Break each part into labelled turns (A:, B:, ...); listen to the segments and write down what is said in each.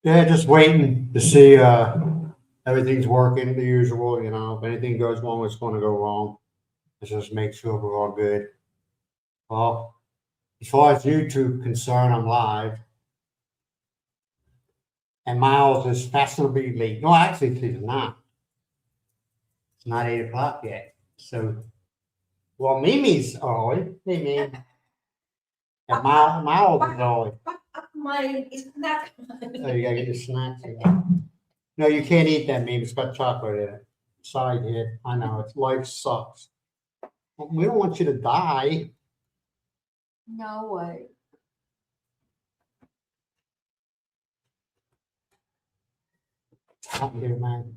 A: Yeah, just waiting to see everything's working the usual. If anything goes wrong, it's going to go wrong. Let's just make sure we're all good. Well, as far as YouTube concerned, I'm live, and Miles is fashionably late. No, actually, it's not. It's not 8 o'clock yet. So, well, Mimi's early. Hey, Mimi. And Miles is early.
B: My snack.
A: Oh, you gotta get your snacks. No, you can't eat that, Mimi. It's got chocolate in it. Sorry, kid. I know. Life sucks. We don't want you to die.
B: No way.
A: It's hot in here, man.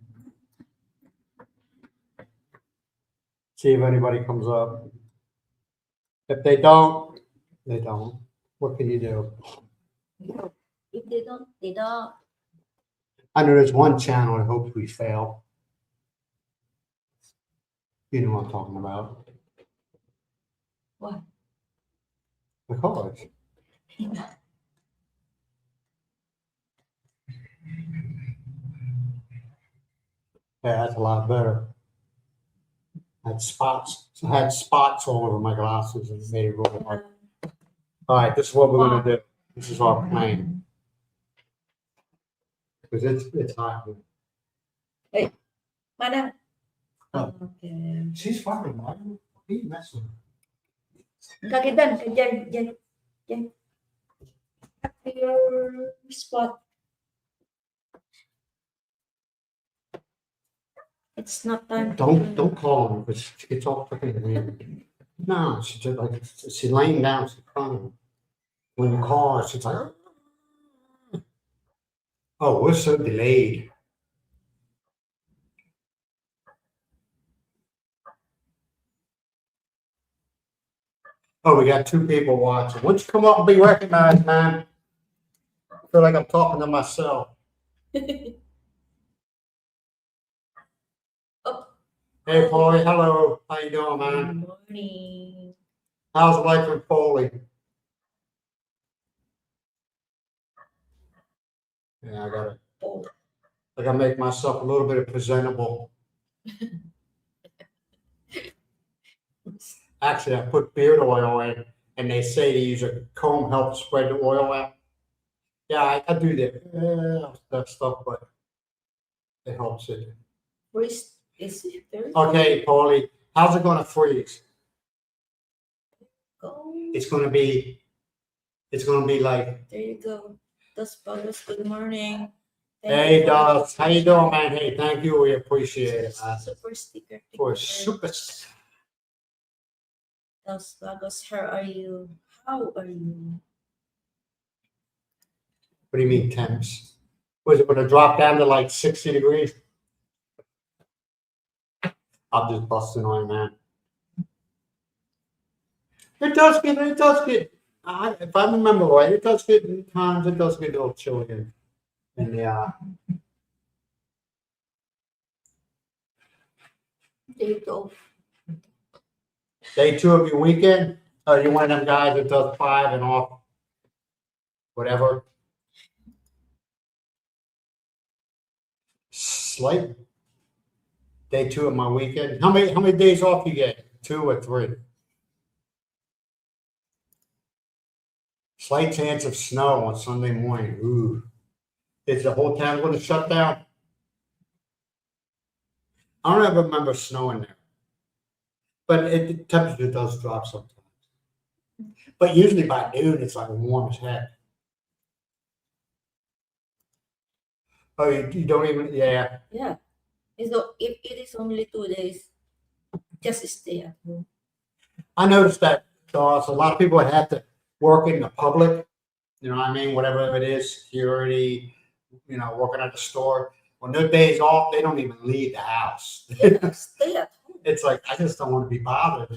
A: See if anybody comes up. If they don't, they don't. What can you do?
B: If they don't, they don't.
A: I know there's one channel that hopes we fail. You know what I'm talking about.
B: What?
A: The college. Yeah, that's a lot better. I had spots all over my glasses and it made it really hard. All right, this is what we're gonna do. This is our plan. Because it's hot here.
B: Madam.
A: Oh.
B: Okay.
A: She's fucking right. What are you messing with?
B: Kakitan, Jen. Your spot. It's not time.
A: Don't call her because she gets all fucking weird. No, she's just like she's laying down, she's crying. When you call her, she's like, oh, we're so delayed. Oh, we got 2 people watching. Why don't you come up and be recognized, man? I feel like I'm talking to myself.
B: Oh.
A: Hey, Paulie, hello. How you doing, man?
B: Good morning.
A: How's life in Paulie? Yeah, I gotta make myself a little bit presentable. Actually, I put beard oil in, and they say to use a comb helps spread the oil out. Yeah, I do that stuff, but it helps it.
B: Freeze is very
A: Okay, Paulie, how's it gonna freeze?
B: cold.
A: It's gonna be like,
B: There you go. Dos Pagos, good morning.
A: hey, Dogs, how you doing, man? Hey, thank you, we appreciate it, man.
B: Super sticker.
A: For super.
B: Dos Pagos, how are you? How are you?
A: What do you mean temps? Was it gonna drop down to like 60 degrees? I'm just busting on, man. It does get, if I remember right, it does get a little chilly in the,
B: There you go.
A: day 2 of your weekend. Oh, you're one of them guys that does 5 and off, whatever. Slight. Day 2 of my weekend. How many days off you get? 2 or 3? Slight chance of snow on Sunday morning. Ooh. Is the whole town going to shut down? I don't ever remember snowing there. But the temperature does drop sometimes. But usually by noon, it's like warm as heck. Oh, you don't even, yeah.
B: Yeah. So if it is only 2 days, just stay at home.
A: I noticed that a lot of people had to work in the public, you know what I mean? Whatever it is, security, working at the store. When their days off, they don't even leave the house.
B: Yeah, stay at home.
A: It's like, I just don't want to be bothered,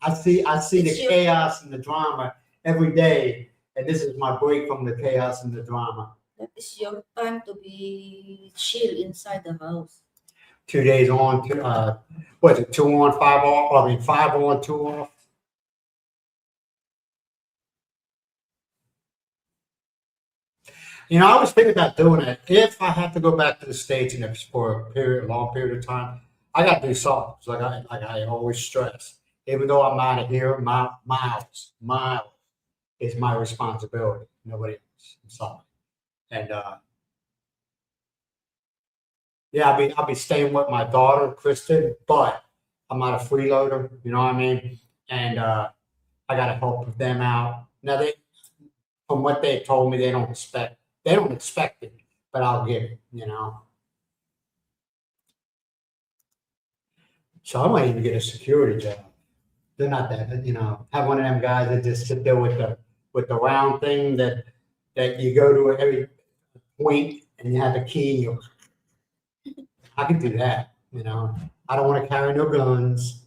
A: I see the chaos and the drama every day, and this is my break from the chaos and the drama.
B: That is your time to be chill inside the house.
A: 2 days on, 2 on, 5 off? I mean, 5 on, 2 off. You know, I was thinking about doing it. If I have to go back to the States and it's for a long period of time, I got to do something. So like I always stress, even though I'm out of here, miles is my responsibility. Nobody else. I'm sorry. And yeah, I'll be staying with my daughter, Kristen, but I'm not a freeloader. You know what I mean? And I got to help them out. Now from what they told me, they don't expect it, but I'll give it. You know. So I might even get a security job. They're not that, you know, have one of them guys that just sit there with the round thing that you go to every point and you have the key. And I can do that, you know. I don't want to carry no guns.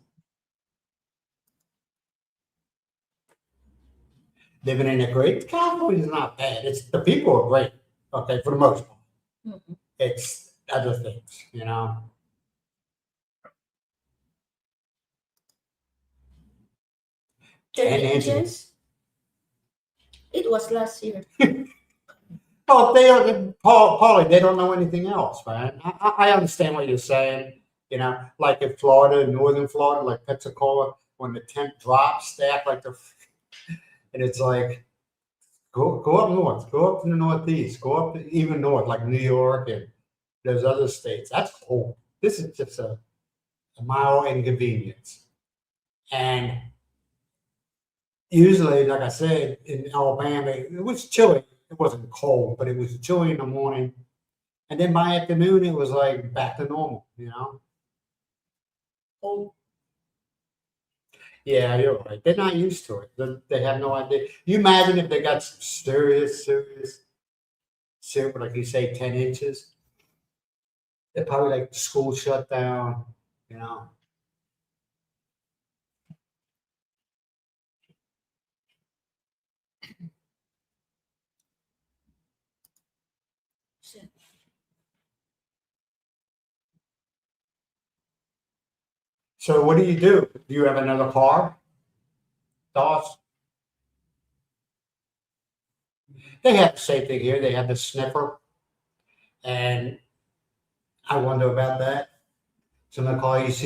A: Living in a great California is not bad. It's the people are great, okay, for the most part.
B: Mhm.
A: It's other things, you know.
B: 10
A: And
B: inches? It was last year.
A: well, they don't, Paulie, they don't know anything else, man. I understand what you're saying. You know, like in Florida, northern Florida, like Pensacola, when the temp drops, they act like and it's like, go up north, go up to the Northeast, go up even north, like New York and those other states. That's cold. This is just a mild inconvenience. And usually, like I said, in Alabama, it was chilly. It wasn't cold, but it was chilly in the morning. And then by afternoon, it was like back to normal, you know?
B: Oh,
A: Yeah, you're right. They're not used to it. They have no idea. You imagine if they got some serious, like you say, 10 inches, they're probably like school shut down, you know?
B: shit.
A: So what do you do? Do you have another car? Thoughts? They have the same thing here. They have the sniffer, and I wonder about that. Some of the cars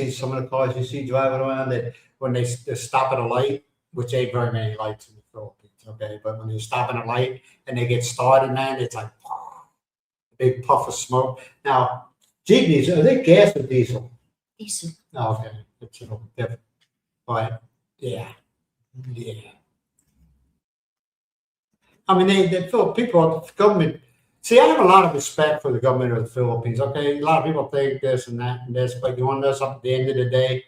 A: you see driving around that when they stop at a light, which ain't very many lights in the Philippines, okay, but when they stop at a light and they get started, man, it's like a big puff of smoke. Now, jeepneys, are they gas or diesel?
B: Diesel.
A: Oh, okay, it's a little different, but yeah, yeah. I mean, they feel people, the government. See, I have a lot of respect for the government of the Philippines. Okay, a lot of people think this and that and this, but you want to know something? At the end of the day,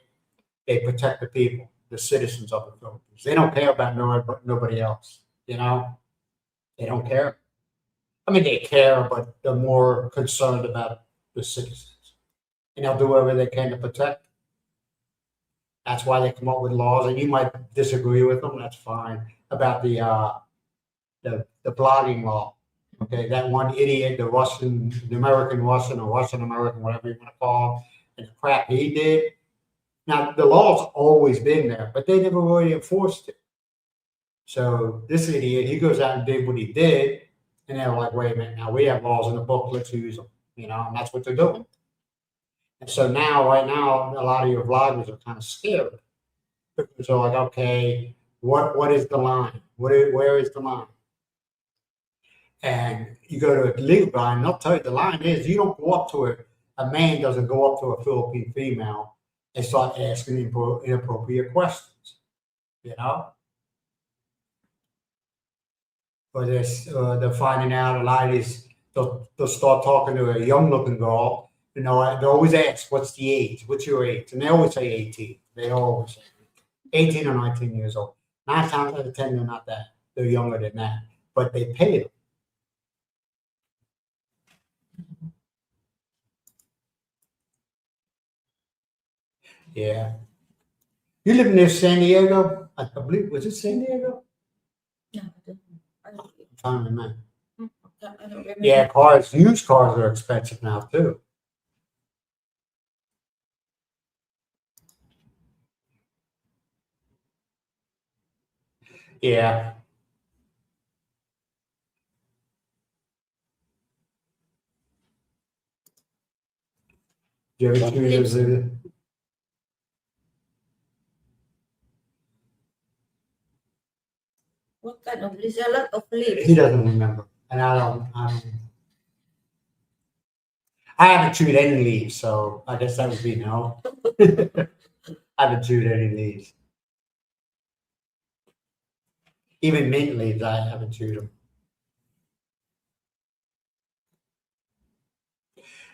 A: they protect the people, the citizens of the Philippines. They don't care about nobody else. You know, they don't care. I mean, they care, but they're more concerned about the citizens, and they'll do whatever they can to protect. That's why they come up with laws, and you might disagree with them. That's fine. About the blogging law. Okay, that one idiot, the American Russian or Russian American, whatever you want to call him, and the crap he did. Now the law's always been there, but they never really enforced it. So this idiot, he goes out and did what he did, and they're like, "Wait a minute, now we have laws in the book. Let's use them." You know, and that's what they're doing. And so now, right now, a lot of your vloggers are kind of scared because they're like, "Okay, what is the line? Where is the line?" And you go to a legal guy, and they'll tell you the line is you don't go up to a man doesn't go up to a Philippine female and start asking inappropriate questions, you know? Or they're finding out a lot of these, they'll start talking to a young looking girl, you know, they always ask, what's the age? What's your age? And they always say 18. They always say 18 or 19 years old. 9 times out of 10, they're not that. They're younger than that. But they pay them. Yeah. You live near San Diego? I believe, was it San Diego?
B: No, I don't know. I don't,
A: I'm trying to remember.
B: I don't remember.
A: Yeah, used cars are expensive now too. Yeah. Do you ever
B: What
A: chew
B: lips?
A: those?
B: What kind of leaves? A lot of leaves.
A: He doesn't remember, and I don't. I haven't chewed any leaves, so I guess that would be no. I haven't chewed any leaves. Even mint leaves, I haven't chewed them.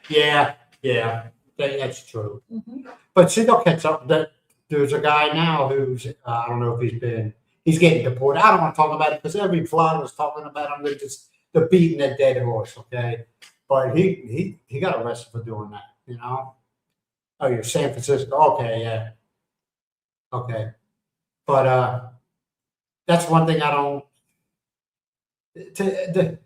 A: Yeah, that's true.
B: Mhm.
A: But see, they'll catch up. That there's a guy now who's I don't know if he's getting deported. I don't want to talk about it because every vlog was talking about him. They're beating a dead horse, okay? But he got arrested for doing that, you know. Oh, you're San Francisco, okay, yeah, okay. But that's one thing I don't. To,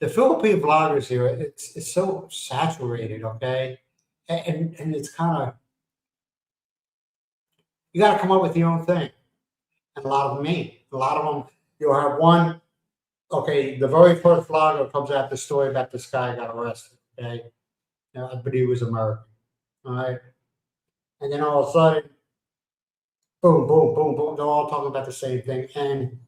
A: the Philippine vloggers here, it's so saturated, okay, and it's kind of you got to come up with your own thing, and a lot of them ain't. A lot of them, you'll have one. Okay, the very first vlogger comes out the story about this guy got arrested. Okay, but he was American. All right, and then all of a sudden, boom, boom, boom, boom. They're all talking about the same thing, and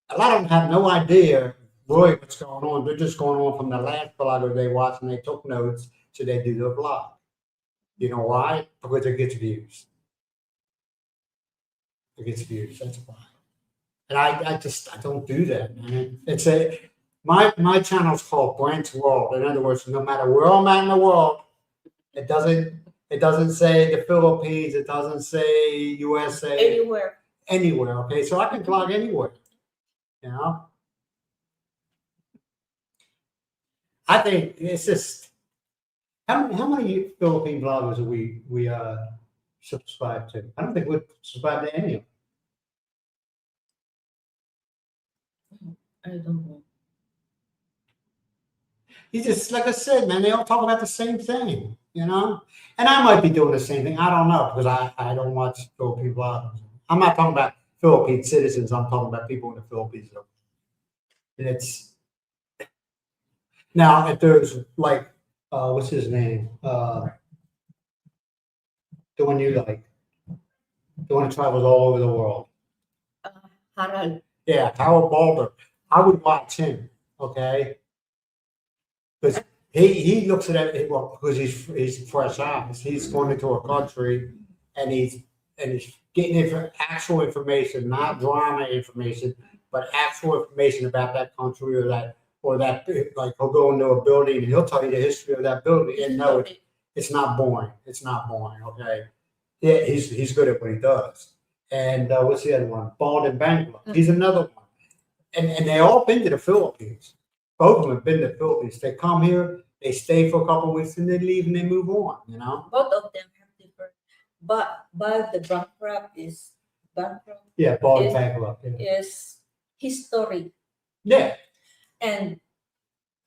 A: a lot of them have no idea really what's going on. They're just going on from the last vlogger they watched, and they took notes, so they do their vlog. You know why? Because it gets views. It gets views. That's why. And I don't do that, man. My channel's called Brent's World. In other words, no matter where I'm at in the world, it doesn't say the Philippines, it doesn't say USA,
B: Anywhere.
A: Okay, so I can vlog anywhere. You know, I think it's just how many Philippine vloggers are we subscribe to? I don't think we subscribe to any of them.
B: I don't know.
A: You just like I said, man, they all talk about the same thing, you know. And I might be doing the same thing. I don't know because I don't watch Philippine vloggers. I'm not talking about Philippine citizens. I'm talking about people in the Philippines. And it's now if there's like what's his name? The one you like, the one who travels all over the world.
B: Harald.
A: Yeah, Howard Balder. I would watch him. Okay, because he looks at it well because he's fresh eyes. He's going into a country and he's getting actual information, not drama information, but actual information about that country or that like he'll go into a building and he'll tell you the history of that building and no, it's not boring. It's not boring. Okay, yeah, he's good at what he does. And what's the other one? Bald and Bankrupt. He's another one. And they all been to the Philippines. Both of them have been to the Philippines. They come here, they stay for a couple of weeks, and they leave and they move on. You know.
B: Both of them have different, but the bankrupt.
A: Yeah, Bald and Bankrupt. Yeah.
B: Is history.
A: Yeah.
B: And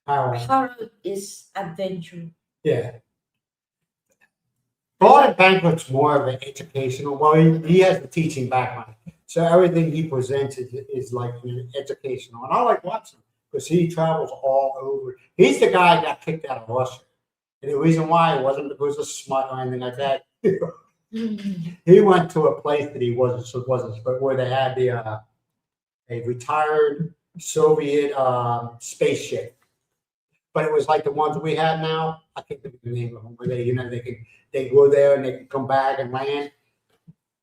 A: Harold
B: is adventure.
A: Yeah. Bald and Bankrupt's more of an educational. Well, he has a teaching background, so everything he presents is like educational, and I like watching him because he travels all over. He's the guy that got kicked out of Russia, and the reason why it wasn't because of smut or anything like that. He went to a place that he wasn't, but where they had a retired Soviet spaceship, but it was like the ones we have now. I can't think of the name of them. Where they go there and they can come back and land.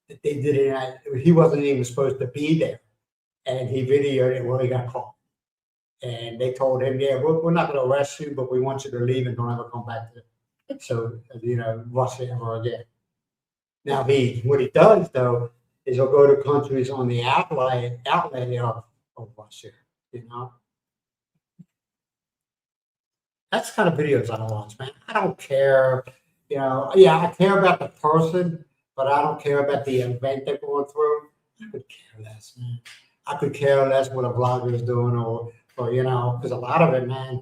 A: They did it. He wasn't even supposed to be there, and he videoed it. Well, he got caught, and they told him, "Yeah, we're not going to arrest you, but we want you to leave and don't ever come back to Russia ever again." Now, what he does though is he'll go to countries on the outlet of Russia. You know, that's the kind of videos I watch, man. I don't care. You know, yeah, I care about the person, but I don't care about the event they're going through. I could care less, man. I could care less what a vlogger is doing or because a lot of it, man,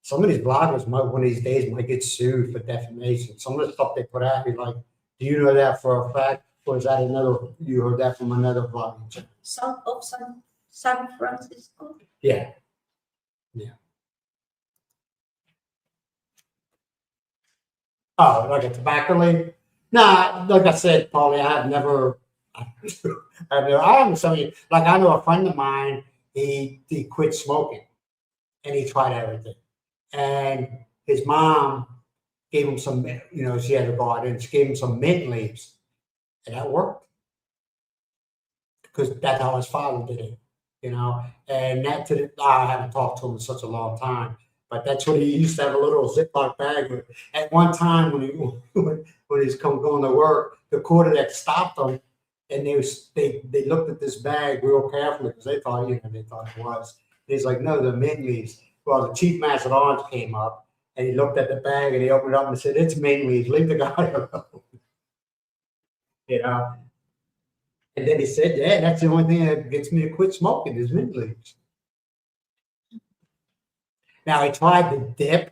A: some of these bloggers might one of these days might get sued for defamation. Some of the stuff they put out, you're like, do you know that for a fact? Or is that you heard that from another vlogging channel?
B: South of San Francisco?
A: Yeah. Yeah. Oh, like a tobacco leaf? Nah, like I said, Paulie, I have never. I haven't some you. Like I know a friend of mine. He quit smoking and he tried everything. And his mom gave him some. She had a garden. She gave him some mint leaves, and that worked because that's how his father did it. And that to I haven't talked to him in such a long time, but that's what he used to have a little Ziploc bag with. At one time when he when he's going to work, the quarterdeck stopped him, and they looked at this bag real carefully because they thought it was. And he's like, no, the mint leaves. Well, the chief master at arms came up and he looked at the bag and he opened it up and said, it's mint leaves. Leave the guy alone. you know. And then he said, yeah, that's the only thing that gets me to quit smoking is mint leaves. Now, he tried the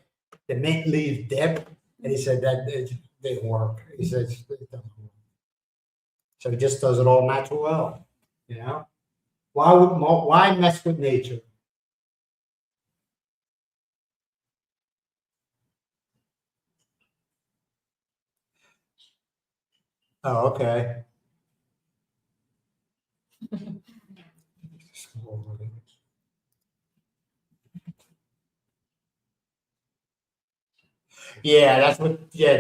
A: mint leaf dip, and he said that it didn't work. He said it doesn't work. So he just does it all natural well. Why mess with nature? Oh, okay. Yeah,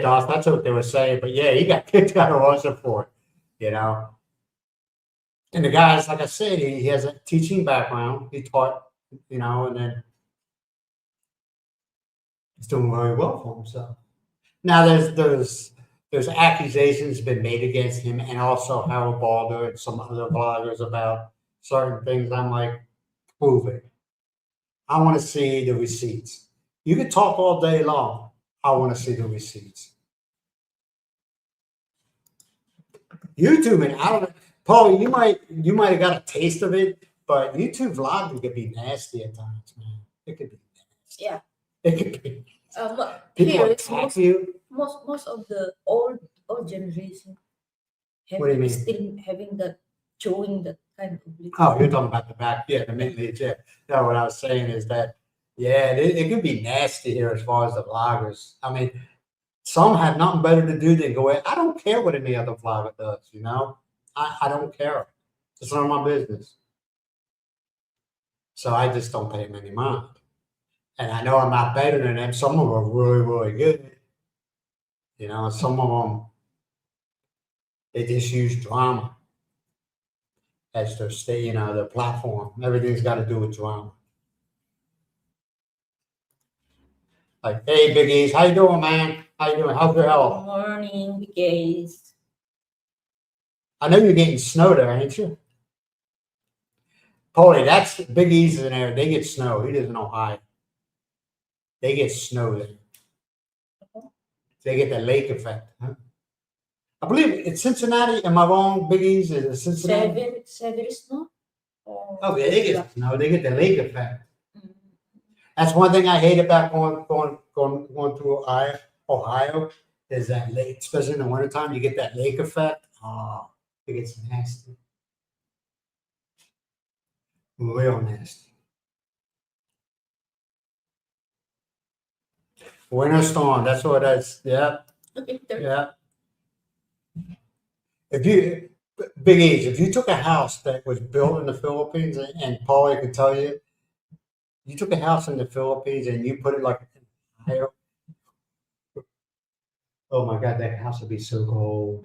A: Doss, that's what they were saying. But yeah, he got kicked out of Russia for it. And the guy's, like I said, he has a teaching background. He taught, and then he's doing very well for himself. Now there's accusations been made against him and also Harold Balder and some other bloggers about certain things. I'm like, prove it. I want to see the receipts. You can talk all day long. I want to see the receipts. YouTube, and I don't know, Paul, you might have got a taste of it, but YouTube vlogging could be nasty at times, man. It could be nasty.
B: Yeah.
A: It could be.
B: Here,
A: People
B: it's
A: attack you.
B: most of the old generation
A: What do you mean?
B: still having that showing that kind of liquid.
A: Oh, you're talking about the back, yeah, the mint leaves, yeah. No, what I was saying is that, yeah, it could be nasty here as far as the vloggers. I mean, some have nothing better to do than go in. I don't care what any other vlogger does. I don't care. It's none of my business. So I just don't pay them any mind. And I know I'm not better than them. Some of them are really, really good. Some of them, they just use drama as their platform. Everything's got to do with drama. Like, hey, Big E's, how you doing, man? How you doing? How's your
B: Good
A: health?
B: morning, guys.
A: I know you're getting snow there, ain't you? Paulie, that's Big E's in there. They get snow. He doesn't know Ohio. They get snow there. They get the lake effect. Huh? I believe it's Cincinnati. Am I wrong? Big E's is it Cincinnati?
B: Severe snow?
A: Oh, yeah, they get snow. They get the lake effect. That's one thing I hate about going through Ohio is that lake, especially in the wintertime, you get that lake effect. Oh, it gets nasty. Real nasty. Winter storm, that's what it is. Yeah.
B: Okay,
A: Yeah. Big E's, if you took a house that was built in the Philippines, and Paulie could tell you, you took a house in the Philippines and you put it like in Ohio, oh my God, that house would be so cold.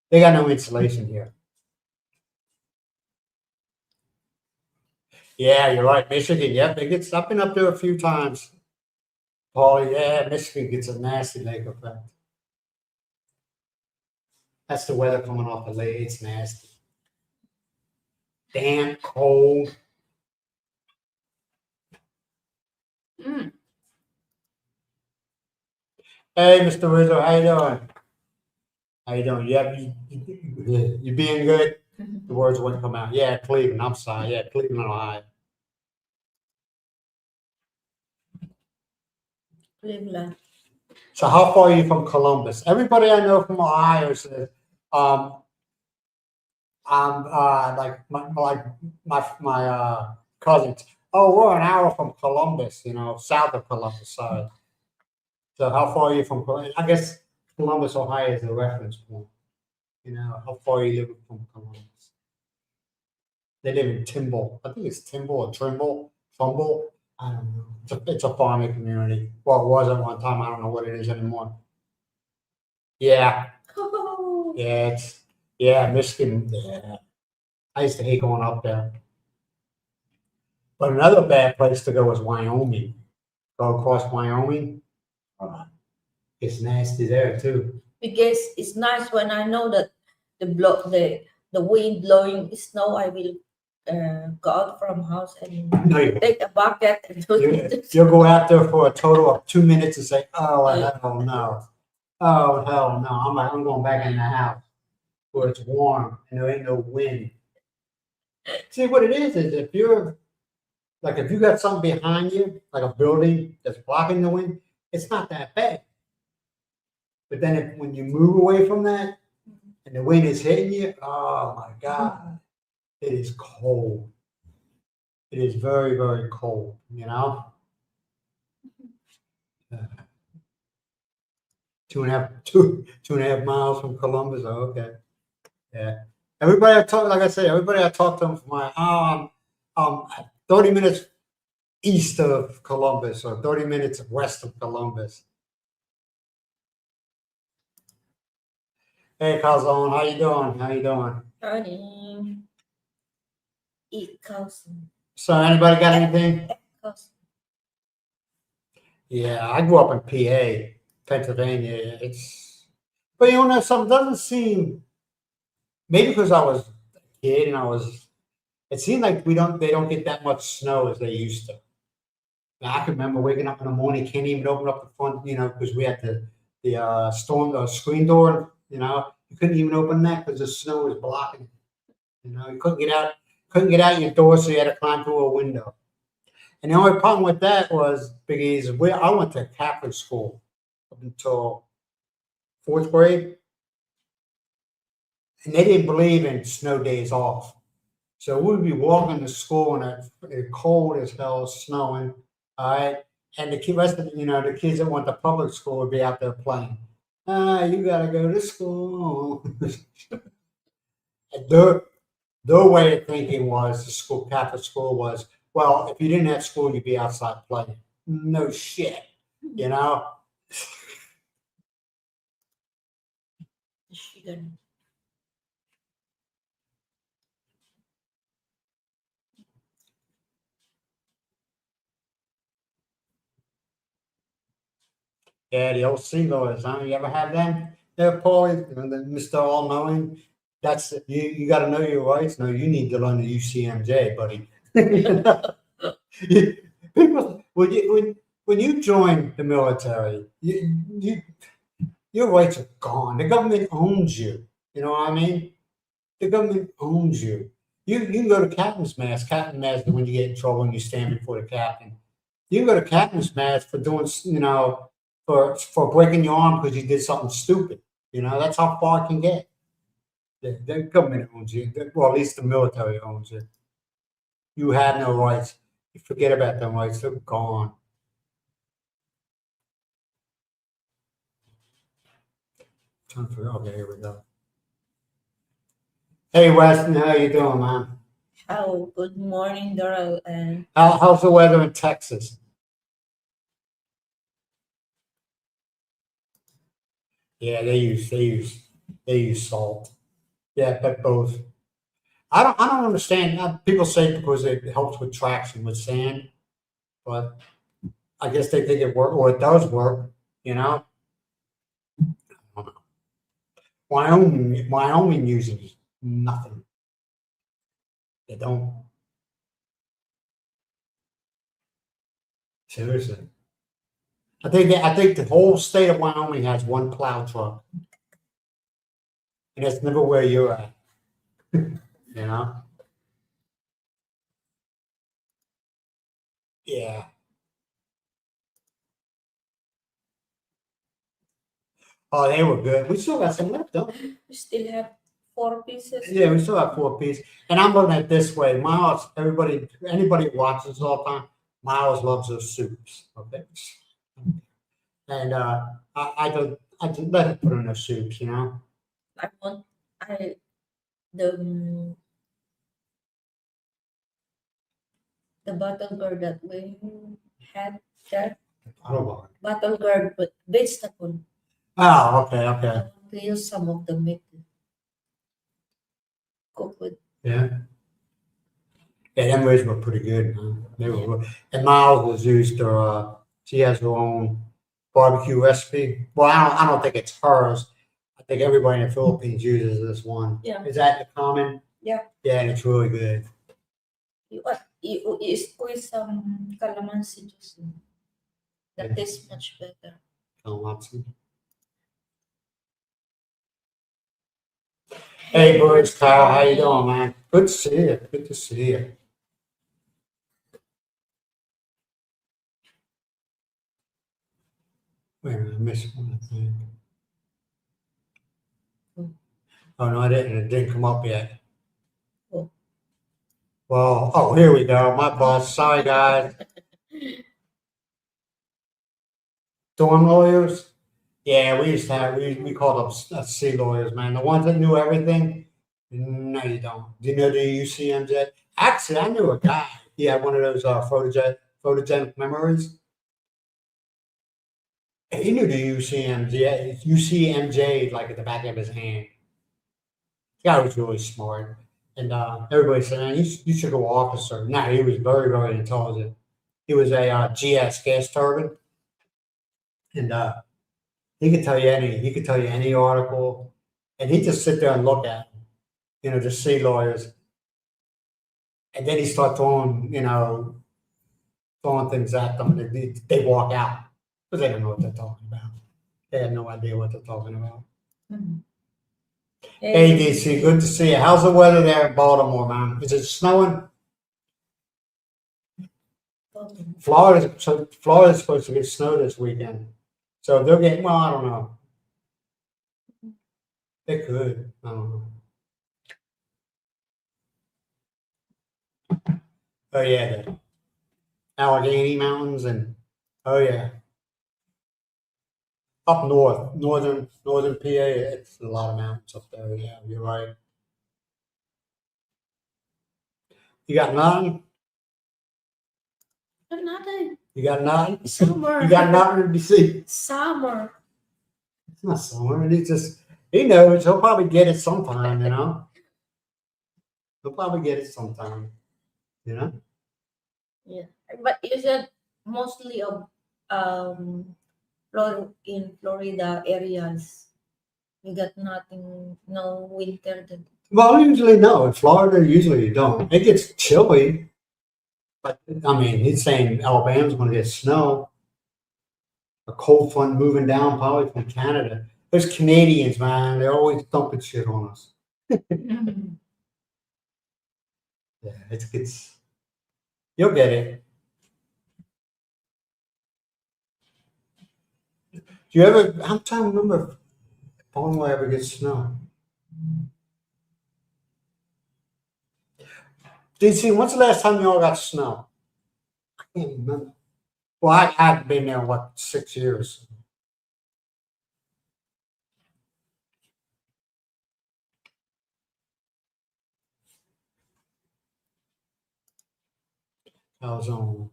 A: They got no insulation here. Yeah, you're right. Michigan, yep, I've been up there a few times. Paulie, yeah, Michigan gets a nasty lake effect. That's the weather coming off the lake. It's nasty. Damp, cold. Hey, Mr. Rizzo, how you doing? How you doing? You being good? The words wouldn't come out. Yeah, Cleveland. I'm sorry. Yeah, Cleveland, Ohio.
B: Cleveland.
A: So how far are you from Columbus? Everybody I know from Ohio says, I'm like my cousins. Oh, we're an hour from Columbus, south of Columbus. Sorry. So how far are you from Columbus? I guess Columbus, Ohio is the reference point. You know, how far are you living from Columbus? They live in Timble. I think it's Timble or Trimble, Trumbull. I don't know. It's a farming community. Well, it was at one time. I don't know what it is anymore. Yeah, yeah, Michigan. Yeah, I used to hate going up there. But another bad place to go is Wyoming. Go across Wyoming. Uh, It's nasty there too.
B: Because it's nice when I know that the wind blowing snow. I will go out from house and
A: No, you
B: take a bucket and do
A: you'll go out there for a total of 2 minutes and say, "Oh hell no, oh hell no!" I'm going back in the house where it's warm and there ain't no wind. See what it is if you're like if you got something behind you, like a building that's blocking the wind, it's not that bad. But then when you move away from that and the wind is hitting you, oh my God, it is cold. It is very, very cold, you know? Uh, 2.5 miles from Columbus. Oh, okay. Yeah. Everybody I talk, like I said, everybody I talk to them from my 30 minutes east of Columbus or 30 minutes west of Columbus. Hey, Calzone, how you doing? How you doing?
B: Honey, eat cows.
A: So anybody got anything? Yeah, I grew up in PA, Pennsylvania. But you know, something doesn't seem, maybe because I was a kid and it seemed like they don't get that much snow as they used to. Now, I can remember waking up in the morning, can't even open up the front, you know, because we had the screen door, you know, you couldn't even open that because the snow was blocking it. You know, you couldn't get out your door, so you had to climb through a window. And the only problem with that was, Big E's, I went to Catholic school up until fourth grade, and they didn't believe in snow days off. So we'd be walking to school and it's cold as hell, snowing, all right? And rest of the kids that went to public school would be out there playing. You gotta go to school. Their way of thinking was Catholic school was, well, if you didn't have school, you'd be outside playing. No shit, you know?
B: Michigan.
A: Yeah, the old seagullers, huh? You ever have them? There, Paulie, Mr. All Knowing. That's you got to know your rights. No, you need to learn the UCMJ, buddy. People, when you join the military, your rights are gone. The government owns you. You know what I mean? The government owns you. You can go to captain's mast. Captain's mast is when you get in trouble and you stand before the captain. You can go to captain's mast for doing, for breaking your arm because you did something stupid. You know, that's how far it can get. The government owns you. Well, at least the military owns you. You have no rights. You forget about them rights. They're gone. Okay, here we go. Hey, Weston, how you doing, man?
B: Oh, good morning, Doral. And
A: How's the weather in Texas? Yeah, they use salt. Yeah, but both. I don't understand. People say because it helps with traction with sand, but I guess they think it works or it does work. You know, Wyoming uses nothing. They don't. Seriously. I think the whole state of Wyoming has one plow truck, and that's never where you're at. You know. Yeah. Oh, they were good. We still got some left, don't we?
B: we still have 4 pieces.
A: Yeah, we still have 4 pieces. And I'm looking at it this way. Miles, anybody who watches all the time, Miles loves those soups. Okay. and I just let it put in the soups, you know.
B: I want I the the bottle gourd that we had there.
A: Oh,
B: Bottle gourd with vegetable.
A: okay,
B: I
A: okay,
B: want to use some of the meat cook with.
A: yeah. Yeah, them ribs were pretty good, man. They
B: Yeah.
A: were, and Miles was used to. She has her own barbecue recipe. Well, I don't think it's hers. I think everybody in the Philippines uses this one.
B: Yeah.
A: Is that the common?
B: Yeah.
A: Yeah, and it's really good.
B: You squeeze some calamansi juice. That
A: Yeah.
B: tastes much better.
A: Calamansi. Hey, Bruce, Kyle, how you doing, man? Good to see you. Good to see you. Wait a minute, I missed one thing. Oh no, I didn't. It didn't come up yet.
B: Oh.
A: Well, oh, here we go. My boss. Sorry, guys. Dorm lawyers. Yeah, we used to have. We called them C lawyers, man. The ones that knew everything. No, you don't. Do you know the UCMJ? Actually, I knew a guy. He had one of those photogenic memories. He knew the UCMJ like at the back of his hand. The guy was really smart. And everybody said, man, you should go officer. No, he was very, very intelligent. He was a GS gas turbine. And he could tell you any article. And he'd just sit there and look at them, just see lawyers. And then he start throwing, throwing things at them. And they walk out because they don't know what they're talking about. They have no idea what they're talking about.
B: Mhm.
A: Hey, DC, good to see you. How's the weather there in Baltimore, man? Is it snowing? Florida's supposed to get snow this weekend. So they're getting, well, I don't know. They could. I don't know. Oh, yeah, the Allegheny Mountains and, oh, yeah. Up north, northern PA, it's a lot of mountains up there. Yeah, you're right. You got nothing?
B: Nothing.
A: You got nothing?
B: Summer.
A: You got nothing to be seen?
B: Summer.
A: It's not summer. He knows. He'll probably get it sometime, He'll probably get it sometime,
B: Yeah. But you said mostly of in Florida areas. You got nothing, no winter.
A: Well, usually no. In Florida, usually you don't. It gets chilly, but I mean, he's saying Alabama's going to get snow. A cold front moving down, probably from Canada. Those Canadians, man, they're always dumping shit on us. Yeah, it's you'll get it. Do you ever? I'm trying to remember if Baltimore ever gets snow. DC, when's the last time you all got snow? I can't remember. Well, I haven't been there, what, 6 years? I was on.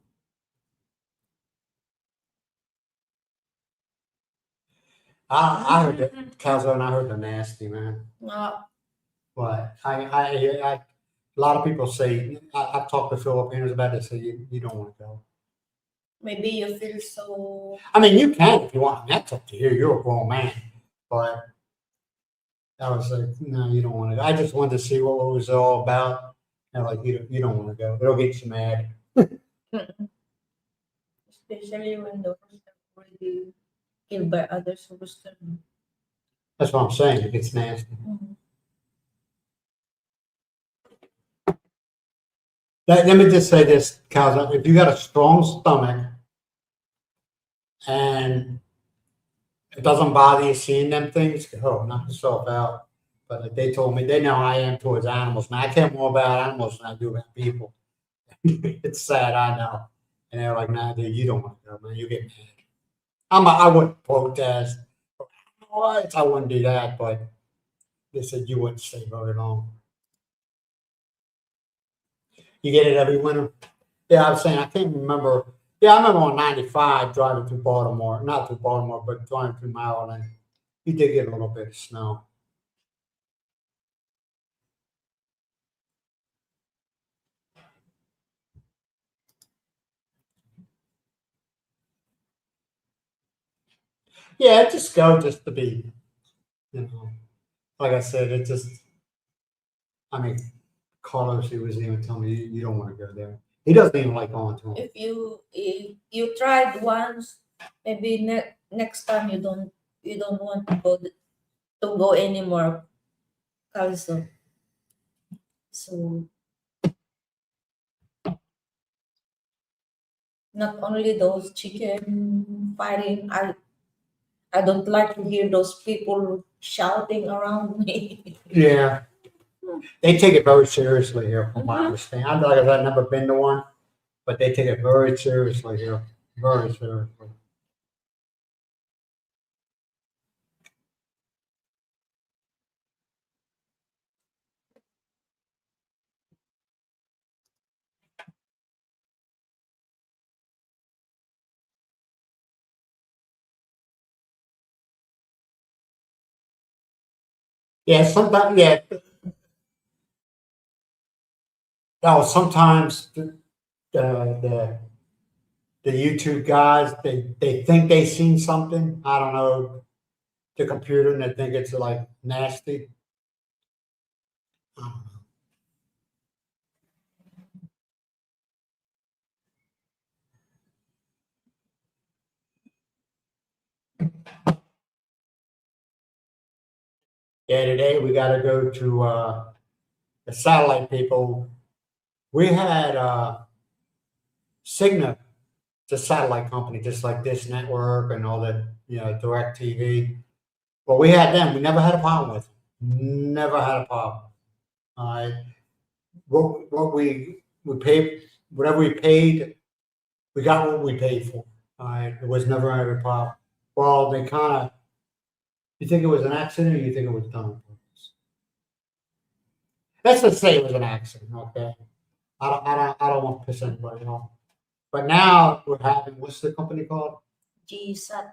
A: I heard that calzone. I heard they're nasty, man.
B: No,
A: But a lot of people say I've talked to Filipinos about it. Say you don't want to go.
B: maybe you feel so.
A: I mean, you can if you want. That's up to you. You're a grown man. But I was like, no, you don't want to go. I just wanted to see what it was all about. And like, you don't want to go. It'll get you mad.
B: Especially when the rooster already killed by others rooster.
A: That's what I'm saying. It gets nasty.
B: Mhm.
A: Let me just say this, Kaz. If you got a strong stomach and it doesn't bother you seeing them things, go knock yourself out. But like they told me, they know how I am towards animals. Man, I care more about animals than I do about people. It's sad, I know. And they're like, nah, dude, you don't want to go, man. You get mad. I wouldn't protest. What? I wouldn't do that, but they said you wouldn't stay very long. You get it every winter? Yeah, I was saying, I can't remember. Yeah, I remember on 95 driving through Baltimore, not through Baltimore, but driving through Maryland. You did get a little bit of snow. Yeah, just go just to be, like I said, it just, I mean, Carlos, he was even telling me, you don't want to go there. He doesn't even like going to them.
B: If you tried once, maybe next time you don't want to go anymore. Also, so not only those chicken fighting, I don't like to hear those people shouting around me.
A: Yeah, they take it very seriously here, from my
B: Mhm.
A: understanding. I've never been to one, but they take it very seriously here, very seriously. Yeah, sometimes, yeah. Oh, sometimes the the YouTube guys, they think they seen something. I don't know, the computer, and they think it's like nasty. I don't know. Yeah, today we got to go to the satellite people. We had Cigna, the satellite company, just like this network and all that, direct TV. Well, we had them. We never had a problem with them. Never had a problem. All right. What we paid, whatever we paid, we got what we paid for. All right. It was never a problem. Well, they kind of, you think it was an accident or you think it was done on purpose? Let's just say it was an accident, okay? I don't want to piss anybody off. But now we're having, what's the company called?
B: GSAT.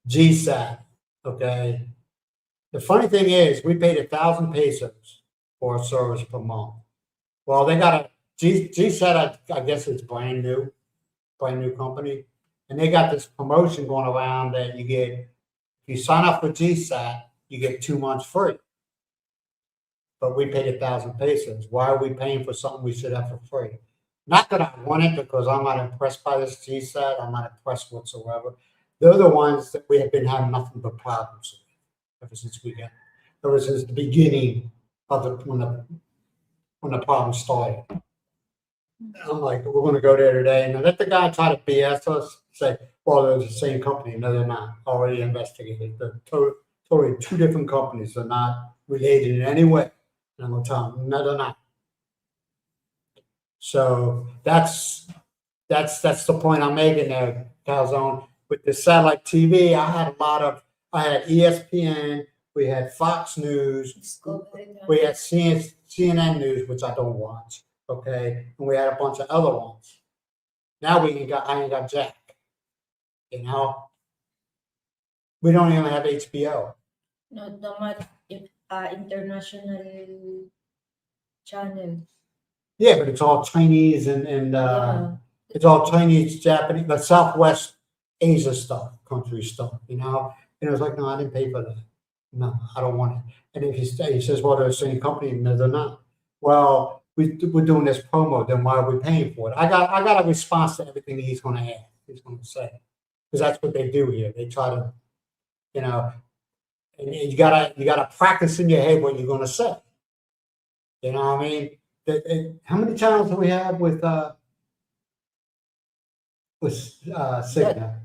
A: GSAT, okay? The funny thing is, we paid 1,000 pesos for a service per month. Well, they got a GSAT, I guess it's brand new company. And they got this promotion going around that if you sign up for GSAT, you get 2 months free. But we paid 1,000 pesos. Why are we paying for something we should have for free? Not that I want it, because I'm not impressed by this GSAT. I'm not impressed whatsoever. They're the ones that we have been having nothing but problems with ever since the beginning of when the problem started. I'm like, we're going to go there today, and let the guy try to BS us, say, well, they're the same company. No, they're not. Already investigated. They're totally two different companies. They're not related in any way. And I'm going to tell them, no, they're not. So that's the point I'm making there, Calzone. With the satellite TV, I had ESPN, we had Fox News,
B: Discovery.
A: we had CNN News, which I don't watch, okay, and we had a bunch of other ones. Now I ain't got Jack, you know. We don't even have HBO.
B: No much international channels.
A: Yeah, but it's all Chinese and
B: Yeah.
A: it's all Chinese, Japanese, the Southwest Asia country stuff, you know. And it was like, no, I didn't pay for that. No, I don't want it. And if he says, well, they're the same company, no, they're not. Well, we're doing this promo, then why are we paying for it? I got a response to everything he's going to add. He's going to say, because that's what they do here. They try to, you know, and you gotta practice in your head what you're going to say. You know what I mean? How many channels do we have with Cigna?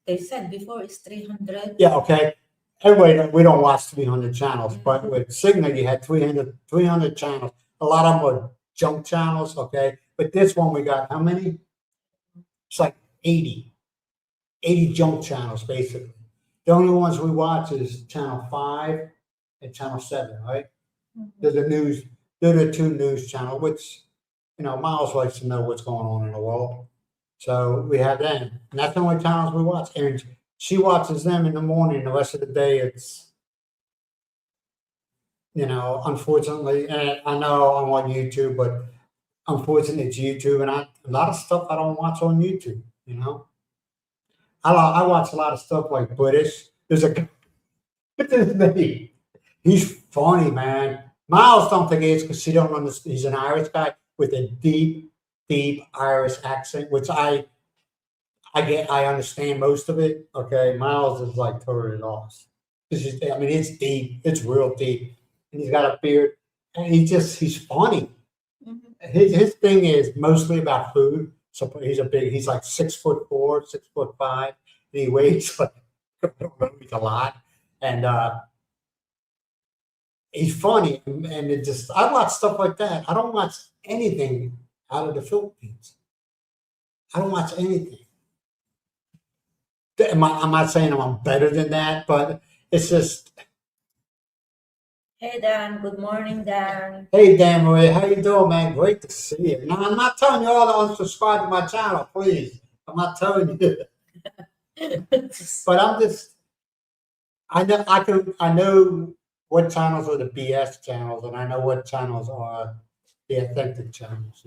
B: They said before it's 300.
A: Yeah, okay. Everybody, we don't watch 300 channels, but with Cigna, you had 300 channels. A lot of them were junk channels, okay? But this one, we got how many? It's like 80. 80 junk channels, basically. The only ones we watch is Channel 5 and Channel 7, right? They're the news, they're the two news channels, which, Miles likes to know what's going on in the world. So we have them. And that's the only channels we watch. And she watches them in the morning. The rest of the day, it's, unfortunately, and I know I'm on YouTube, but unfortunately, it's YouTube. And a lot of stuff I don't watch on YouTube. I watch a lot of stuff like British. There's a, what's his name? He's funny, man. Miles don't think he is because she don't understand. He's an Irish guy with a deep, deep Irish accent, which I understand most of it. Okay, Miles is like totally lost. It's deep. It's real deep, and he's got a beard, and he's funny. His thing is mostly about food. So he's like 6'4", 6'5", and he weighs like he's a lot, and he's funny, and I watch stuff like that. I don't watch anything out of the Philippines. I don't watch anything. I'm not saying I'm better than that, but it's just,
B: Hey Dan, good morning Dan.
A: hey Dan Marie, how you doing, man? Great to see you. Now I'm not telling you all to unsubscribe to my channel, please. I'm not telling you, but I'm just, I know what channels are the BS channels, and I know what channels are the authentic channels.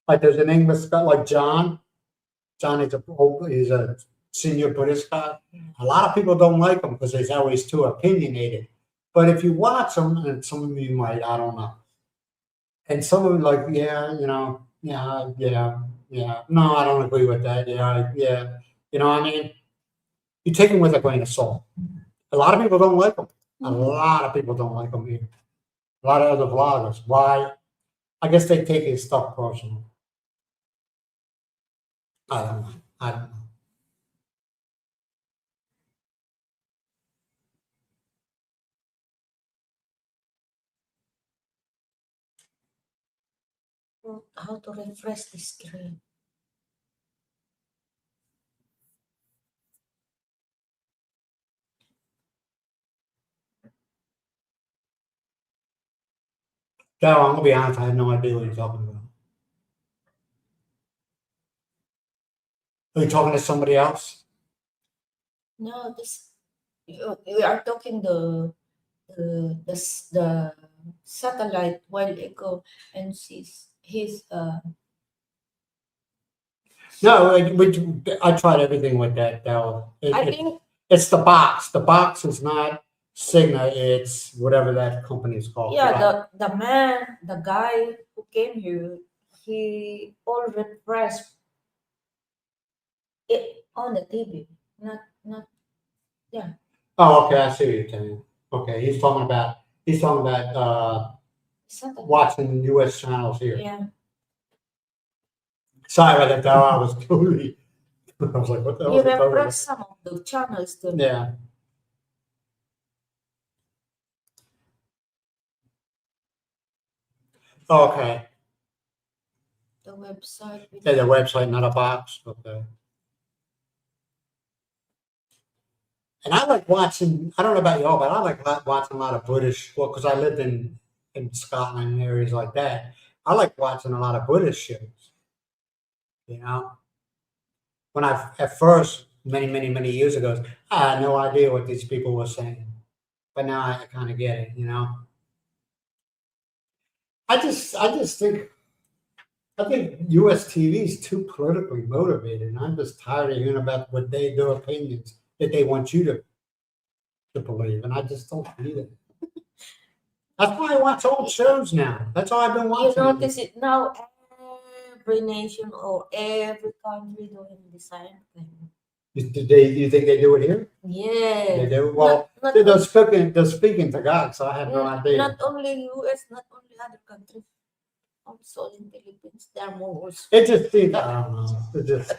A: Like there's an English guy like John. John is he's a senior British guy. A lot of people don't like him because he's always too opinionated. But if you watch him, and some of you might, I don't know. And some of them like, yeah, yeah. No, I don't agree with that. Yeah. You know what I mean? You take him with a grain of salt. A lot of people don't like him. A lot of people don't like him here. A lot of other vloggers. Why? I guess they take his stuff personal. I don't know. I don't know.
B: How to refresh the screen?
A: No, I'm gonna be honest. I have no idea what you're talking about. Are you talking to somebody else?
B: No, this we are talking the satellite while ago, and his
A: No, I tried everything with that. Though
B: I think
A: it's the box. The box is not Cigna. It's whatever that company is called.
B: yeah,
A: Right?
B: the guy who came here, he all repressed it on the TV, not yeah.
A: Oh, okay. I see what you're saying. Okay, he's talking about
B: Satellite.
A: watching U.S. channels here.
B: Yeah.
A: Sorry about that. Though I was totally. I was like, what the hell
B: You
A: is he talking about?
B: repress some of the channels too.
A: Yeah. Okay.
B: The website.
A: Yeah, the website, not a box. Okay. And I like watching. I don't know about y'all, but I like watching a lot of British. Well, because I lived in Scotland and areas like that. I like watching a lot of British shows. You know, when I at first many years ago, I had no idea what these people were saying, but now I kind of get it. I just think U.S. TV is too politically motivated, and I'm just tired of hearing about their opinions that they want you to believe, and I just don't believe it. That's why I watch old shows now. That's all I've been
B: You
A: watching.
B: notice it now. Every nation or every country doing the same thing.
A: You think they do it here?
B: Yeah.
A: They do. Well,
B: not
A: they're speaking Tagalog, so I have no idea.
B: Not only US, not only other countries. Also in Philippines, there are more.
A: It just seems, I don't know. It just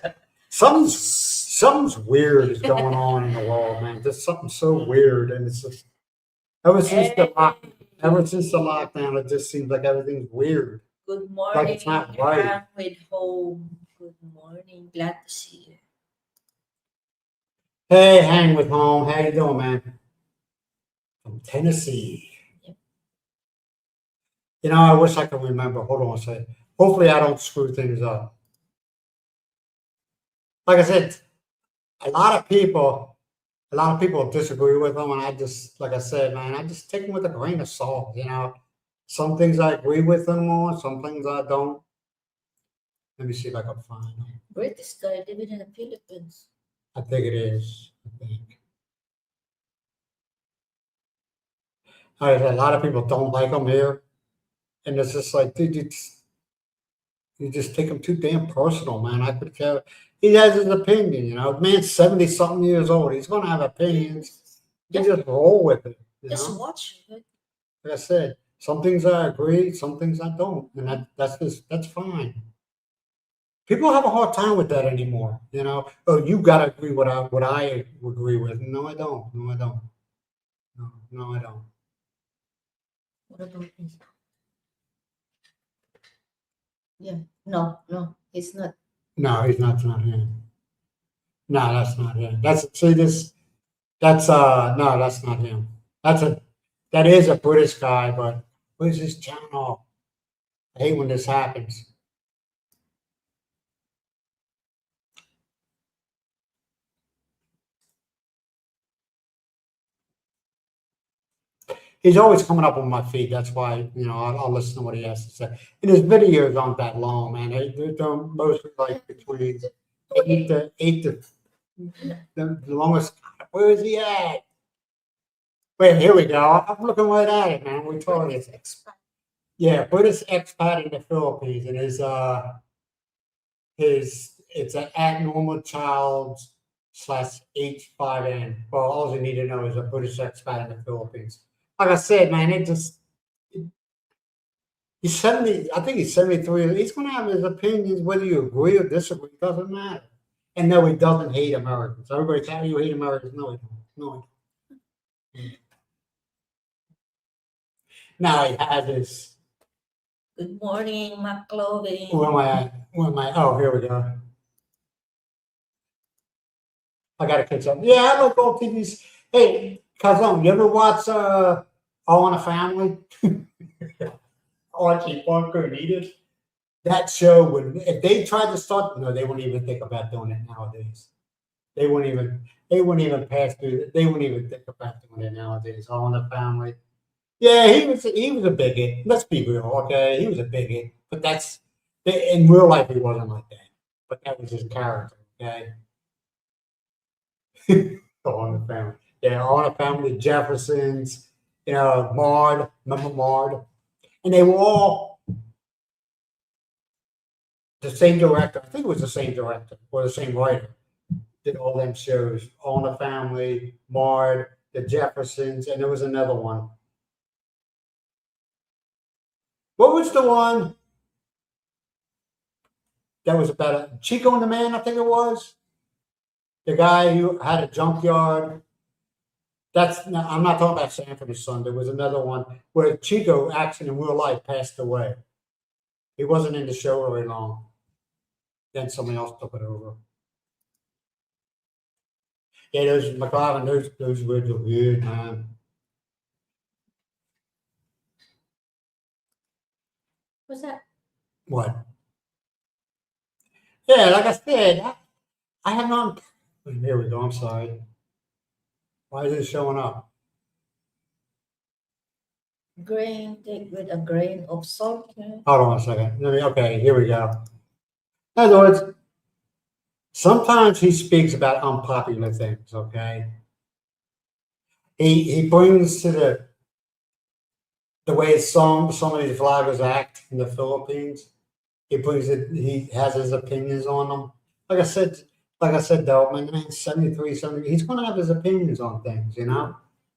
A: something's weird is going on in the world, man. Just something so weird, and it's just ever since the lockdown, it just seems like everything's weird.
B: Good morning.
A: Like it's not right.
B: I'm with home. Good morning. Glad to see you.
A: Hey, hang with home. How you doing, man? From Tennessee. You know, I wish I could remember. Hold on a second. Hopefully, I don't screw things up. Like I said, a lot of people, a lot of people disagree with them, and I just, like I said, man, I just take them with a grain of salt. You know, some things I agree with them on, some things I don't. Let me see if I can find them.
B: British guy living in the Philippines.
A: I think it is. I think. A lot of people don't like them here, and it's just like, dude, you just take him too damn personal, man. I could care. He has his opinion, you know. Man's 70 something years old. He's gonna have opinions. You just roll with it, you
B: Just
A: know.
B: watch it.
A: Like I said, some things I agree, some things I don't, and that's fine. People have a hard time with that anymore, you know. Oh, you gotta agree what I agree with. No, I don't. No, I don't. No, no, I don't.
B: What about this? Yeah. No, no, it's not.
A: No, he's not. It's not him. No, that's not him. That's see this. That's no, that's not him. That's a that is a British guy, but where's his channel? I hate when this happens. He's always coming up on my feed. That's why, you know, I'll listen to what he has to say. And his videos aren't that long, man. They're mostly like between eight to the longest. Where is he at? Wait, here we go. I'm looking right at it, man. We're talking.
B: British expat.
A: Yeah, British expat in the Philippines, and his it's an abnormal child slash H5N. Well, all you need to know is a British expat in the Philippines. Like I said, man, he's 70, I think he's 73. He's gonna have his opinions, whether you agree or disagree, doesn't matter. And no, he doesn't hate Americans. Everybody tell you hate Americans. No, he don't. No, he don't. Now he has his
B: Good morning, McLovin.
A: where am I at? Where am I? Oh, here we go. I gotta catch up. Yeah, I like old TVs. Hey, Kazum, you ever watch All in a Family? Archie Bunker and Edith? That show would, if they tried to start, no, they wouldn't even think about doing it nowadays. They wouldn't even pass through, they wouldn't even think about doing it nowadays. All in the Family. Yeah, he was a bigot. Let's be real, okay? He was a bigot, but in real life he wasn't like that. But that was his character, okay? All in the Family. Yeah, All in the Family, Jeffersons, you know, Maude, remember Maude? And they were all the same director. I think it was the same director or the same writer. Did all them shows, All in the Family, Maude, the Jeffersons, and there was another one. What was the one that was about Chico and the Man? I think it was the guy who had a junkyard. I'm not talking about Sanford and Son. There was another one where Chico, actually in real life, passed away. He wasn't in the show very long. Then somebody else took it over. Yeah, those McLaren, those words are weird, man.
B: What's that?
A: What? Yeah, like I said, I have not. Here we go. I'm sorry. Why is it showing up?
B: Grain, take with a grain of salt.
A: Hold on a second. Okay, here we go. In other words, sometimes he speaks about unpopular things, okay? He brings to the way some of these vloggers act in the Philippines. He brings it, he has his opinions on them. Like I said, though, my man's 73, 70, he's gonna have his opinions on things, you know?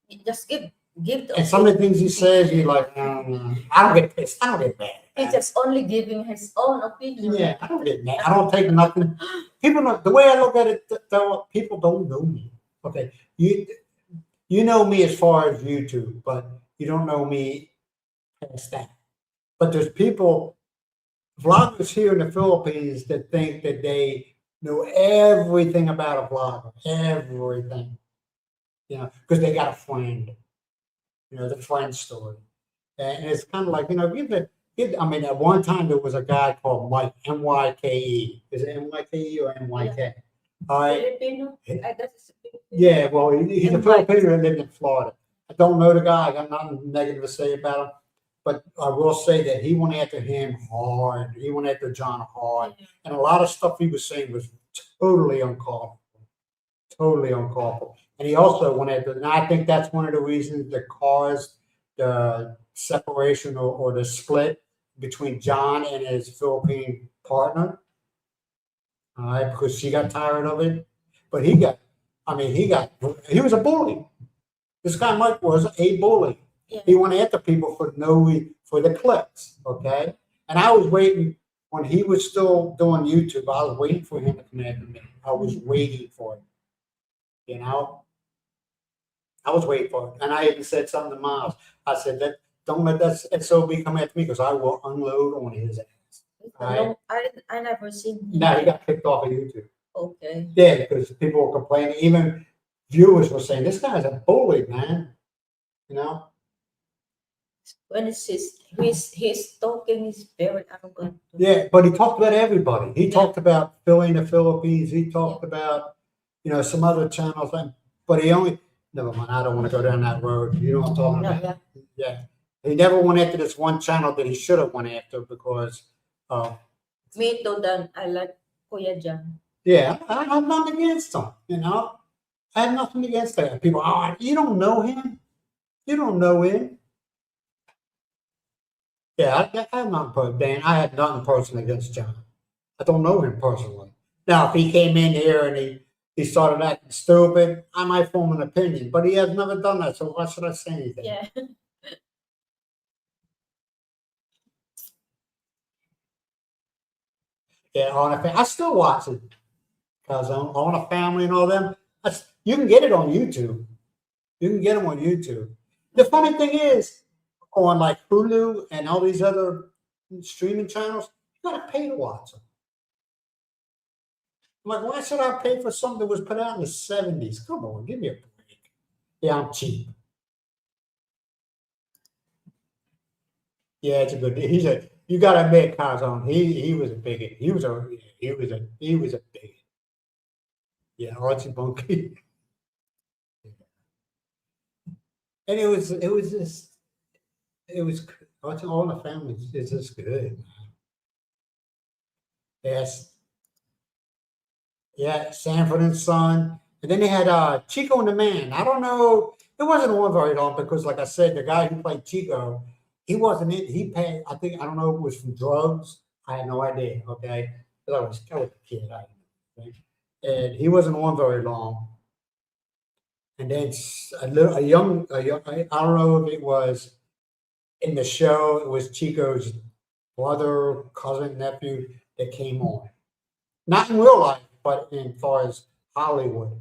B: You just give the
A: And some of the things he says, you're like, I don't get pissed, I don't get mad.
B: He's just only giving his own opinion.
A: Yeah, I don't get mad. I don't take nothing. The way I look at it, though, people don't know me. Okay, you know me as far as YouTube, but you don't know me past that. But there's vloggers here in the Philippines that think that they know everything about a vlogger, everything, because they got a friend, the friend story. And it's kind of like, I mean, at one time there was a guy called Mike, MYKE. Is it MYKE or MYK? All right.
B: Filipino? That's
A: Yeah, well, he's a
B: MYK.
A: Filipino that lived in Florida. I don't know the guy. I got nothing negative to say about him. But I will say that he went after him hard. He went after John hard. And a lot of stuff he was saying was totally uncalled for. Totally uncalled for. And he also went after, and I think that's one of the reasons that caused the separation or the split between John and his Philippine partner. All right, because she got tired of it. But he was a bully. This guy Mike was a bully.
B: Yeah.
A: He went after people for the clicks, okay? And I was waiting when he was still doing YouTube. I was waiting for him to come after me. I was waiting for it, I was waiting for it, and I even said something to Miles. I said that don't let that SOB come after me because I will unload on his ass.
B: No, I never seen him.
A: Now he got kicked off of YouTube.
B: Okay.
A: Yeah, because people were complaining. Even viewers were saying this guy's a bully, man.
B: When it's his talking is very arrogant.
A: Yeah, but he talked about everybody. He talked about Philly in the Philippines. He talked about, some other channels. But he only, never mind, I don't want to go down that road. You know what I'm talking about? Yeah. He never went after this one channel that he should have went after because.
B: Me too, then I like Kuya Jan.
A: Yeah, I have nothing against him, I have nothing against that. People, you don't know him? You don't know him? Yeah, I have nothing personal, Dan. I have nothing personal against John. I don't know him personally. Now, if he came in here and he started acting stupid, I might form an opinion, but he has never done that, so why should I say anything?
B: Yeah.
A: Yeah, I still watch it because on a family and all them. You can get it on YouTube. You can get them on YouTube. The funny thing is, on like Hulu and all these other streaming channels, you gotta pay to watch them. I'm like, why should I pay for something that was put out in the 70s? Come on, give me a break. Yeah, I'm cheap. Yeah, it's a good. You gotta admit, Kazan, he was a bigot. He was a bigot. Yeah, Archie Bunkie. And it was all the families. It's just good. Yes. Yeah, Sanford and Son. And then they had Chico and the Man. I don't know. It wasn't on very long because, like I said, the guy who played Chico, he wasn't in. He paid. I don't know if it was from drugs. I had no idea. Okay, because I was a kid. And he wasn't on very long. And then a young, I don't know if it was in the show. It was Chico's brother, cousin, nephew that came on. Not in real life, but in far as Hollywood.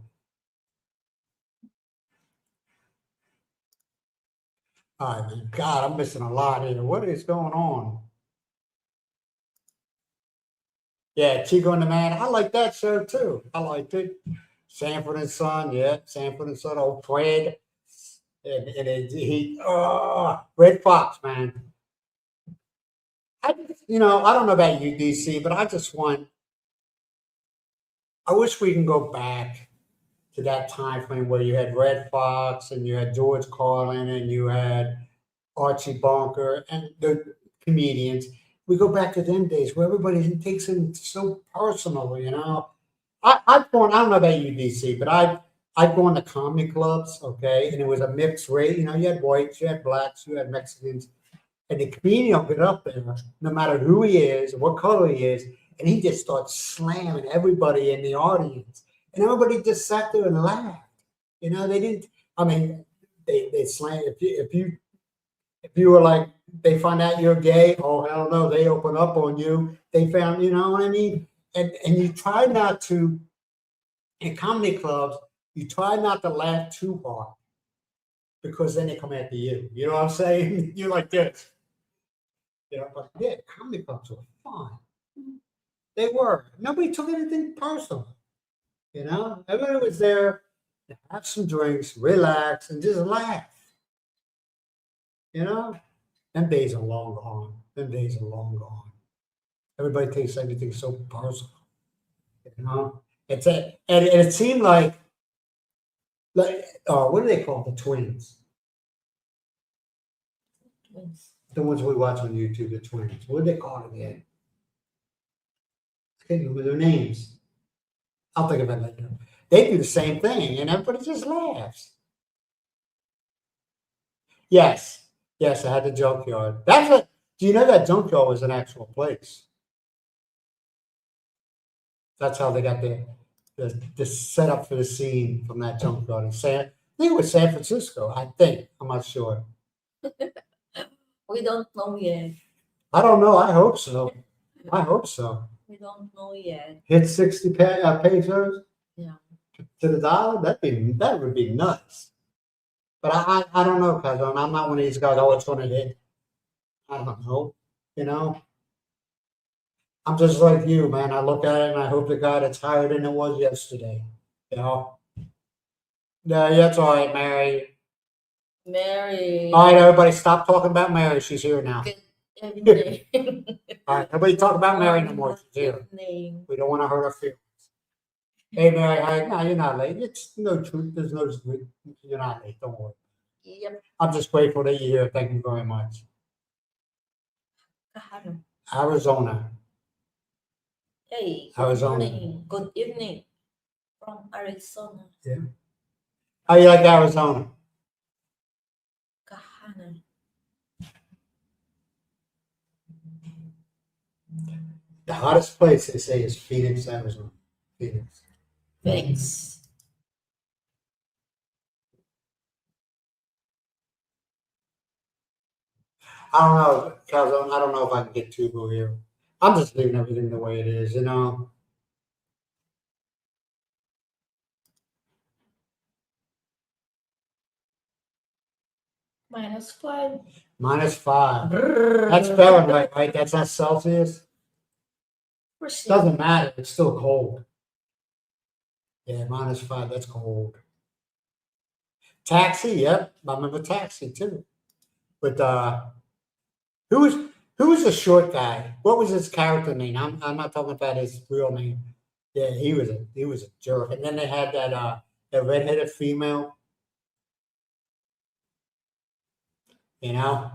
A: All right, man. God, I'm missing a lot here. What is going on? Yeah, Chico and the Man. I like that show too. I liked it. Sanford and Son, yeah, Sanford and Son, old Fred. Red Fox, man. I don't know about you, DC, but I wish we can go back to that time frame where you had Red Fox and you had George Carlin and you had Archie Bunker and the comedians. We go back to them days where everybody takes it so personal, I don't know about you, DC, but I'd gone to comedy clubs, okay, and it was a mixed race. You had whites, you had blacks, you had Mexicans, and the comedian will get up there, no matter who he is, what color he is, and he just starts slamming everybody in the audience, and everybody just sat there and laughed. They didn't. I mean, they slam. If you were like, they find out you're gay, oh hell no, they open up on you. They found, you know what I mean? And you try not to, in comedy clubs, you try not to laugh too hard because then they come after you. You know what I'm saying? You're like this. But yeah, comedy clubs were fun. They were. Nobody took anything personal. You know, everybody was there to have some drinks, relax, and just laugh. You know, them days are long gone. Them days are long gone. Everybody takes everything so personal. You know, it's a and it seemed like what do they call the twins?
B: Twins.
A: The ones we watch on YouTube, the twins. What do they call them again? I can't remember their names. I'll think of it later. They do the same thing, and everybody just laughs. Yes, yes, I had the junkyard. That's what. Do you know that junkyard was an actual place? That's how they got the setup for the scene from that junkyard in I think it was San Francisco. I think I'm not sure.
B: We don't know yet.
A: I don't know. I hope so. I hope so.
B: We don't know yet.
A: Hit 60 pesos
B: Yeah.
A: to the dollar. That would be nuts. But I don't know, cause I'm not one of these guys. Oh, it's going to hit. I don't know. You know, I'm just like you, man. I look at it and I hope to God it's higher than it was yesterday. You know. Yeah, that's all right, Mary.
B: Mary.
A: All right, everybody, stop talking about Mary. She's here now.
B: Good evening.
A: All right, nobody talk about Mary no more. She's here.
B: Evening.
A: We don't want to hurt her feelings. Hey, Mary, hi. No, you're not late. It's no truth. There's no truth. You're not late. Don't worry.
B: Yep.
A: I'm just grateful that you're here. Thank you very much.
B: Kahana.
A: Arizona.
B: Hey, good
A: Arizona.
B: morning. Good evening from Arizona.
A: Yeah. How you like Arizona?
B: Kahana.
A: The hottest place they say is Phoenix, Arizona. Phoenix.
B: Thanks.
A: I don't know, Calzone. I don't know if I can get Tubo here. I'm just leaving everything the way it is, you know.
B: -5.
A: -5. That's Fahrenheit, right? That's not Celsius.
B: Percent.
A: Doesn't matter. It's still cold. Yeah, -5. That's cold. Taxi. Yep, I remember Taxi too. But who was who was the short guy? What was his character name? I'm not talking about his real name. Yeah, he was a jerk. And then they had that redheaded female. You know.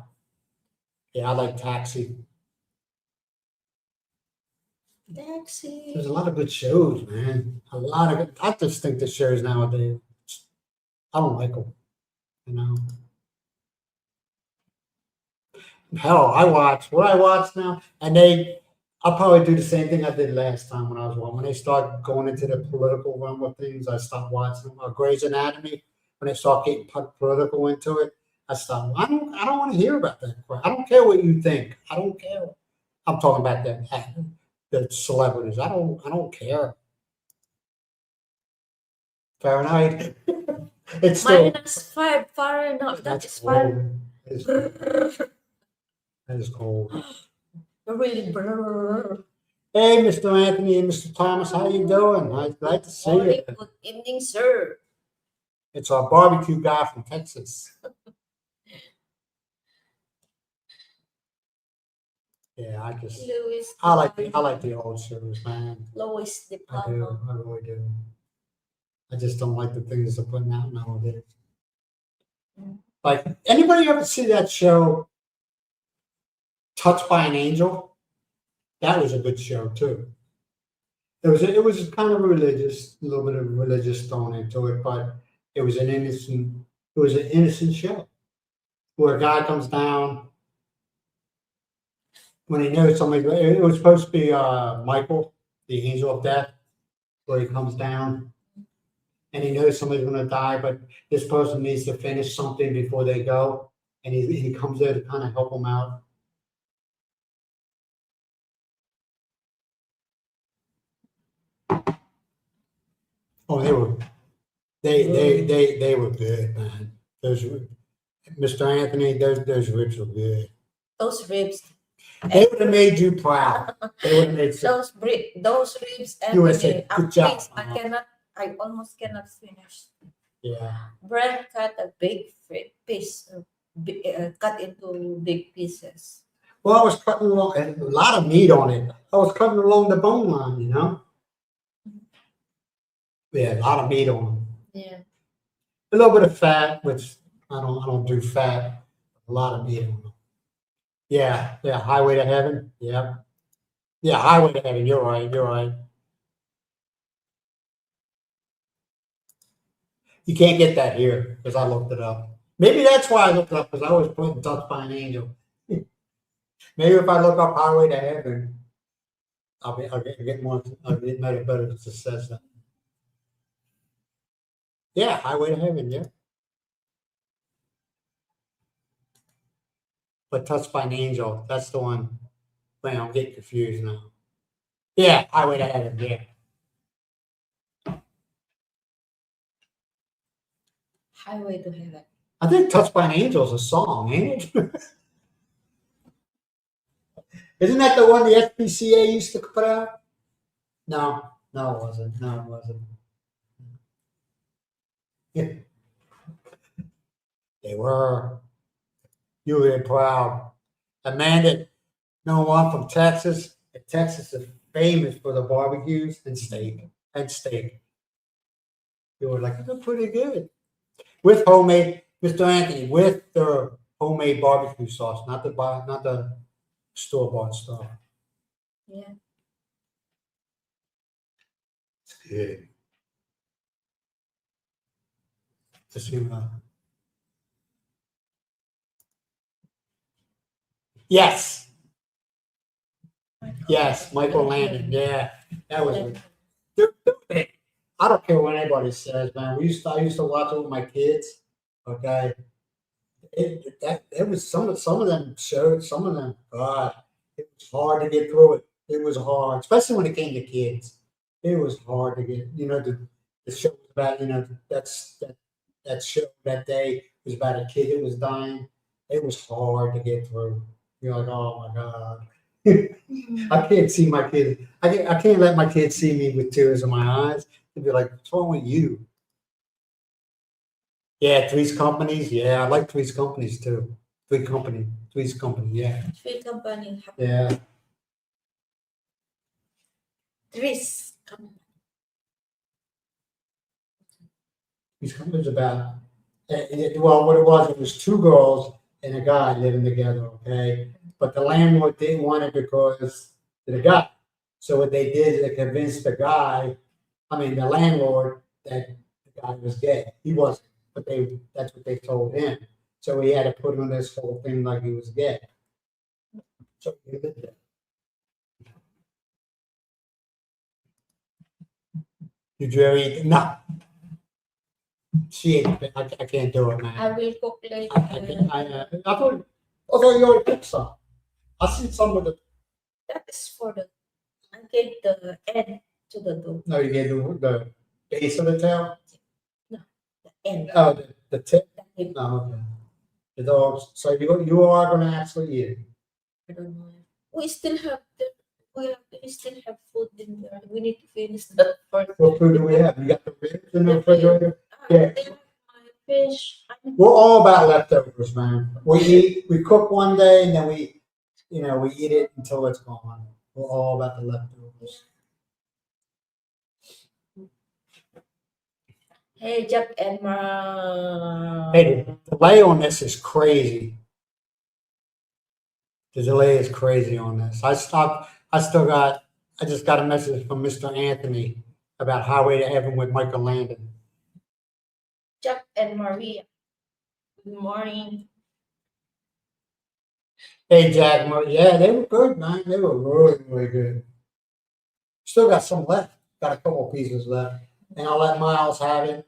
A: Yeah, I like Taxi.
B: Taxi.
A: There's a lot of good shows, man. A lot of good. I just think the shows nowadays, I don't like them. You know. Hell, I watch what I watch now, and I'll probably do the same thing I did last time when I was one. When they start going into the political realm of things, I stop watching them. Grey's Anatomy, when they start getting political into it, I stop. I don't want to hear about that crap. I don't care what you think. I don't care. I'm talking about the celebrities. I don't care. Fahrenheit. It's still
B: -5 Fahrenheit. That is
A: cold.
B: 5.
A: That is cold.
B: Really brr.
A: Hey, Mr. Anthony and Mr. Thomas, how you doing? I'd like to see
B: Morning,
A: you.
B: good evening, sir.
A: It's our barbecue guy from Texas. Yeah,
B: Louis.
A: I like the old shows, man.
B: Louis De
A: I do.
B: Palma.
A: I really do. I just don't like the things they're putting out nowadays. Like, anybody ever see that show, Touched by an Angel? That was a good show too. It was kind of religious, a little bit of religious thrown into it, but it was an innocent show where a guy comes down when he knows somebody. It was supposed to be Michael, the angel of death, where he comes down and he knows somebody's going to die, but this person needs to finish something before they go, and he comes there to kind of help them out. Oh, they were good, man. Those Mr. Anthony, those ribs were good.
B: Those ribs
A: They would have made you proud. They would have made you.
B: Those ribs and
A: You would have said, "Good job."
B: piece, I almost cannot finish.
A: Yeah.
B: Brent cut a big piece, cut into big pieces.
A: Well, I was cutting along, and a lot of meat on it. I was cutting along the bone line, you know. Yeah, a lot of meat on them.
B: Yeah.
A: A little bit of fat, which I don't do fat. A lot of meat on them. Yeah, yeah. Highway to Heaven. Yeah, yeah. Highway to Heaven. You're right. You're right. You can't get that here because I looked it up. Maybe that's why I looked it up because I was putting Touched by an Angel. Maybe if I look up Highway to Heaven, I'll get more. I'll get better success. Yeah, Highway to Heaven. Yeah, but Touched by an Angel. That's the one. Wait, I'm getting confused now. Yeah, Highway to Heaven. Yeah.
B: Highway to Heaven.
A: I think Touched by an Angel is a song, ain't it? Isn't that the one the SPCA used to put out? No, no, it wasn't. No, it wasn't. Yeah. They were. You were proud. A man that, no one from Texas. And Texas is famous for the barbecues and steak. And steak. You were like, they're pretty good. With homemade, Mr. Anthony, with the homemade barbecue sauce, not the store-bought stuff.
B: Yeah.
A: It's good. Just yes. Yes, Michael Landon. Yeah, that was. I don't care what anybody says, man. I used to watch it with my kids. Okay, it was some of them shows. Some of them, God, it was hard to get through it. It was hard, especially when it came to kids. It was hard to get. The show was about that show that day was about a kid that was dying. It was hard to get through. You're like, oh my God. I can't see my kids. I can't let my kids see me with tears in my eyes. They'd be like, "What's wrong with you?" Yeah, Three's Companies. Yeah, I like Three's Companies too. Three's Company. Yeah.
B: Three Company.
A: Yeah.
B: Three's Company.
A: Three's Companies about. Well, what it was two girls and a guy living together. Okay, but the landlord didn't want it because of the guy. So what they did is they convinced the landlord, that the guy was gay. He wasn't, but that's what they told him. So he had to put on this whole thing like he was gay. So he did that. Did you ever eat? No. She ate it. I can't do it, man.
B: I will cook later.
A: I thought you already cooked some. I seen some of the.
B: That is for I get the end to the dough.
A: No, you gave the base of the tail?
B: No, the end.
A: Oh, the tip?
B: The
A: No, okay. The dogs. So you are going to actually eat it?
B: I don't know. We still have food in there. We need to finish that first.
A: What food do we have? You got the ribs in the refrigerator? Yeah.
B: My fish.
A: We're all about leftovers, man. We cook one day and then we eat it until it's gone. We're all about the leftovers.
B: Hey, Jack and Ma.
A: Hey, the delay on this is crazy. The delay is crazy on this. I just got a message from Mr. Anthony about Highway to Heaven with Michael Landon.
B: Jack and Maria. Good morning.
A: Hey, Jack. Yeah, they were good, man. They were really, really good. Still got some left. Got a couple pieces left. And I'll let Miles have it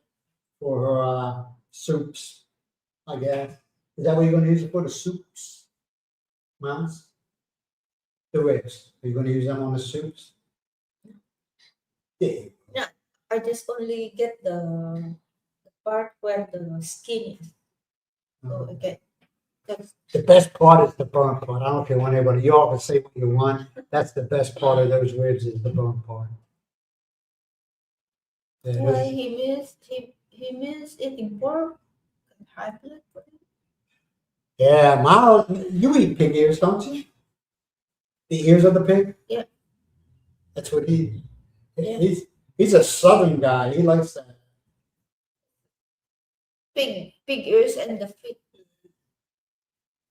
A: for her soups, I guess. Is that what you're going to use it for, the soups, Miles? The ribs. Are you going to use them on the soups? Yeah.
B: Yeah, I just only get the part where the skin is. So I get
A: The best part is the burnt part. I don't care what anybody, you all can say what you want. That's the best part of those ribs is the burnt part. Yeah,
B: Why
A: those-
B: he missed eating pork and high blood pressure.
A: yeah, Miles, you eat pig ears, don't you? The ears of the pig?
B: Yeah.
A: That's what
B: Yeah.
A: he's a southern guy. He likes that.
B: Pig ears and the feet.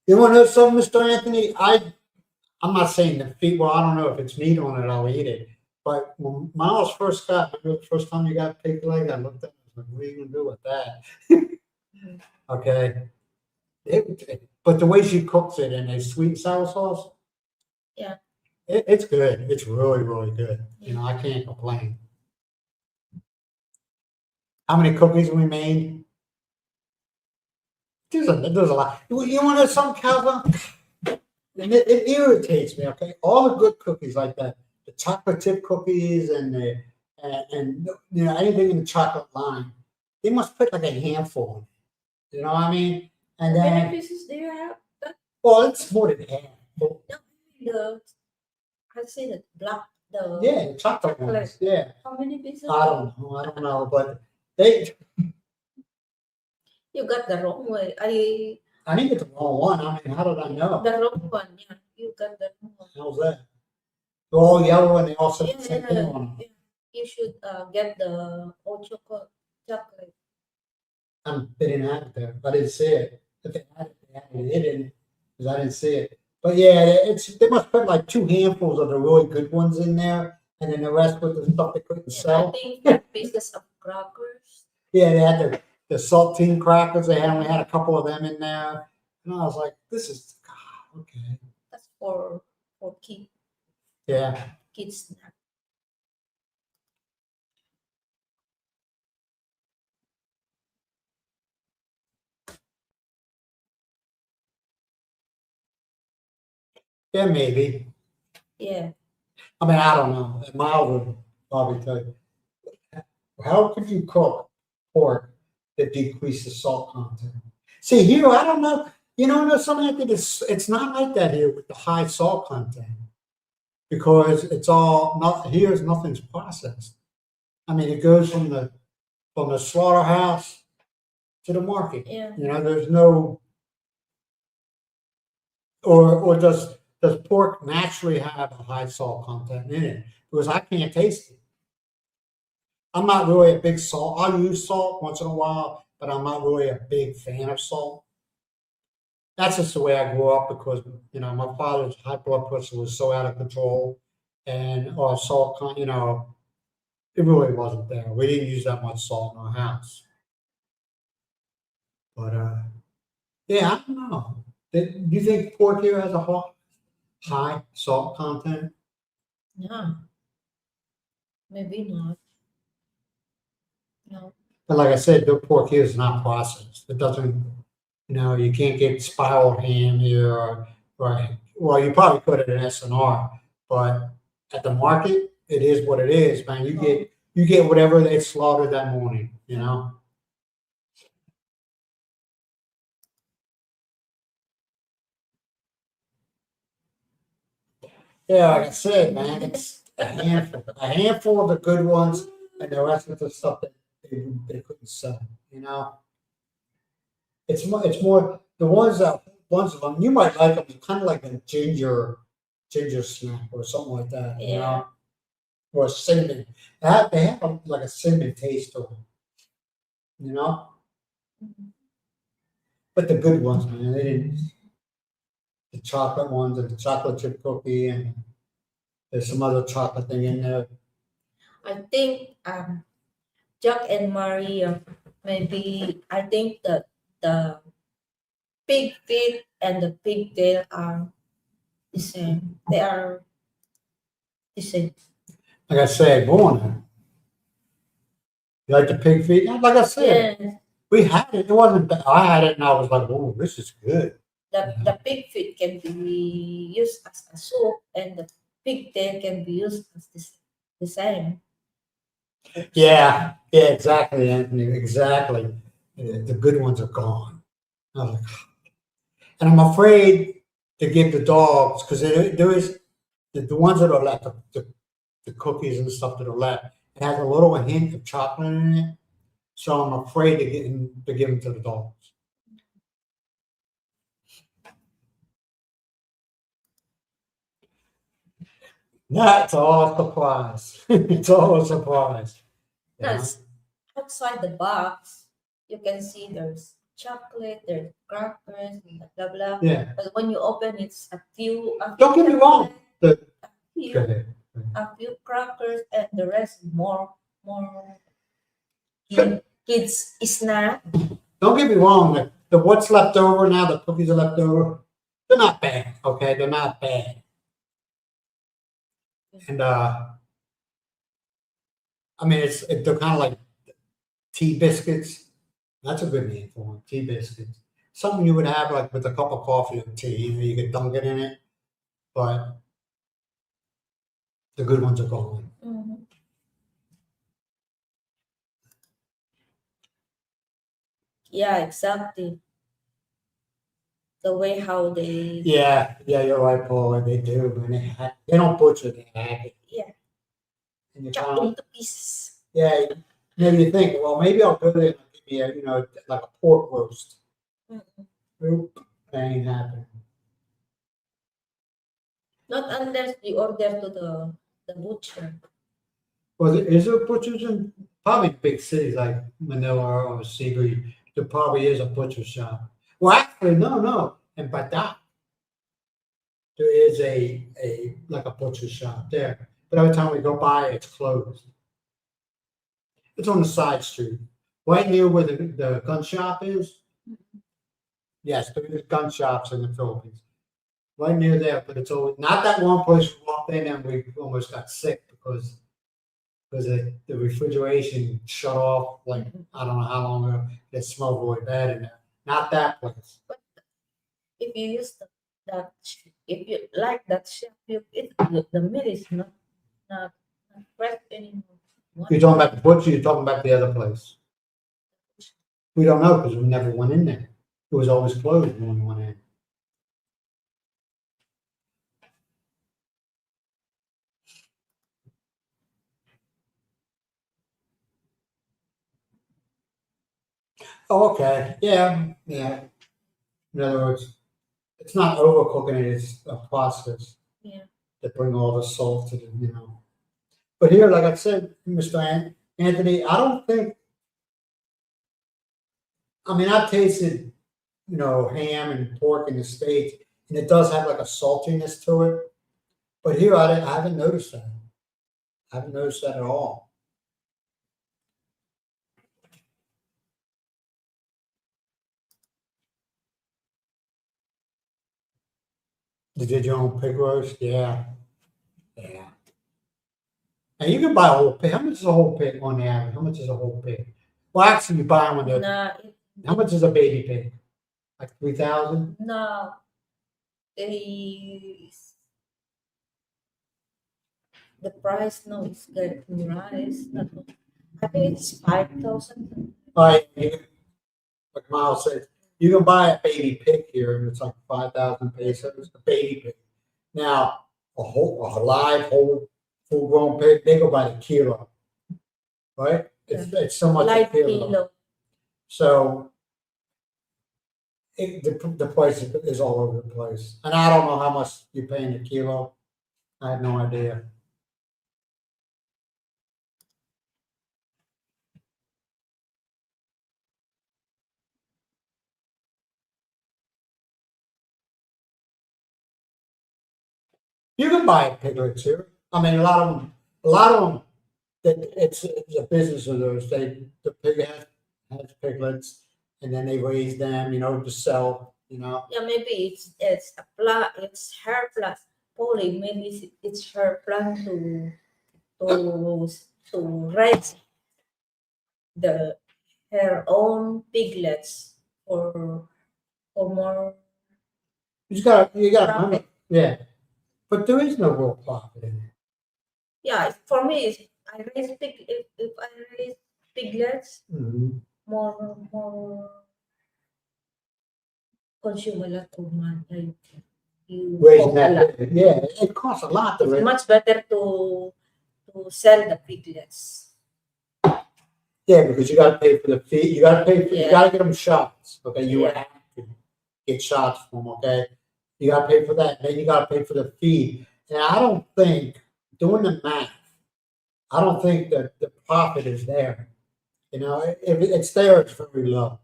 A: You want to know something, Mr. Anthony? I'm not saying the feet. Well, I don't know if it's meat on it. I'll eat it. But when Miles first got, remember the first time you got pig leg, I looked at him. I was like, "What are you gonna do with that?" Okay. But the way she cooks it in a sweet and sour sauce,
B: Yeah.
A: it's good. It's really, really good. You know, I can't complain. How many cookies we made? There's a lot. You want to know something, Calvin? And it irritates me. Okay, all the good cookies like that, the chocolate chip cookies and you know anything in the chocolate line, they must put like a handful. You know what I mean? And
B: How many
A: then,
B: pieces do you have?
A: well, it's more than half. But,
B: The I see the black the
A: yeah, the chocolate ones. Yeah,
B: how many pieces?
A: I don't know, but they.
B: You got the wrong way.
A: I didn't get the wrong one. I mean, how did I know?
B: The wrong one. Yeah, you got the wrong one.
A: How's that? They're all yellow and they all said the
B: Yeah,
A: same thing on them.
B: yeah. You should get the old chocolate.
A: They didn't have it there. I didn't see it. If they had it hidden because I didn't see it. But yeah, they must put like 2 handfuls of the really good ones in there, and then the rest with the stuff they couldn't
B: I
A: sell.
B: think 5 pieces of crackers.
A: Yeah, they had the saltine crackers. They had only had a couple of them in there, and I was like, "This is God, okay."
B: That's for
A: Yeah,
B: kids snack.
A: yeah, maybe.
B: Yeah.
A: I mean, I don't know. Miles would probably tell you. How could you cook pork that decreases salt content? See, here, I don't know. You know, there's something that it's not like that here with the high salt content because it's all not here's nothing's processed. I mean, it goes from the slaughterhouse to the market.
B: Yeah.
A: You know, there's no or does pork naturally have a high salt content in it? Because I can't taste it. I'm not really a big salt. I'll use salt once in a while, but I'm not really a big fan of salt. That's just the way I grew up because you know my father's high blood pressure was so out of control, and our you know, it really wasn't there. We didn't use that much salt in our house. But yeah, I don't know. Do you think pork here has a high salt content?
B: Yeah. Maybe not. No.
A: But like I said, the pork here is not processed. It doesn't, you know, you can't get spiral ham here or well, you probably could at an S&R, but at the market, it is what it is, man. You get whatever they slaughtered that morning, you know. Yeah, like I said, man, it's a handful of the good ones, and the rest of the stuff that they couldn't sell, you know. It's more the ones of them you might like them kind of like a ginger snap or something like that, you
B: Yeah.
A: know, or a cinnamon. They have like a cinnamon taste to them, you know.
B: Mhm.
A: But the good ones, man, they didn't. The chocolate ones and the chocolate chip cookie and there's some other chocolate thing in there.
B: I think Jack and Maria maybe I think that the pig feet and the pig tail are the same. They are the same.
A: Like I said, born. You like the pig feet? Yeah, like I said,
B: Yes.
A: we had it. It wasn't bad. I had it and I was like, oh, this is good.
B: The pig feet can be used as a soup and the pig tail can be used as the same.
A: Yeah, yeah, exactly, Anthony. Exactly. The good ones are gone. I was like, And I'm afraid to give the dogs because there is the ones that are left, the cookies and stuff that are left. It has a little hint of chocolate in it, so I'm afraid to give them to the dogs. That's all a surprise. It's all a surprise. you know?
B: That's outside the box. You can see there's chocolate, there's crackers, blah blah blah.
A: Yeah.
B: But when you open, it's a few.
A: Don't get me wrong.
B: A
A: Go
B: few,
A: ahead.
B: a few crackers, and the rest more
A: Good.
B: kids snack.
A: Don't get me wrong. The what's left over now, the cookies are left over. They're not bad. Okay, they're not bad. And I mean, they're kind of like tea biscuits. That's a good name for them. Tea biscuits. Something you would have like with a cup of coffee and tea. You could dunk it in it, but the good ones are gone.
B: Mm-hmm. Yeah, exactly. The way how they
A: Yeah, you're right, Paul. They do, man. They don't butcher the egg.
B: yeah
A: And you
B: chop
A: kind of,
B: into pieces.
A: yeah, maybe you think, well, maybe I'll go there and give me a, like a pork roast.
B: Mm-mm.
A: Nope, that ain't happening.
B: Not unless you order to the butcher.
A: Well, is there butchers in probably big cities like Manila or Seabury? There probably is a butcher shop. Well, actually, no. In Badak, there is a like a butcher shop there. But every time we go by, it's closed. It's on the side street, right near where the gun shop is. Yes, there is gun shops in the Philippines, right near there. But it's always not that one place we walked in and we almost got sick because the refrigeration shut off like I don't know how long ago. It smelled really bad in there. Not that place.
B: But if you use that if you like that chef, the meat is not fresh anymore. What?
A: You're talking about the butcher. You're talking about the other place. We don't know because we never went in there. It was always closed when we went in. Oh, okay. Yeah. In other words, it's not overcooking it, it's a process
B: Yeah.
A: to bring all the salt to the. But here, like I said, Mr. Anthony, I don't think, I mean, I've tasted, ham and pork in the States, and it does have like a saltiness to it. But here, I haven't noticed that. I haven't noticed that at all. You did your own pig roast? Yeah. And you can buy a whole pig. How much is a whole pig on the average? How much is a whole pig? Well, actually, you buy one.
B: No,
A: How much is a baby pig? Like 3,000?
B: no, is the price now is getting rise. I think it's 5,000.
A: All right, like Miles said, you can buy a baby pig here, and it's like 5,000 pesos. A baby pig. Now, a live, whole, full-grown pig, they go by the kilo, right? It's so much a
B: Light
A: kilo.
B: kilo.
A: So the price is all over the place, and I don't know how much you pay in a kilo. I have no idea. You can buy piglets here. I mean, a lot of them. That it's a business of theirs. The pig has piglets, and then they raise them, to sell.
B: Yeah, maybe it's a plant. It's her plant. Poly, maybe it's her plan to to raise the her own piglets for more
A: You got to remember,
B: profit.
A: yeah. But there is no real profit in it.
B: Yeah, for me, I raise if I raise piglets,
A: Mhm.
B: more consume a lot of money. You
A: Raising
B: cost a lot.
A: that, yeah, it costs a lot to
B: It's
A: raise.
B: much better to sell the piglets.
A: Yeah, because you got to pay for the feed. You got to pay for. You
B: Yeah.
A: got to get them shots. Okay, you
B: Yeah.
A: have to get shots from them. Okay, you got to pay for that. Then you got to pay for the feed. And I don't think doing the math. I don't think that the profit is there. You know, if it's there, it's very low.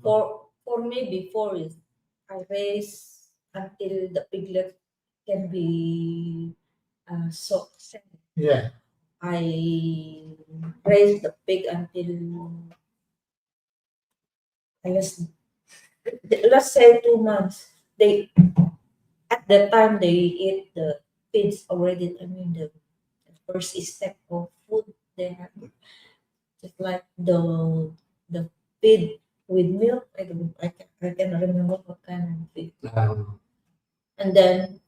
B: For me, before is I raise until the piglet can be sold.
A: Yeah,
B: I raise the pig until I guess let's say 2 months. They at the time they eat the feeds already. I mean the first step of food they have, just like the feed with milk. I can remember what kind of feed.
A: I don't know.
B: And then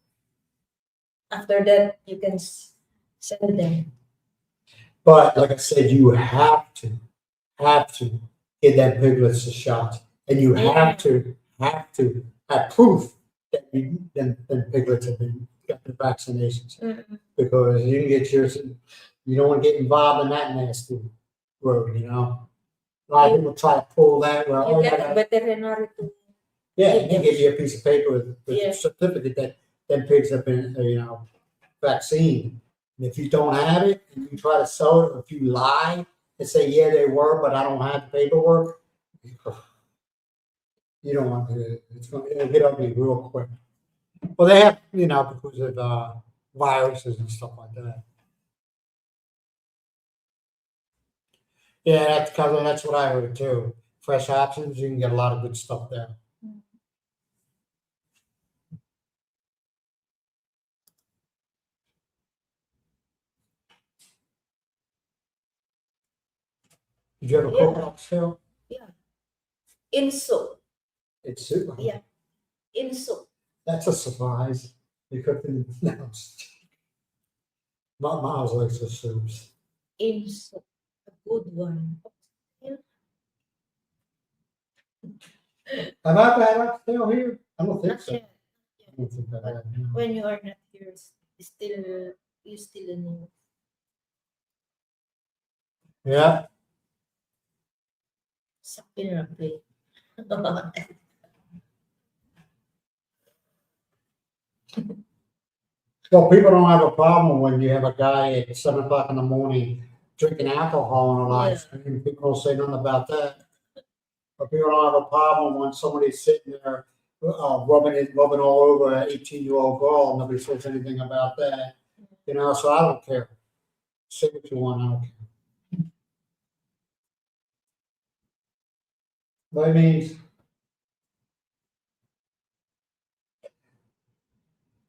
B: after that you can sell them.
A: But like I said, you have to get that piglets a shot, and you have to have proof that them piglets have been got the vaccinations,
B: Mm-mm.
A: because you can get yours. You don't want to get involved in that nasty road. You know, a lot of people try to pull that. Well,
B: You
A: oh,
B: get
A: yeah,
B: a veterinary to
A: yeah,
B: give
A: and they
B: them.
A: give you a piece of paper with
B: Yeah.
A: a certificate that them pigs have been, vaccine. And if you don't have it and you try to sell it, or if you lie and say, yeah, they were, but I don't have the paperwork, you don't want to, it'll get ugly real quick. Well, they have, because of viruses and stuff like that. Yeah, that's what I heard too. Fresh options, you can get a lot of good stuff there. Did you ever cook
B: Yeah.
A: oxtail?
B: Yeah. In soup.
A: It's super.
B: Yeah. In soup.
A: That's a surprise. You cooked it in no. My mom's likes the soups.
B: In soup. A good one.
A: Have I had oxtail here? I don't think
B: Not
A: so.
B: yet.
A: I don't think I have. No.
B: When you are not here, still you still in
A: Yeah.
B: something rugby.
A: Well, people don't have a problem when you have a guy at 7 o'clock in the morning drinking alcohol on a live stream. People don't say nothing about that. But people don't have a problem when somebody's sitting there rubbing all over an 18-year-old girl. Nobody says anything about that. So I don't care. Say what you want, I don't care. But it means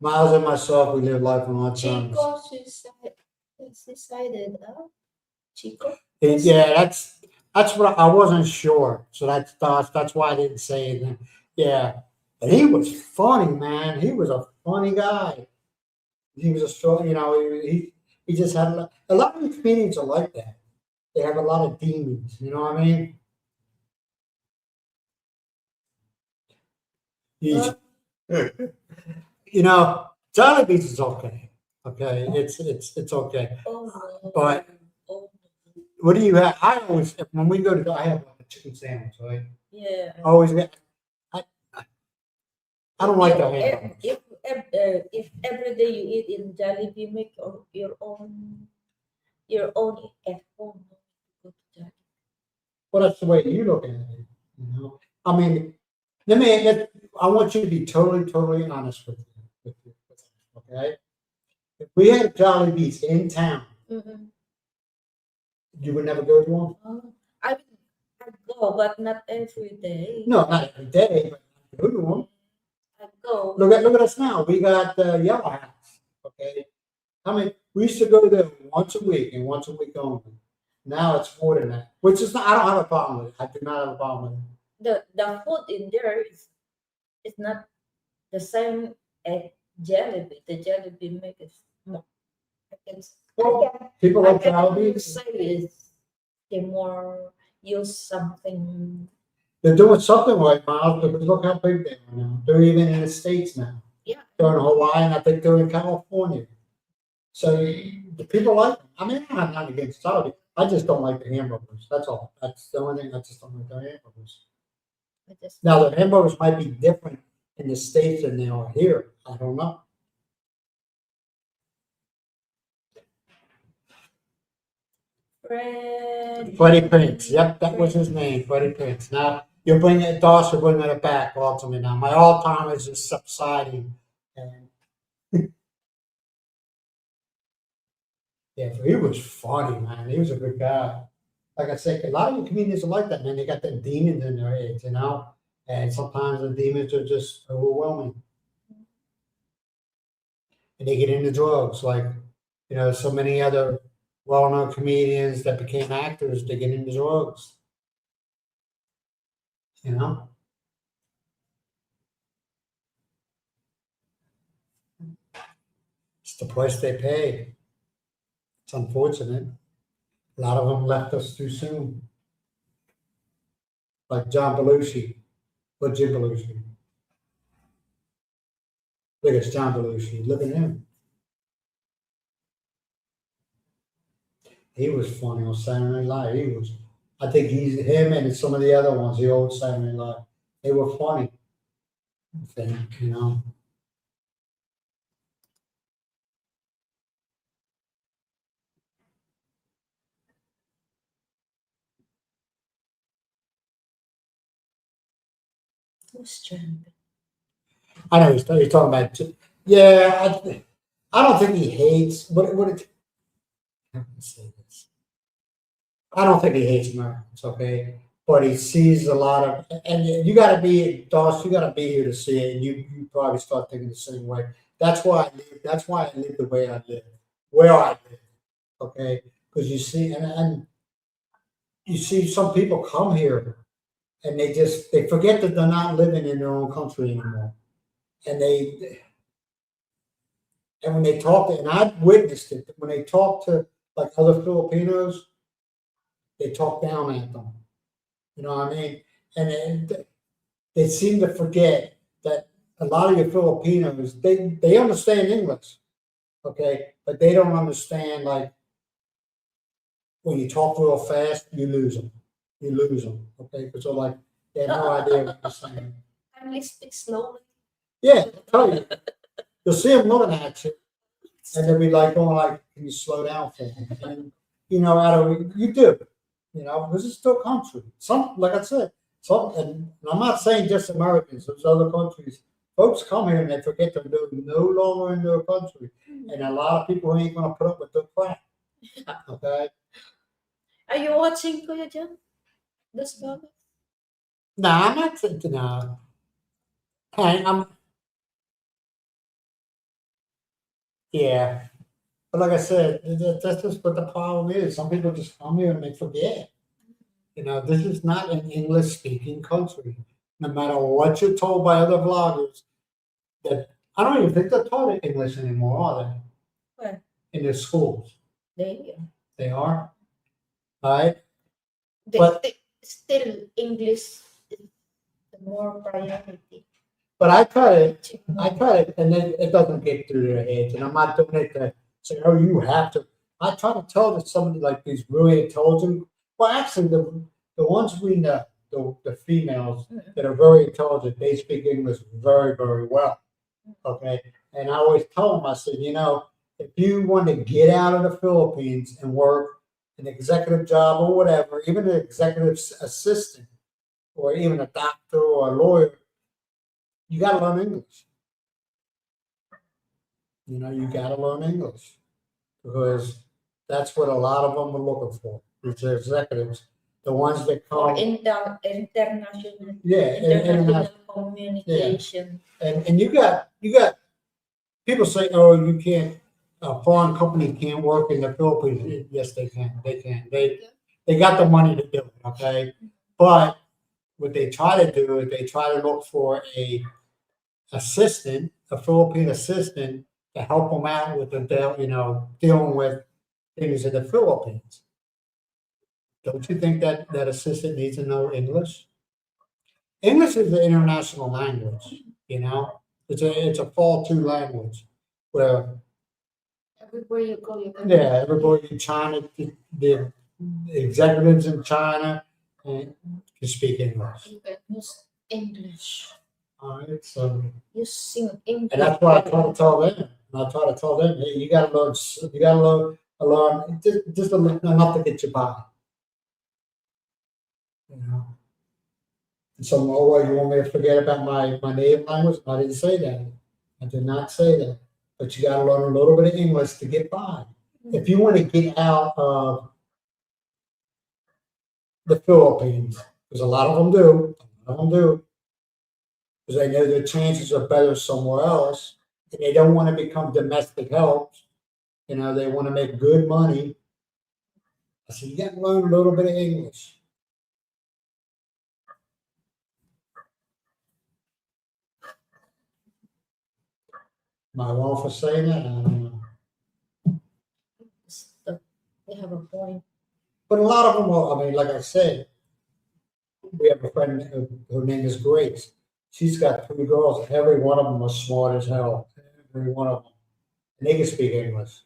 A: Miles and myself, we live life on our terms.
B: Chico suicided, Chico?
A: Yeah, that's what I wasn't sure. So that's why I didn't say anything. Yeah. And he was funny, man. He was a funny guy. He was a strong, he just had a lot of the comedians are like that. They have a lot of demons, you know what I mean? He's, Charlie Beats is okay. Okay. It's okay.
B: Oh no.
A: But
B: Oh
A: what do you have? I always, when we go to, I have like a chicken sandwich, right?
B: yeah.
A: I always get, I don't like the ham.
B: If every day you eat in Jollibee, make your own at home. Go to Jollibee.
A: Well, that's the way you look at it. I mean, I want you to be totally honest with you, okay? If we had Jollibees in town,
B: Mm-hmm.
A: you would never go to one?
B: I'd go, but not every day.
A: No, not every day, but go to one.
B: I'd go.
A: Look at us now. We got Yellow House, okay? We used to go there once a week and once a week only. Now it's more than that, which is not, I don't have a problem with it. I do not have a problem with it.
B: The food in there is not the same as Jollibee. The Jollibee make it more.
A: People like
B: I can
A: Jollibees.
B: say is they more use something
A: They're doing something right, Miles, because look how big they are now. They're even in the States now.
B: Yeah.
A: They're in Hawaii, and I think they're in California. So the people like them. I mean, I'm not against Saudi. I just don't like the hamburgers. That's all. That's the only thing. I just don't like their hamburgers.
B: I just
A: Now, the hamburgers might be different in the States than they are here. I don't know. Freddie Prince. Yep, that was his name, Freddie Prince. Now, you're bringing it, Doss, you're bringing it back ultimately now. My Alzheimer's is subsiding. And yeah, he was funny, man. He was a good guy. Like I said, a lot of the comedians are like that, man. They got the demons in their heads, you know? And sometimes the demons are just overwhelming. And they get into drugs, like, you know, so many other well-known comedians that became actors, they get into drugs. You know? It's the price they pay. It's unfortunate. A lot of them left us too soon. Like John Belushi, or Jim Belushi. Look, it's John Belushi. Look at him. He was funny on Saturday Night Live. He was. I think he's him and some of the other ones, the old Saturday Night Live. They were funny. I think, you know.
B: who's Trump?
A: I know he's talking about. Yeah, I don't think he hates. What it? How can I say this? I don't think he hates Americans, okay? But he sees a lot of, and you got to be, Doss, you got to be here to see it, and you probably start thinking the same way. That's why I live. That's why I live the way I live, where I live, okay? Because you see, and you see some people come here and they forget that they're not living in their own country anymore, and when they talk to, and I've witnessed it, when they talk to like other Filipinos, they talk down at them. You know what I mean? And they seem to forget that a lot of your Filipinos, they understand English, okay, but they don't understand, like, when you talk real fast, you lose them. You lose them, okay? Because they're like, they have no idea what you're saying.
B: Can we speak slowly?
A: Yeah, I'll tell you. You'll see them looking at you, and they'll be like, "Oh, like, can you slow down for me?" And you know, you do, you know, because it's still country. Some, like I said, and I'm not saying just Americans. There's other countries. Folks come here and they forget they're no longer in their country, and a lot of people ain't gonna put up with their crap. Okay.
B: Are you watching Kuya John? This vlog?
A: Nah, I'm not saying no. I'm yeah. But like I said, that's just what the problem is. Some people just come here and they forget. You know, this is not an English speaking country. No matter what you're told by other vloggers, that I don't even think they're taught English anymore, are they?
B: Where?
A: In their schools.
B: They,
A: They are. Right?
B: they,
A: But-
B: they still English is the more priority.
A: But I try it, and then it doesn't get through their heads. And I'm not doing it to say, oh, you have to. I try to tell that somebody like these really intelligent, well, actually, the ones we know, the females that are very intelligent, they speak English very, very well. Okay. And I always tell them, I said, you know, if you want to get out of the Philippines and work an executive job or whatever, even an executive assistant, or even a doctor or a lawyer, you got to learn English. You know, you got to learn English because that's what a lot of them are looking for. It's the executives, the ones that
B: Or
A: come.
B: international,
A: Yeah,
B: international communication.
A: And you got people say, oh, you can't. A foreign company can't work in the Philippines. Yes, they can. They can. They got the money to do it. Okay, but what they try to do is they try to look for a Philippine assistant to help them out with dealing with things in the Philippines. Don't you think that assistant needs to know English? English is the international language, you know? It's a fall to language where,
B: Everywhere you go, you can.
A: yeah, everybody in China, the executives in China can speak English.
B: You can use English.
A: All right, so,
B: Using English.
A: and that's what I try to tell them. And I try to tell them, hey, you gotta learn, just enough to get you by. You know? And so, oh, well, you want me to forget about my native language? I didn't say that. I did not say that. But you gotta learn a little bit of English to get by. If you want to get out of the Philippines, because a lot of them do, because they know their chances are better somewhere else, and they don't want to become domestic helps. You know, they want to make good money. I said, you got to learn a little bit of English. Am I wrong for saying that? I don't know.
B: They have a point.
A: But a lot of them are, I mean, like I said, we have a friend, her name is Grace. She's got 3 girls. Every one of them are smart as hell. Every one of them. And they can speak English.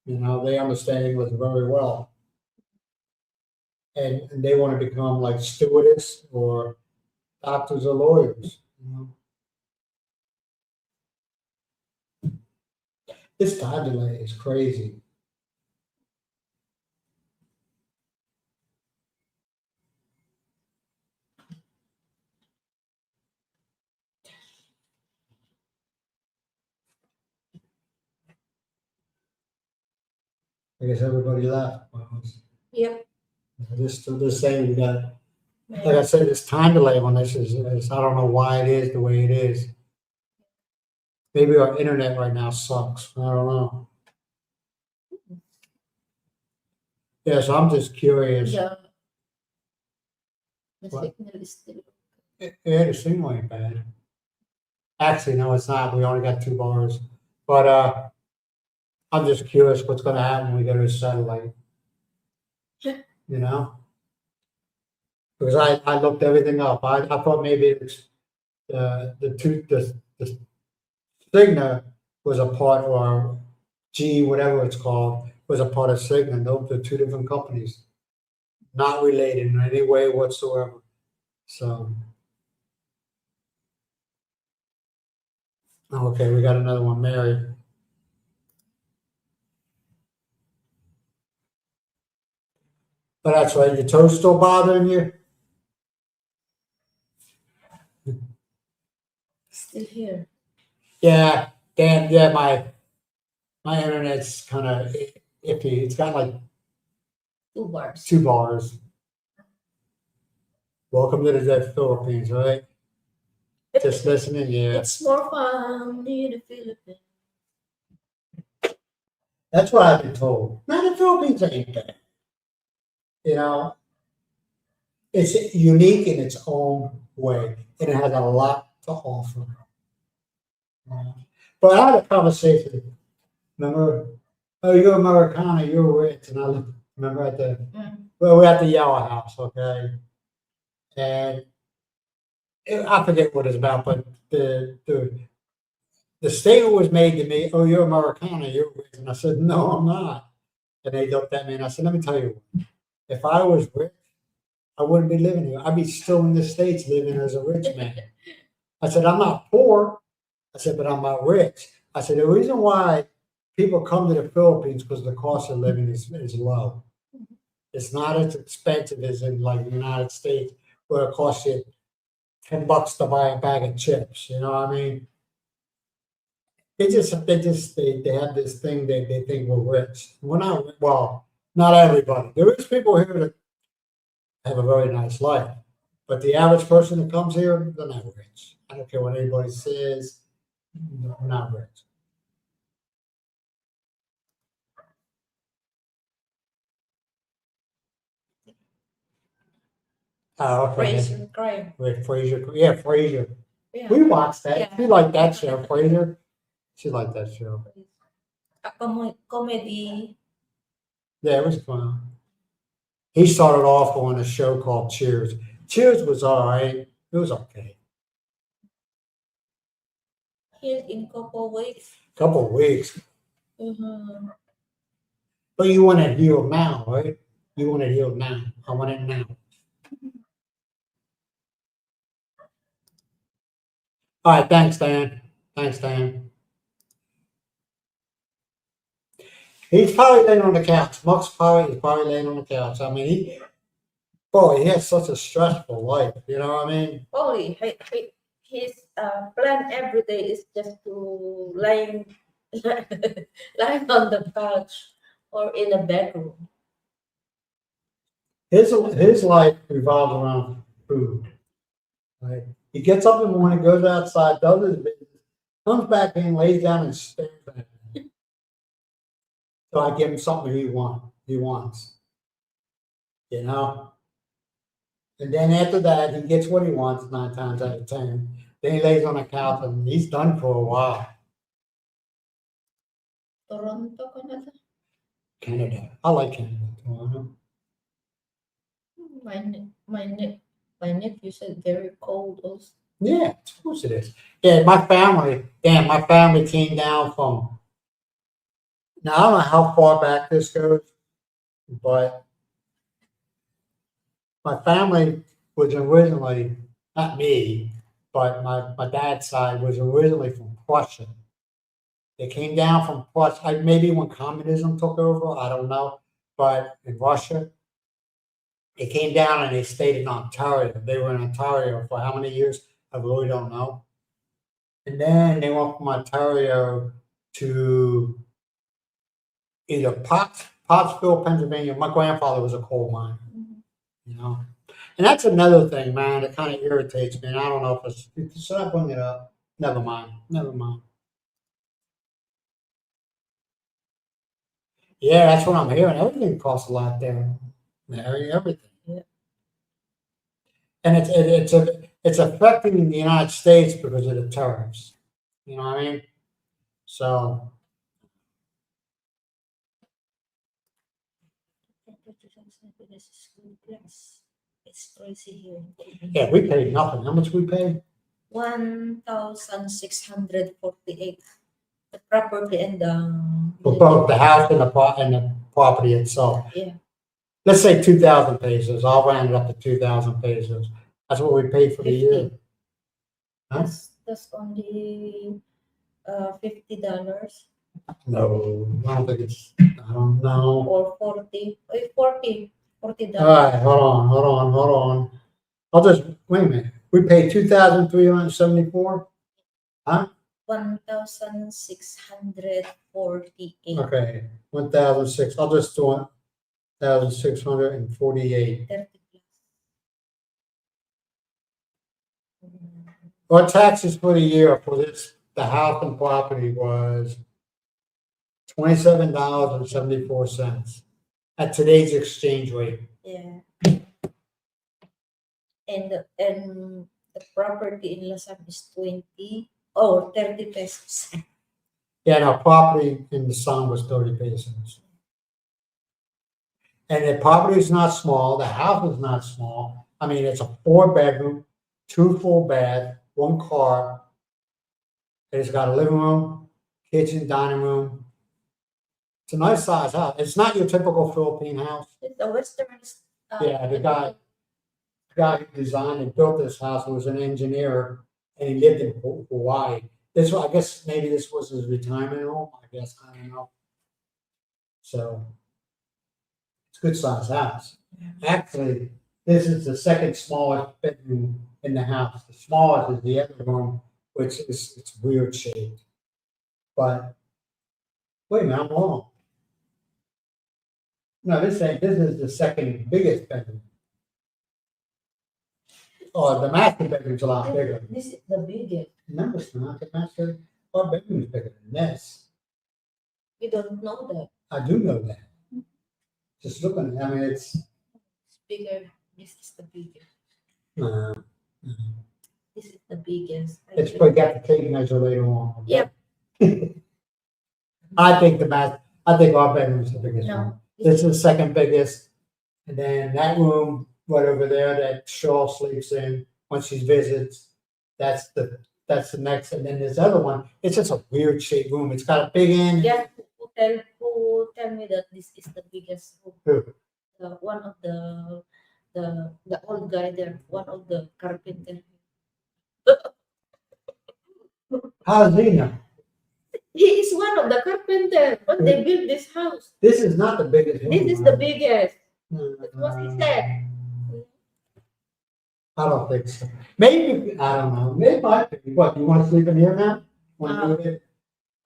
A: You know, they understand English very well. And they want to become like stewardess or doctors or lawyers. You know? This time delay is crazy. I guess everybody left.
B: Yep.
A: This thing we got, like I said, this time delay on this is I don't know why it is the way it is. Maybe our internet right now sucks. I don't know. Yeah, so I'm just curious.
B: Yeah. The
A: What?
B: signal is still.
A: Yeah, the signal ain't bad. Actually, no, it's not. We only got 2 bars. But I'm just curious what's going to happen when we go to a satellite.
B: Yeah.
A: You know? Because I looked everything up. I thought maybe it's the Cigna was a part, or G, whatever it's called, was a part of Cigna. Those are 2 different companies, not related in any way whatsoever. So, okay, we got another one, Mary. But that's right, your toes still bothering you?
B: Still here.
A: Yeah, Dan, yeah, my internet's kind of iffy. It's got like
B: 2 bars.
A: 2 bars. Welcome to the Philippines, right? Just listening, yeah.
B: It's more fun in the Philippines.
A: That's what I've been told. Now the Philippines ain't bad. You know, it's unique in its own way, and it has a lot to offer. But I had a conversation. Remember? Oh, you're Americana, you're rich, and I remember at the well, we're at the Yellow House, okay, and I forget what it's about, but the statement was made to me, "Oh, you're Americana, you're rich," and I said, "No, I'm not." And they looked at me, and I said, "Let me tell you, if I was rich, I wouldn't be living here. I'd be still in the States living as a rich man." I said, "I'm not poor." I said, "But I'm not rich." I said, "The reason why people come to the Philippines because the cost of living is low. It's not as expensive as in like the United States, where it costs you $10 to buy a bag of chips. You know what I mean? They have this thing that they think we're rich. We're not. Well, not everybody. There is people here that have a very nice life, but the average person that comes here, they're not rich. I don't care what anybody says. They're not rich." Oh, okay.
B: Fraser Crime.
A: With Frasier. Yeah, Frasier.
B: Yeah.
A: We watched that.
B: Yeah.
A: She liked that show, Frasier. She liked that show.
B: A comedy.
A: Yeah, it was fun. He started off on a show called Cheers. Cheers was all right.
C: It was okay.
B: Healed in couple weeks.
C: Couple of weeks.
B: Mm-hmm.
C: But you want it healed now, right? You want it healed now. I want it now. All right, thanks, Dan. Thanks, Dan. He's probably laying on the couch. Muck's probably laying on the couch. I mean, he has such a stressful life. You know what I mean?
B: Only his plan every day is just to lying lying on the couch or in a bedroom.
C: His life revolves around food. Right? He gets up in the morning, goes outside, does his business, comes back in, lays down, and stares at me. So I give him something he wants. You know? And then after that, he gets what he wants 9 times out of 10. Then he lays on the couch and he's done for a while.
B: Toronto, Canada.
C: Canada. I like Canada. Toronto.
B: My nephew said very cold also.
C: Yeah, of course it is. Yeah, my family came down from, now I don't know how far back this goes, but my family was originally, not me, but my dad's side was originally from Prussia. They came down from Prussia, maybe when communism took over, I don't know, but in Russia, they came down and they stayed in Ontario. They were in Ontario for how many years? I really don't know. And then they went from Ontario to either Pottsville, Pennsylvania. My grandfather was a coal miner, you know. And that's another thing, man, that kind of irritates me. And I don't know if should I bring it up? Never mind. Yeah, that's what I'm hearing. Everything costs a lot there. Mary, everything.
B: Yeah.
C: And it's affecting the United States because of the tariffs. You know what I mean? So
B: It's crazy here.
C: yeah, we paid nothing. How much we paid?
B: 1,648. The property and
C: For both the house and the property itself.
B: Yeah.
C: Let's say 2,000 pesos. I'll round it up to 2,000 pesos. That's what we paid for the year. Huh?
B: That's only $50
C: No, I don't think it's. I don't know.
B: or $40.
C: All right, hold on. I'll just wait a minute. We paid 2,374. Huh?
B: 1,648.
C: Okay, 1,006. I'll just do 1,648.
B: 30
C: Our taxes for the year for the house and property was $27.74 at today's exchange rate.
B: Yeah. And the property in Lasam is 30 pesos.
C: Yeah, and our property in the sun was 30 pesos. And the property is not small. The house is not small. I mean, it's a 4-bedroom, 2 full bath, 1 car. It's got a living room, kitchen, dining room. It's a nice size house. It's not your typical Philippine house.
B: It's a Western.
C: Yeah, the guy who designed and built this house was an engineer, and he lived in Hawaii. I guess maybe this was his retirement home. I guess I don't know. So it's a good size house. Actually, this is the second smallest bedroom in the house. The smallest is the other room, which is it's weird shaped. But wait a minute, I'm wrong. No, this is the second biggest bedroom. Oh, the master bedroom's a lot bigger.
B: This is the biggest.
C: No, it's not. The master bedroom is bigger than this.
B: You don't know that.
C: I do know that. Just looking at it, I mean, it's
B: Bigger. This is the biggest.
C: uh,
B: This is the biggest.
C: it's probably got the tape measure later on.
B: Yep.
C: I think our bedroom is the biggest one.
B: No.
C: This is the second biggest, and then that room right over there that Shaw sleeps in when she visits. That's the next, and then this other one. It's just a weird shaped room. It's got a big end.
B: Yeah, who tell me that this is the biggest room?
C: Who?
B: One of the old guy there, one of the carpenter.
C: How's he know?
B: He is one of the carpenter when they built this house.
C: This is not the biggest room.
B: This is the biggest.
C: biggest.
B: That's what he said.
C: I don't think so. Maybe, I don't know. Maybe might be. What, you want to sleep in here now? Want to move it?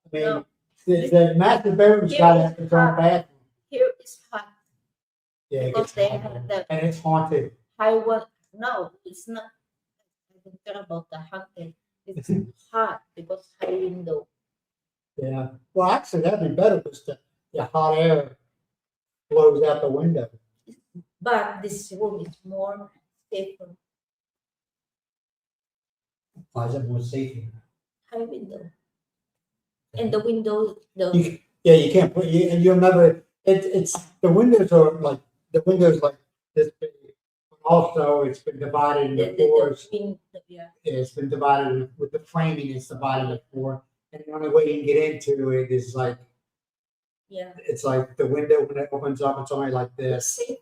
C: I mean,
B: No.
C: the master bedroom's got its own bathroom.
B: Here is hot
C: Yeah, it
B: because
C: gets
B: they
C: hot
B: have
C: there.
B: the
C: And it's haunted.
B: high one. No, it's not. I don't care about the haunted. It's hot because high window.
C: Yeah. Well, actually, that'd be better because the hot air blows out the window.
B: But this room is more safer.
C: Why is it more safe here?
B: High window. And the window,
C: Yeah, you can't put, you remember, it's, the windows are like this big. Also, it's been divided into floors.
B: yeah.
C: It's been divided with the framing, it's divided into four. And the only way you can get into it is like,
B: Yeah.
C: it's like the window, when it opens up, it's only like
B: It's
C: this,
B: safe.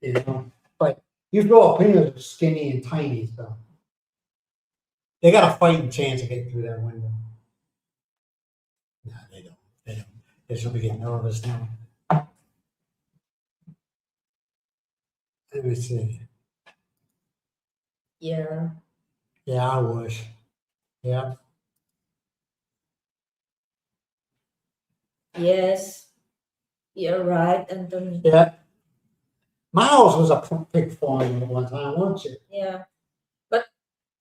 C: you know? But these Filipinos are skinny and tiny, so. They got a fighting chance of getting through that window. No, they don't. They don't. They should be getting nervous now. Let me see.
B: Yeah.
C: Yeah, I wish. Yeah.
B: Yes. You're right, Anthony.
C: Yeah. Miles was a pig farmer at one time, wasn't she?
B: Yeah. But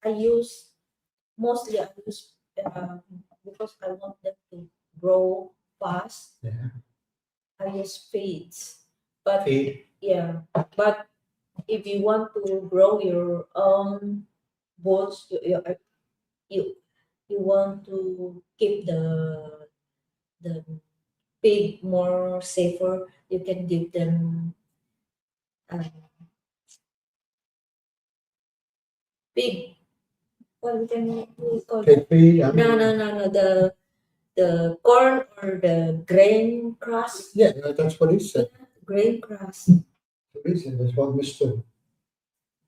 B: I use because I want them to grow fast.
C: Yeah.
B: I use feeds. But
C: Feed.
B: yeah. But if you want to grow your own boats, you want to keep the pig more safer, you can give them pig. What can we call it?
C: Pig feed. I
B: No,
C: mean,
B: no, no, no. The corn or the grain crust.
C: Yeah, that's what he said.
B: Grain crust.
C: He said that's what Mr.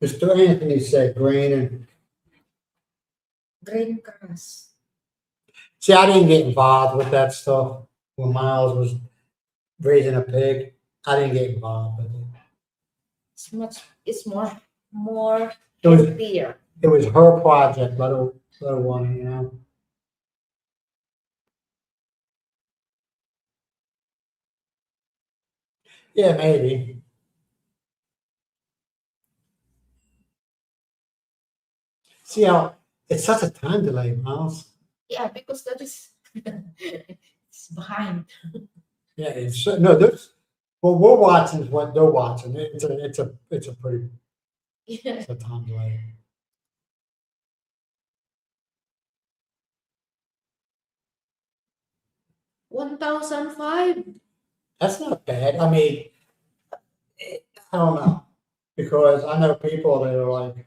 C: Anthony said, grain and.
B: Grain crust.
C: See, I didn't get involved with that stuff when Miles was raising a pig. I didn't get involved with it.
B: It's more
C: It was,
B: healthier.
C: it was her project, little one, you know. Yeah, maybe. See how it's such a time delay, Miles.
B: Yeah, because that is it's behind.
C: Yeah, it's no. There's what we're watching is what they're watching. It's a pretty
B: Yeah.
C: it's a time delay.
B: $1,005.
C: That's not bad. I mean, I don't know because I know people that are like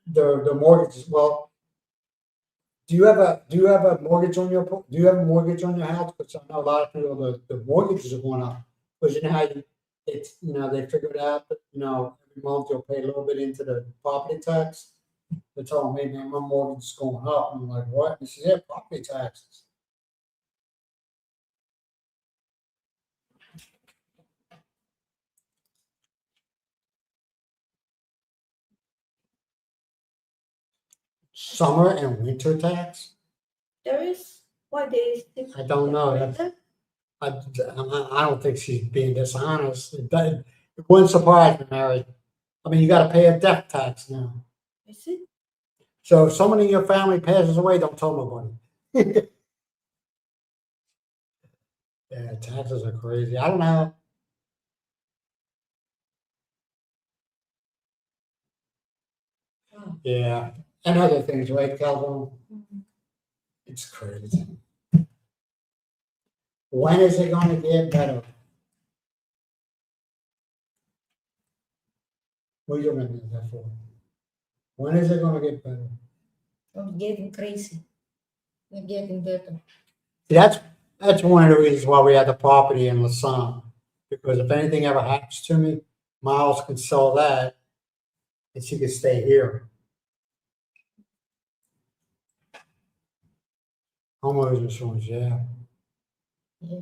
C: the mortgages. Well, do you have a mortgage on your do you have a mortgage on your house? Because I know a lot of people the mortgages are going up. Because you know how it's they figured out that every month you'll pay a little bit into the property tax. They told me, man, my mortgage is going up. I'm like, what? And she said, yeah, property taxes. Summer and winter tax?
B: There is why they
C: I don't know.
B: separate that?
C: I don't think she's being dishonest. It wouldn't surprise me, Mary. I mean, you got to pay a death tax now.
B: Is it?
C: So if someone in your family passes away, don't tell nobody. Yeah, taxes are crazy. I don't know.
B: Oh.
C: Yeah, and other things, right, Calvin?
B: Mhm.
C: It's crazy. When is it going to get better? What are you going to do that for? When is it gonna get better?
B: I'm getting crazy. I'm getting better.
C: See, that's one of the reasons why we have the property in Lasan. Because if anything ever happens to me, Miles can sell that and she can stay here. Homeowners insurance, yeah.
B: Yeah.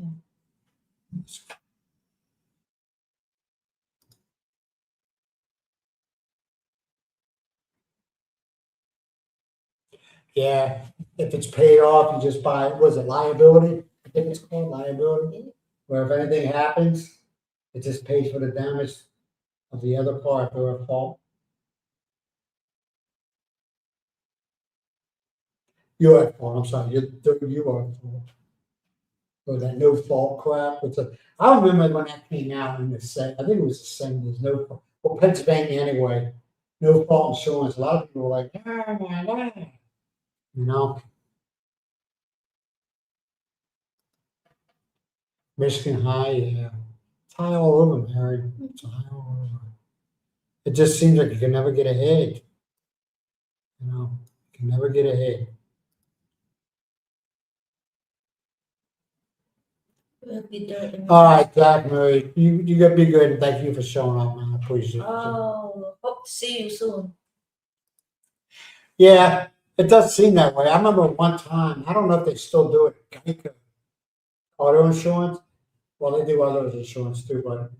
C: Yeah, if it's paid off, you just buy, was it liability? I think it's called liability, where if anything happens, it just pays for the damage of the other car if they're at fault. You're at fault, I'm sorry, you are at fault. Or that no fault crap, I remember when that came out in I think it was the seventies, no fault, well, Pennsylvania anyway, no fault insurance, a lot of people were like, oh my God. You know? Michigan High, yeah. It's high all over, Mary. It's high all over. It just seems like you can never get ahead. You know, you can never get ahead.
B: We'll be there in
C: All right, Jack, Mary, you got to be good, and thank you for showing up, man. I appreciate it.
B: Oh, hope to see you soon.
C: Yeah, it does seem that way. I remember one time, I don't know if they still do it, Geico auto insurance. Well, they do other insurance too, but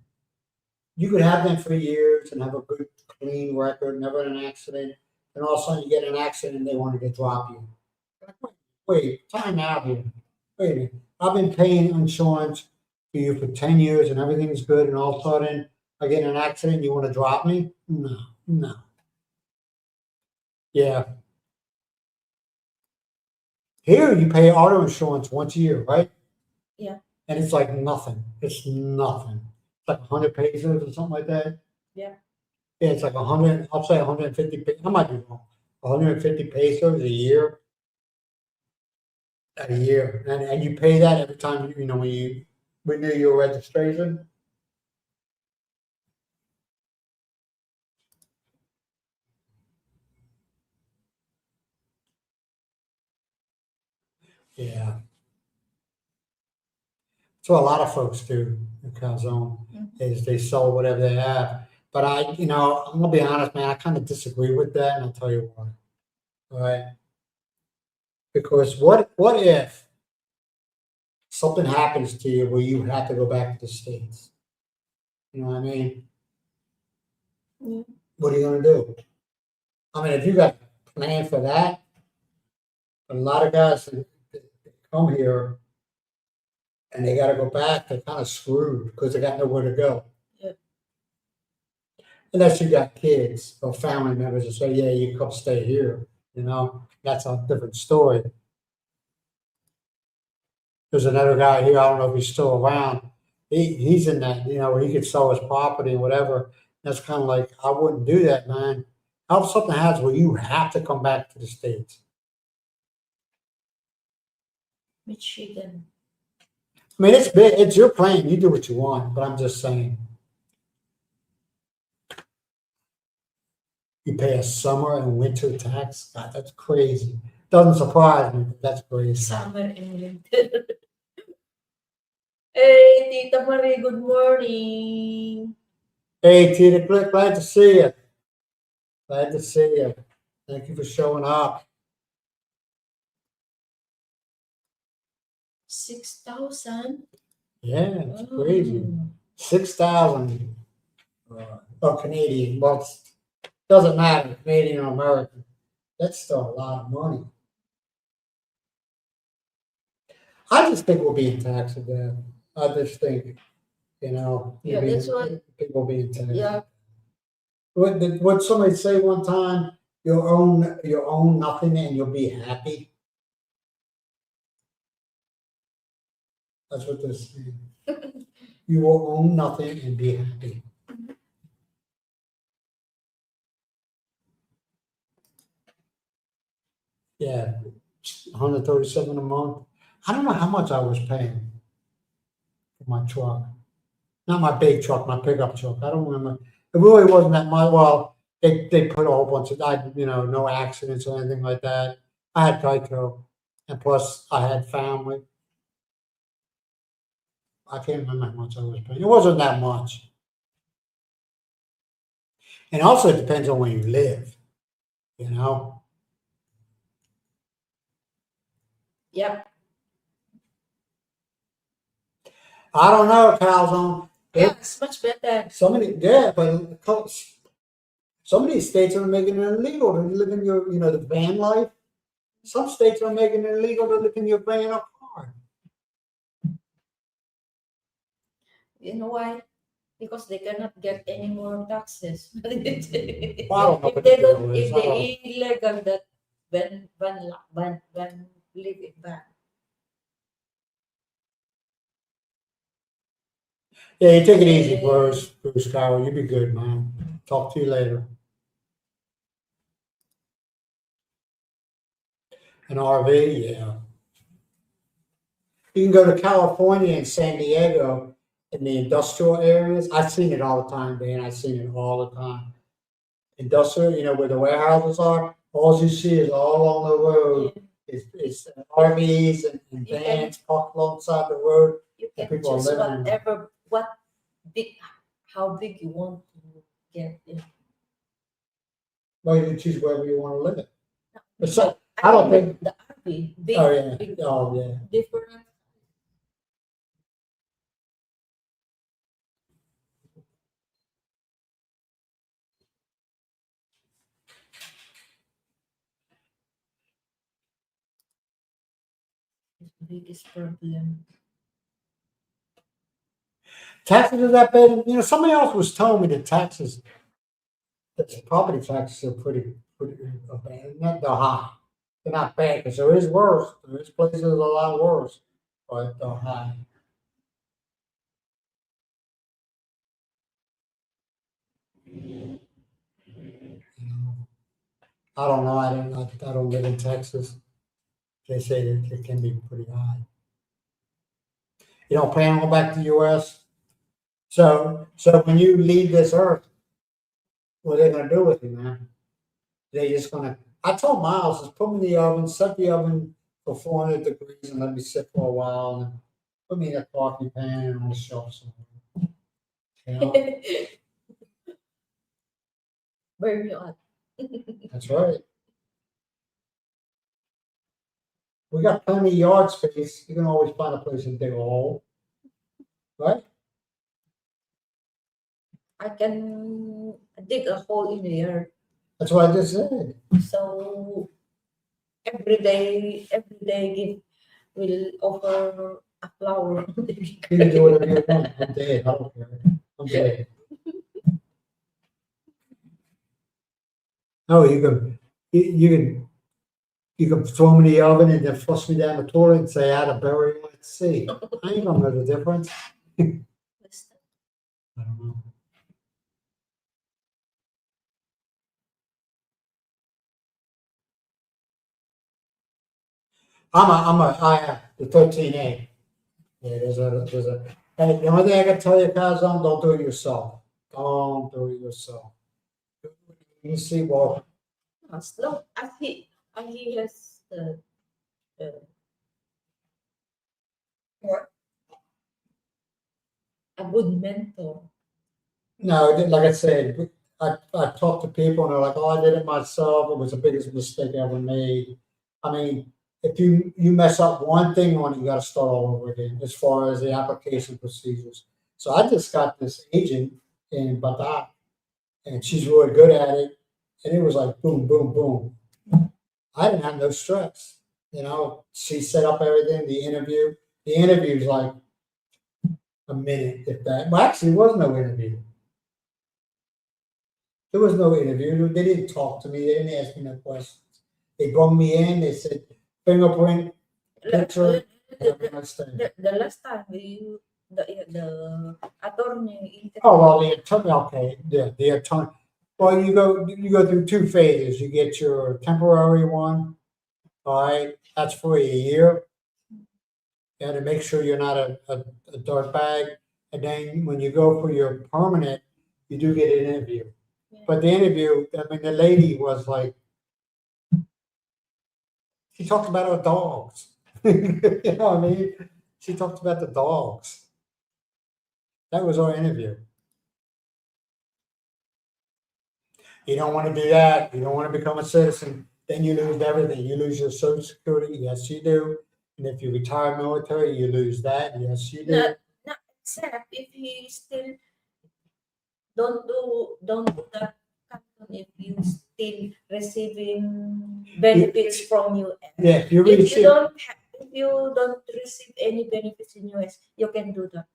C: you could have them for years and have a good, clean record, never in an accident. And all of a sudden you get in an accident and they wanted to drop you. Wait, time out here. Wait a minute. I've been paying insurance for you for 10 years and everything's good, and all of a sudden I get in an accident and you want to drop me? No. Yeah. Here you pay auto insurance once a year, right?
B: Yeah.
C: And it's like nothing. It's nothing. It's like 100 pesos or something like that.
B: Yeah.
C: Yeah, it's like 100, I'll say 150, I might be wrong. 150 pesos a year. And you pay that every time, you know, when you renew your registration. Yeah. So a lot of folks do in Calzone is they sell whatever they have. But I'm gonna be honest, man, I kind of disagree with that, and I'll tell you why. All right. Because what if something happens to you where you have to go back to the States? You know what I mean?
B: Yeah.
C: What are you gonna do? I mean, if you got a plan for that, a lot of guys that come here and they got to go back, they're kind of screwed because they got nowhere to go.
B: Yeah.
C: Unless you got kids or family members that say, yeah, you come stay here. You know, that's a different story. There's another guy here, I don't know if he's still around. He's in that, you know, where he could sell his property and whatever. That's kind of like, I wouldn't do that, man. How if something happens where you have to come back to the States?
B: Michigan.
C: I mean, it's big, it's your plan. You do what you want, but I'm just saying. You pay a summer and winter tax? God, that's crazy. Doesn't surprise me, but that's crazy.
B: Summer and winter. Hey, Tita Marie, good morning.
C: Hey, Tita, glad to see you. Glad to see you. Thank you for showing up.
B: 6,000.
C: Yeah, it's crazy. 6,000 Canadian. Well, it doesn't matter, Canadian or American. That's still a lot of money. I just think we'll be in tax again. I just think, you know,
B: Yeah, that's what.
C: people be in tax.
B: Yeah.
C: What somebody say one time? You'll own nothing and you'll be happy. That's what they're saying. You will own nothing and be happy. Yeah, 137 a month. I don't know how much I was paying for my truck. Not my big truck, my pickup truck. I don't remember. It really wasn't that much. Well, they put a whole bunch of, no accidents or anything like that. I had Geico, and plus I had family. I can't remember how much I was paying. It wasn't that much. And also it depends on where you live, you know?
B: Yep.
C: I don't know, Calzone.
B: Yeah, it's much better.
C: But some of these states are making it illegal to live in your, the van life. Some states are making it illegal to live in your van or car.
B: You know why? Because they cannot get any more taxes.
C: Well, I don't know
B: If
C: what
B: they
C: the
B: don't,
C: deal
B: if
C: is.
B: they illegal that when live it back.
C: Yeah, you take it easy, Bruce Cowell. You be good, man. Talk to you later. An RV, yeah. You can go to California and San Diego in the industrial areas. I've seen it all the time, Dan. I've seen it all the time. Industrial, where the warehouses are, all you see is all along the road is RVs and
B: You
C: vans parked alongside the road.
B: You
C: And
B: can
C: people are
B: choose
C: living in them.
B: how big you want to get it.
C: Well, you can choose wherever you want to live it. But
B: But
C: I don't
B: mean
C: think.
B: the RV, big,
C: Oh yeah.
B: big,
C: Oh yeah.
B: different. Is the biggest problem.
C: Taxes are that bad. Somebody else was telling me that the property taxes are pretty bad. Not they're high. They're not bad because there is worse. There is places a lot worse, but they're high. You know, I don't know. I don't live in Texas. They say that it can be pretty high. You don't plan on going back to the U.S. So when you leave this earth, what are they gonna do with you, man? They just gonna. I told Miles, just put me in the oven, set the oven for 400 degrees, and let me sit for a while, and then put me in a coffee pan and on the shelf somewhere. You know,
B: Burn you up.
C: that's right. We got plenty of yard space. You can always find a place to dig a hole, right?
B: I can dig a hole in the earth.
C: That's what I just said.
B: So every day give will offer a flower.
C: You can do whatever you want. I'm dead. I don't care. I'm dead. No, you can throw me in the oven and then flush me down the toilet and say I had a burial at sea. I ain't gonna know the difference. I don't know. I have the 13A. Yeah, hey, the only thing I can tell you, Kazan, don't do it yourself. Don't do it yourself. You see, well,
B: As long as he has the what a good mentor.
C: no, like I said, I talk to people and they're like, oh, I did it myself. It was the biggest mistake I ever made. I mean, if you mess up one thing on it, you got to start all over again as far as the application procedures. So I just got this agent in Batak, and she's really good at it. And it was like boom, boom, boom. I didn't have no stress. She set up everything, the interview. The interview was like a minute, if that. Well, actually, there was no interview. There was no interview. They didn't talk to me. They didn't ask me no questions. They brought me in. They said, fingerprint, picture, have a nice day.
B: The last time the attorney
C: Oh, well, the attorney, okay, yeah, the attorney. Well, you go through two phases. You get your temporary one, all right, that's for a year. You got to make sure you're not a dirt bag. And then when you go for your permanent, you do get an interview. But the interview, I mean, the lady was like, she talked about her dogs. You know what I mean? She talked about the dogs. That was our interview. You don't want to do that. You don't want to become a citizen. Then you lose everything. You lose your Social Security. Yes, you do. And if you retire military, you lose that. Yes, you do.
B: Not except if you still don't do that if you still receiving benefits from US.
C: Yeah, if you
B: If
C: receive,
B: you don't receive any benefits in US, you can do that.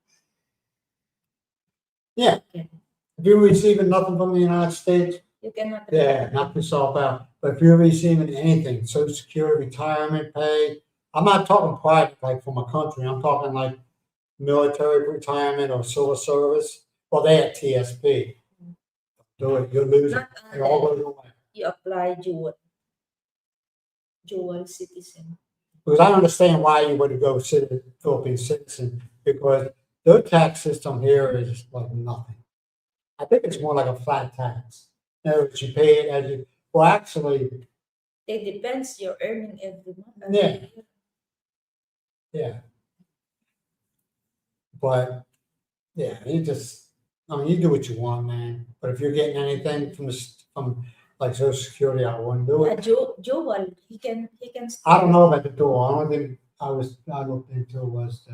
C: yeah,
B: Okay.
C: if you're receiving nothing from the United States,
B: You cannot.
C: yeah, knock yourself out. But if you're receiving anything, Social Security, retirement pay, I'm not talking private like from a country. I'm talking like military retirement or civil service. Well, they have TSP. Do it, you'll lose it.
B: Not
C: It all
B: unless
C: goes away.
B: you apply dual citizen.
C: Because I understand why you would go Philippine citizen, because their tax system here is like nothing. I think it's more like a flat tax. In other words, you pay it as you, well, actually,
B: It depends your earning every month.
C: Yeah. yeah. But, yeah, I mean, you do what you want, man. But if you're getting anything from like Social Security, I wouldn't do it.
B: Dual, he can.
C: I don't know about the dual. I don't think I looked into was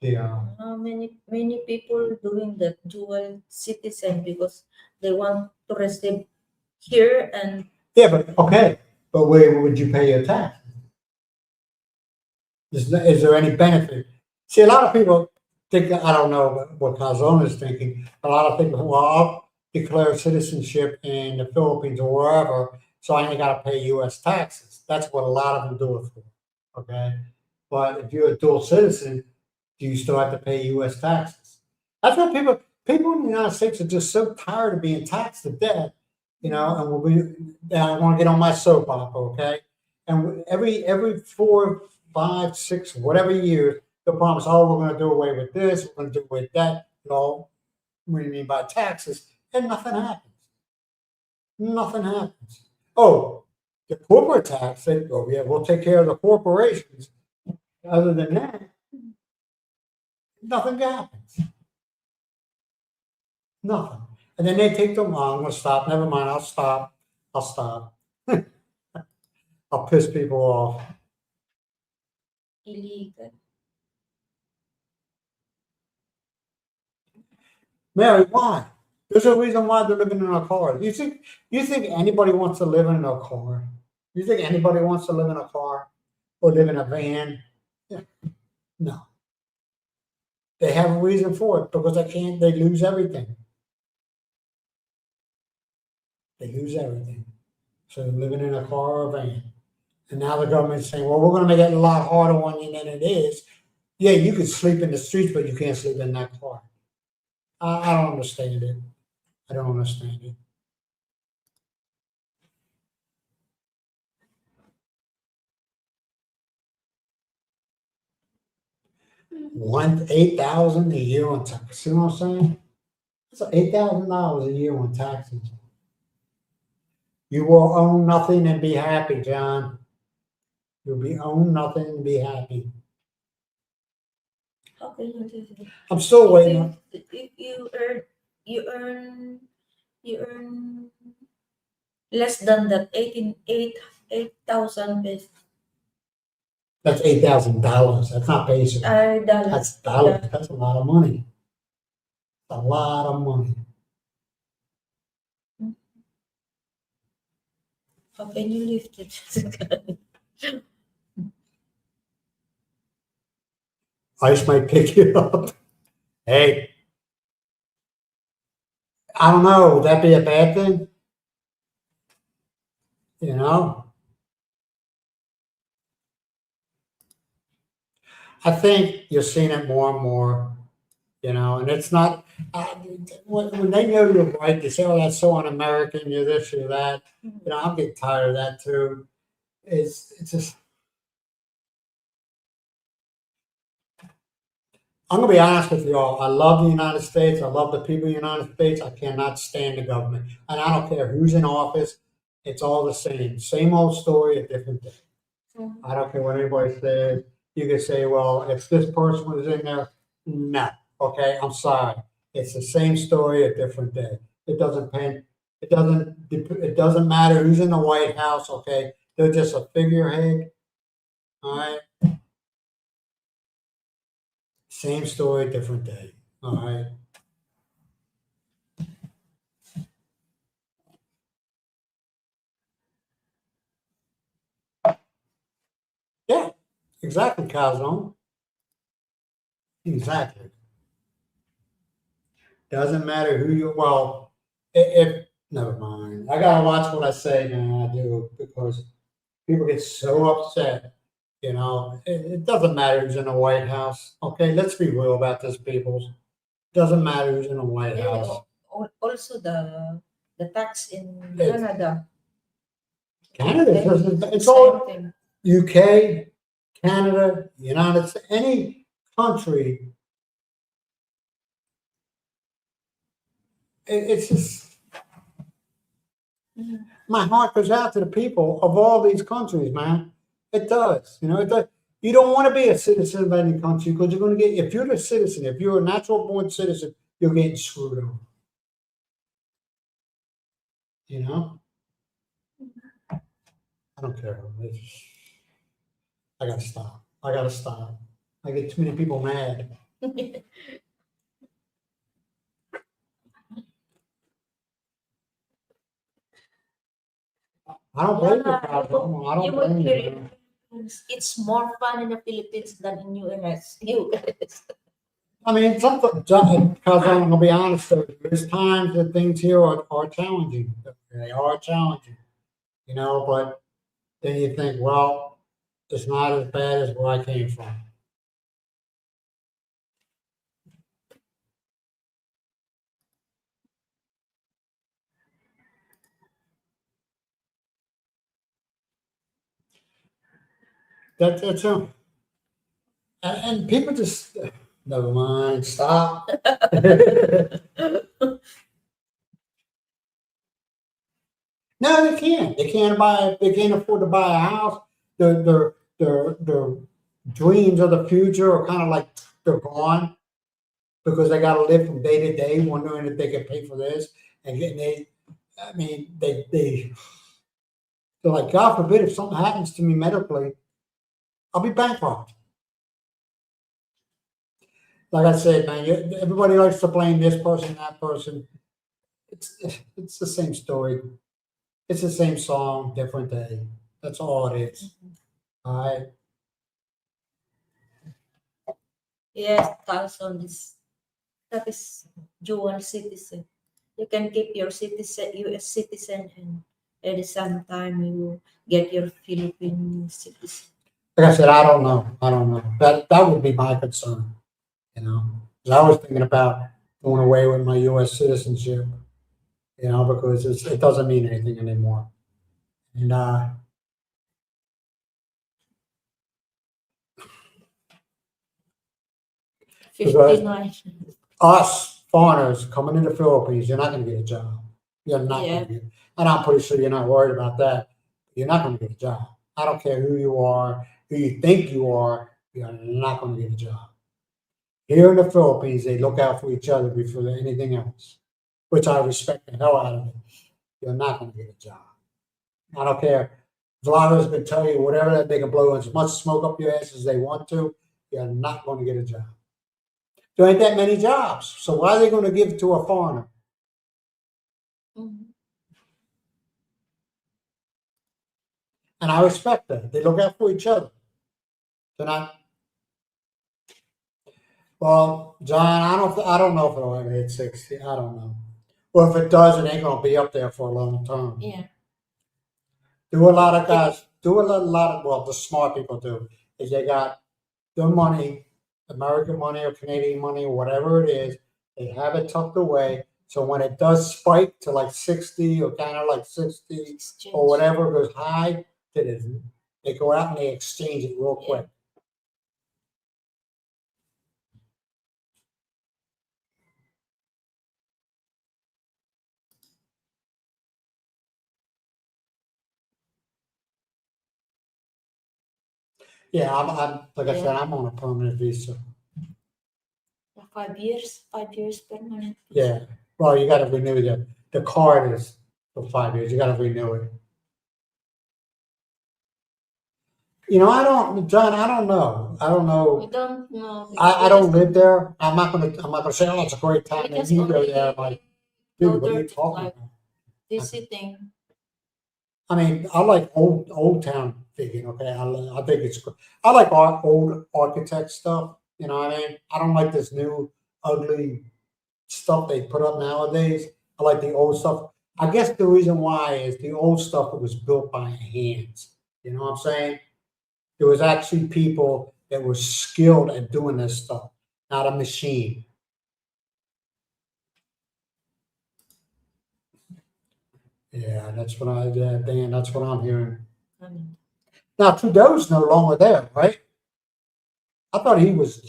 C: the
B: Many people doing the dual citizen because they want to receive here and
C: yeah, but okay, but where would you pay your tax? Is there any benefit? See, a lot of people think, I don't know what Calzone is thinking. A lot of people, well, I'll declare citizenship in the Philippines or wherever, so I ain't got to pay U.S. taxes. That's what a lot of them do it for. Okay, but if you're a dual citizen, do you still have to pay U.S. taxes? That's what people in the United States are just so tired of being taxed to death, you know. And I want to get on my soap opera, okay? And every 4, 5, 6, whatever years, they'll promise, oh, we're going to do away with this, we're going to do away with that. You know, what do you mean by taxes? And nothing happens. Nothing happens. Oh, the corporate tax, they go, yeah, we'll take care of the corporations. Other than that, nothing happens. Nothing. And then they take them on. I'm going to stop. Never mind. I'll stop. I'll stop. I'll piss people off.
B: illegal.
C: Mary, why? There's a reason why they're living in a car. You think anybody wants to live in a car? You think anybody wants to live in a car or live in a van? Yeah. No. They have a reason for it because they lose everything. They lose everything. So they're living in a car or a van. And now the government's saying, well, we're going to make it a lot harder on you than it is. Yeah, you can sleep in the streets, but you can't sleep in that car. I don't understand it. I don't understand it. $8,000 a year on taxes. See what I'm saying? That's $8,000 a year on taxes. You will own nothing and be happy, John. You'll be own nothing and be happy.
B: How can you do that?
C: I'm still waiting.
B: If you earn less than that 8,000 pesos.
C: That's $8,000. That's not basic.
B: Dollars.
C: That's dollars. That's a lot of money. A lot of money.
B: How can you lift it?
C: ICE might pick you up. Hey, I don't know. Would that be a bad thing? You know? I think you're seeing it more and more, you know, and it's not, when they know you're right, they say, oh, that's so un-American, you're this, you're that. You know, I'm getting tired of that too. It's just, I'm gonna be honest with you all. I love the United States. I love the people of the United States. I cannot stand the government. And I don't care who's in office. It's all the same. Same old story, a different day.
B: Mhm.
C: I don't care what anybody says. You can say, well, if this person was in there, no. Okay, I'm sorry. It's the same story, a different day. It doesn't matter who's in the White House, okay? They're just a figurehead. All right. Same story, different day. All right. Yeah, exactly, Calzone. Exactly. Doesn't matter who you, well, if, never mind. I gotta watch what I say now, I do, because people get so upset. You know, it doesn't matter who's in the White House. Okay, let's be real about this, people. Doesn't matter who's in the White
B: And
C: House.
B: also the tax in
C: It's-
B: Canada.
C: Canada, it's
B: Same
C: all
B: thing.
C: UK, Canada, United States, any country. It's just,
B: Mhm.
C: my heart goes out to the people of all these countries, man. It does. You know, it does. You don't want to be a citizen of any country because you're going to get, if you're a citizen, if you're a natural born citizen, you're getting screwed over. You know? I don't care. I gotta stop. I gotta stop. I get too many people mad. I don't blame you,
B: Yeah,
C: Pablo. I
B: you
C: don't
B: would
C: blame
B: hear
C: you,
B: it.
C: man.
B: It's more fun in the Philippines than in US. US.
C: I mean, because I'm gonna be honest, there's times that things here are challenging. They are challenging, you know, but then you think, well, it's not as bad as where I came from. That's and people just, never mind, stop. No, they can't. They can't buy. They can't afford to buy a house. Their dreams of the future are kind of like they're gone because they got to live from day to day, wondering if they can pay for this and getting they. I mean, they're like, God forbid, if something happens to me medically, I'll be bankrupt. Like I said, man, everybody likes to blame this person, that person. It's the same story. It's the same song, different day. That's all it is. All right.
B: Yes, Carlson is that is dual citizen. You can keep your citizen US citizen and at the same time you get your Philippine citizen.
C: Like I said, I don't know. I don't know. That would be my concern. You know, 'cause I was thinking about going away with my U.S. citizenship. You know, because it doesn't mean anything anymore. And because
B: 59.
C: us foreigners coming into the Philippines, you're not going to get a job. You're not
B: Yeah.
C: going to get. And I'm pretty sure you're not worried about that. You're not going to get a job. I don't care who you are, who you think you are. You're not going to get a job. Here in the Philippines, they look out for each other before anything else, which I respect the hell out of it. You're not going to get a job. I don't care. Vladimir has been telling you whatever that they can blow as much smoke up your ass as they want to. You're not going to get a job. There ain't that many jobs. So why are they going to give it to a foreigner?
B: Mhm.
C: And I respect that. They look out for each other. They're not. Well, John, I don't know if it'll ever hit 60. I don't know. Well, if it does, it ain't going to be up there for a long time.
B: Yeah.
C: Do a lot of guys, do a lot of, well, the smart people do, is they got their money, American money or Canadian money or whatever it is, they have it tucked away. So when it does spike to like 60 or kind of like 60
B: Exchange.
C: or whatever goes high, they go out and they exchange it real quick. Yeah, I'm like I
B: Yeah.
C: said, I'm on a permanent visa.
B: 5 years, 5 years permanent.
C: Yeah. Well, you got to renew the card is for 5 years. You got to renew it. You know, John, I don't know. I don't
B: We
C: know.
B: don't know.
C: I don't live there. I'm not gonna say, oh, it's a great time.
B: We
C: And
B: just
C: you go
B: only
C: there, I'm like,
B: go
C: dude, what are
B: there
C: you
B: to
C: talking
B: like
C: about?
B: visiting.
C: I mean, I like old town thinking. Okay, I think it's good. I like old architect stuff. You know what I mean? I don't like this new ugly stuff they put up nowadays. I like the old stuff. I guess the reason why is the old stuff was built by hands. You know what I'm saying? There was actually people that were skilled at doing this stuff, not a machine. Yeah, Dan, that's what I'm hearing. Now Trudeau's no longer there, right? I thought he was.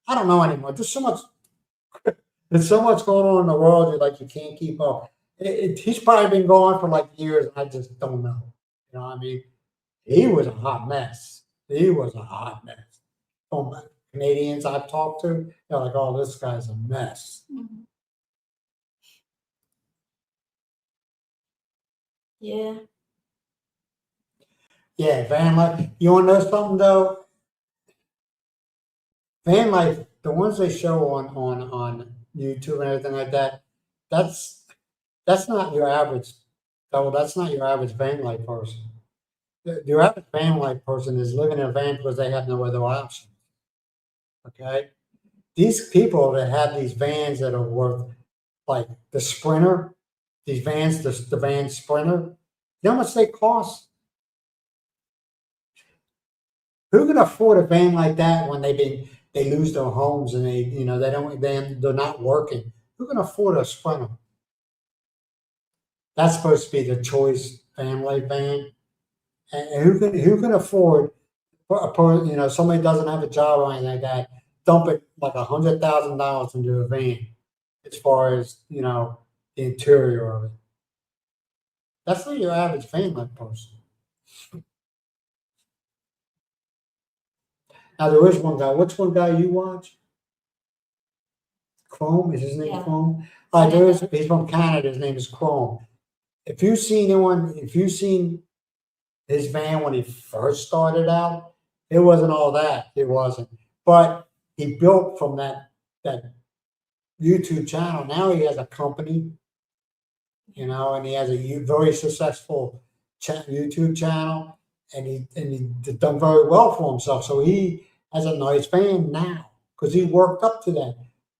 C: I don't know anymore. There's so much going on in the world. You're like you can't keep up. He's probably been gone for like years. And I just don't know. You know what I mean? He was a hot mess. He was a hot mess. From Canadians I've talked to, they're like, "Oh, this guy's a mess."
B: Mhm. Yeah.
C: Yeah, van life. You want to know something though? Van life, the ones they show on YouTube and everything like that, that's that's not your average. Though that's not your average van life person. Your average van life person is living in a van because they have no other option. Okay, these people that have these vans that are worth like the Sprinter, these vans, the van Sprinter, you know how much they cost? Who can afford a van like that when they lose their homes and they don't they're not working? Who can afford a Sprinter? That's supposed to be the choice family van. And who can afford somebody doesn't have a job or anything like that, dump it like $100,000 into a van as far as the interior of it. That's not your average family person. Now there is one guy. Which one guy you watch? Chrome is his name.
B: Yeah.
C: Chrome. All right, he's from Canada. His name is Chrome. If you've seen his van when he first started out, it wasn't all that. It wasn't. But he built from that YouTube channel. Now he has a company, and he has a very successful YouTube channel, and he done very well for himself. So he has a nice van now because he worked up to that.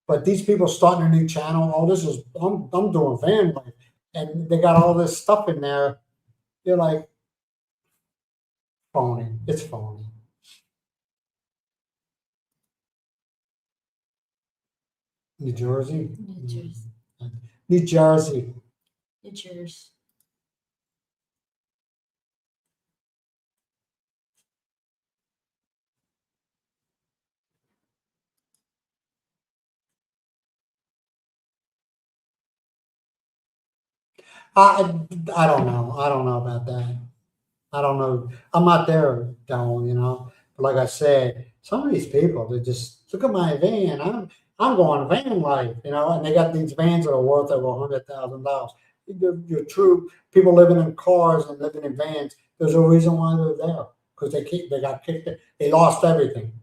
C: But these people starting a new channel, oh, I'm doing van life, and they got all this stuff in there. You're like, phony. It's phony. New Jersey.
B: New Jersey.
C: New Jersey.
B: New Jersey.
C: I I don't know. I don't know about that. I don't know. I'm not there, down. But like I said, some of these people, they just look at my van. I'm going van life, and they got these vans that are worth over $100,000. You're true people living in cars and living in vans. There's a reason why they're there because they got kicked. They lost everything.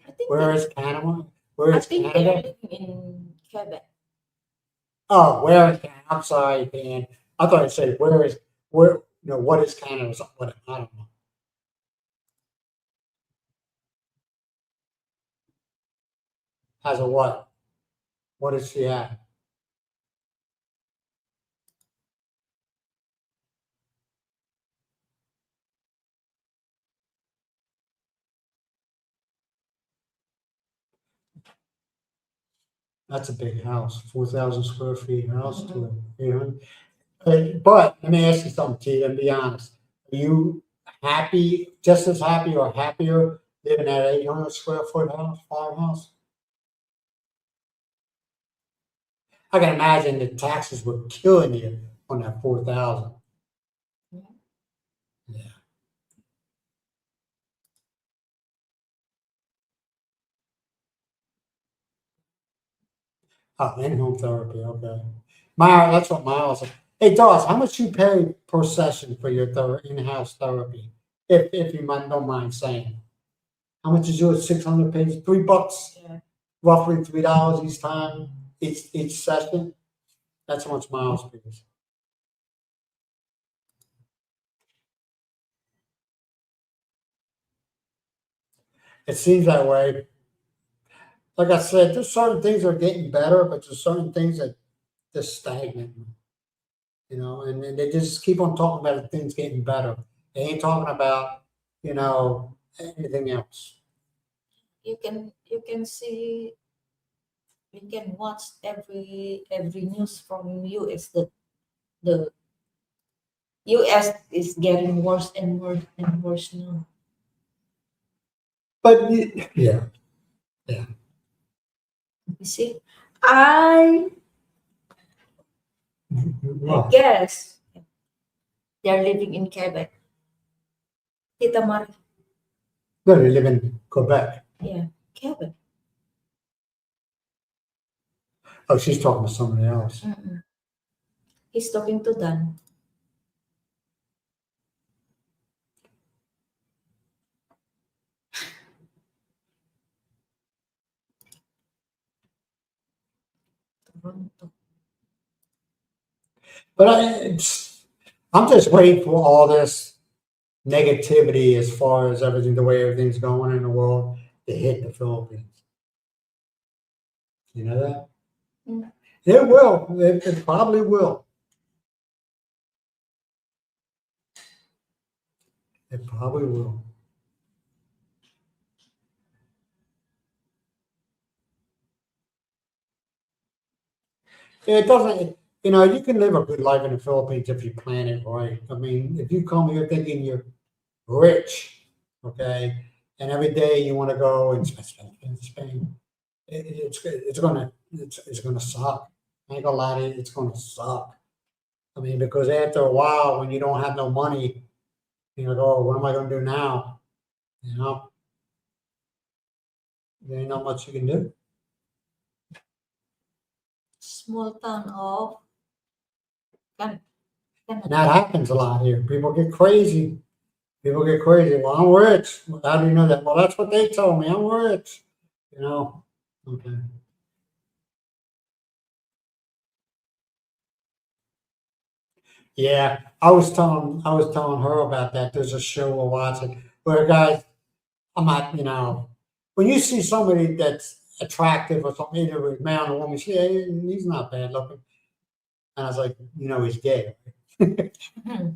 B: I think
C: Where
B: they-
C: is Canada? Where
B: I
C: is
B: think
C: Canada?
B: they're in Quebec.
C: Oh, where is Canada? I'm sorry, Dan. I thought you said what is Canada? What I don't know. As a what? What is she at? That's a big house, 4,000 square feet house to. But let me ask you something, T, and be honest. Are you happy, just as happy or happier living at 800 square foot house, farmhouse? I can imagine the taxes were killing you on that 4,000. Oh, in-home therapy, okay. That's what Miles. Hey, Dawes, how much you pay per session for your in-house therapy? If you don't mind saying, how much is yours? 600 pages, $3,
B: Yeah.
C: roughly $3 each time, each session. That's how much Miles pays. It seems that way. Like I said, there's certain things that are getting better, but there's certain things that just stagnant. And they just keep on talking about things getting better. They ain't talking about, anything else.
B: You can see, you can watch every news from US. The US is getting worse and worse and worse now.
C: But yeah,
B: You see, I
C: well,
B: guess they're living in Quebec. Tita Marie,
C: no, they live in Quebec.
B: yeah, Quebec.
C: Oh, she's talking to somebody else.
B: Mm-mm. He's talking to Dan. Toronto.
C: But I'm just waiting for all this negativity as far as everything, the way everything's going in the world, to hit the Philippines. You know that?
B: Mm.
C: It will. It probably will. It probably will. It doesn't, you can live a good life in the Philippines if you plan it right. I mean, if you come here thinking you're rich, okay, and every day you want to go and Spain, it's gonna suck. I ain't gonna lie to you, it's gonna suck. I mean, because after a while, when you don't have no money, you're like, oh, what am I gonna do now? There ain't not much you can do.
B: Small town of Can-
C: And
B: Canada.
C: that happens a lot here. People get crazy. Well, I'm rich. How do you know that? Well, that's what they told me. I'm rich. Okay. Yeah, I was telling her about that. There's a show we're watching where guys, I'm not, when you see somebody that's attractive or something, either a man or woman, he's not bad looking. And I was like, he's gay.
B: Mhm.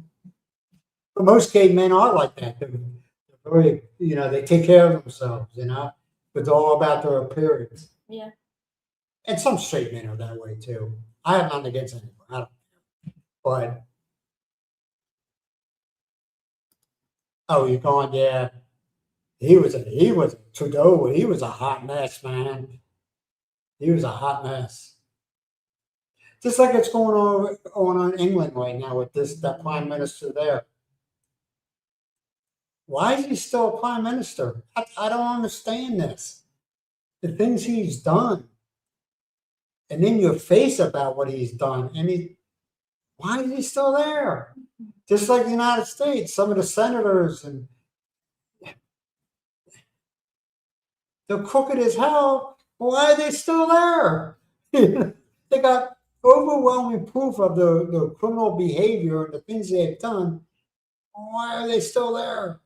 C: But most gay men are like that. They're very, they take care of themselves, It's all about their appearance.
B: Yeah.
C: And some straight men are that way too. I have nothing against anyone. I don't care. But oh, you're going, yeah. He was Trudeau. He was a hot mess, man. He was a hot mess. Just like it's going on in England right now with that prime minister there. Why is he still a prime minister? I don't understand this. The things he's done, and in your face about what he's done, why is he still there? Just like the United States, some of the senators and they're crooked as hell. Why are they still there? They got overwhelming proof of the criminal behavior and the things they've done. Why are they still there?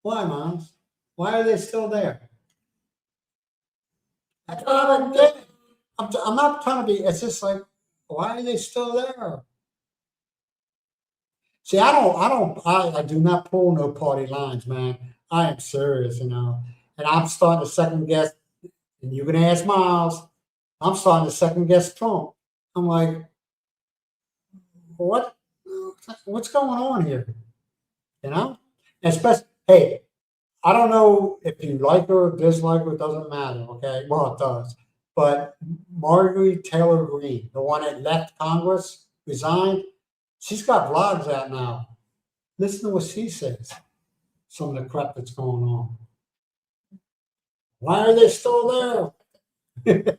C: Why, moms? Why are they still there? That's what I don't get. I'm not trying to be. It's just like, why are they still there? See, I do not pull no party lines, man. I am serious, and I'm starting to second guess. And you can ask Miles. I'm starting to second guess Trump. I'm like, what? What's going on here? Especially, hey, I don't know if you like her or dislike her. It doesn't matter. Okay, well, it does. But Marjorie Taylor Greene, the one that left Congress, resigned, she's got vlogs out now. Listen to what she says. Some of the crap that's going on. Why are they still there?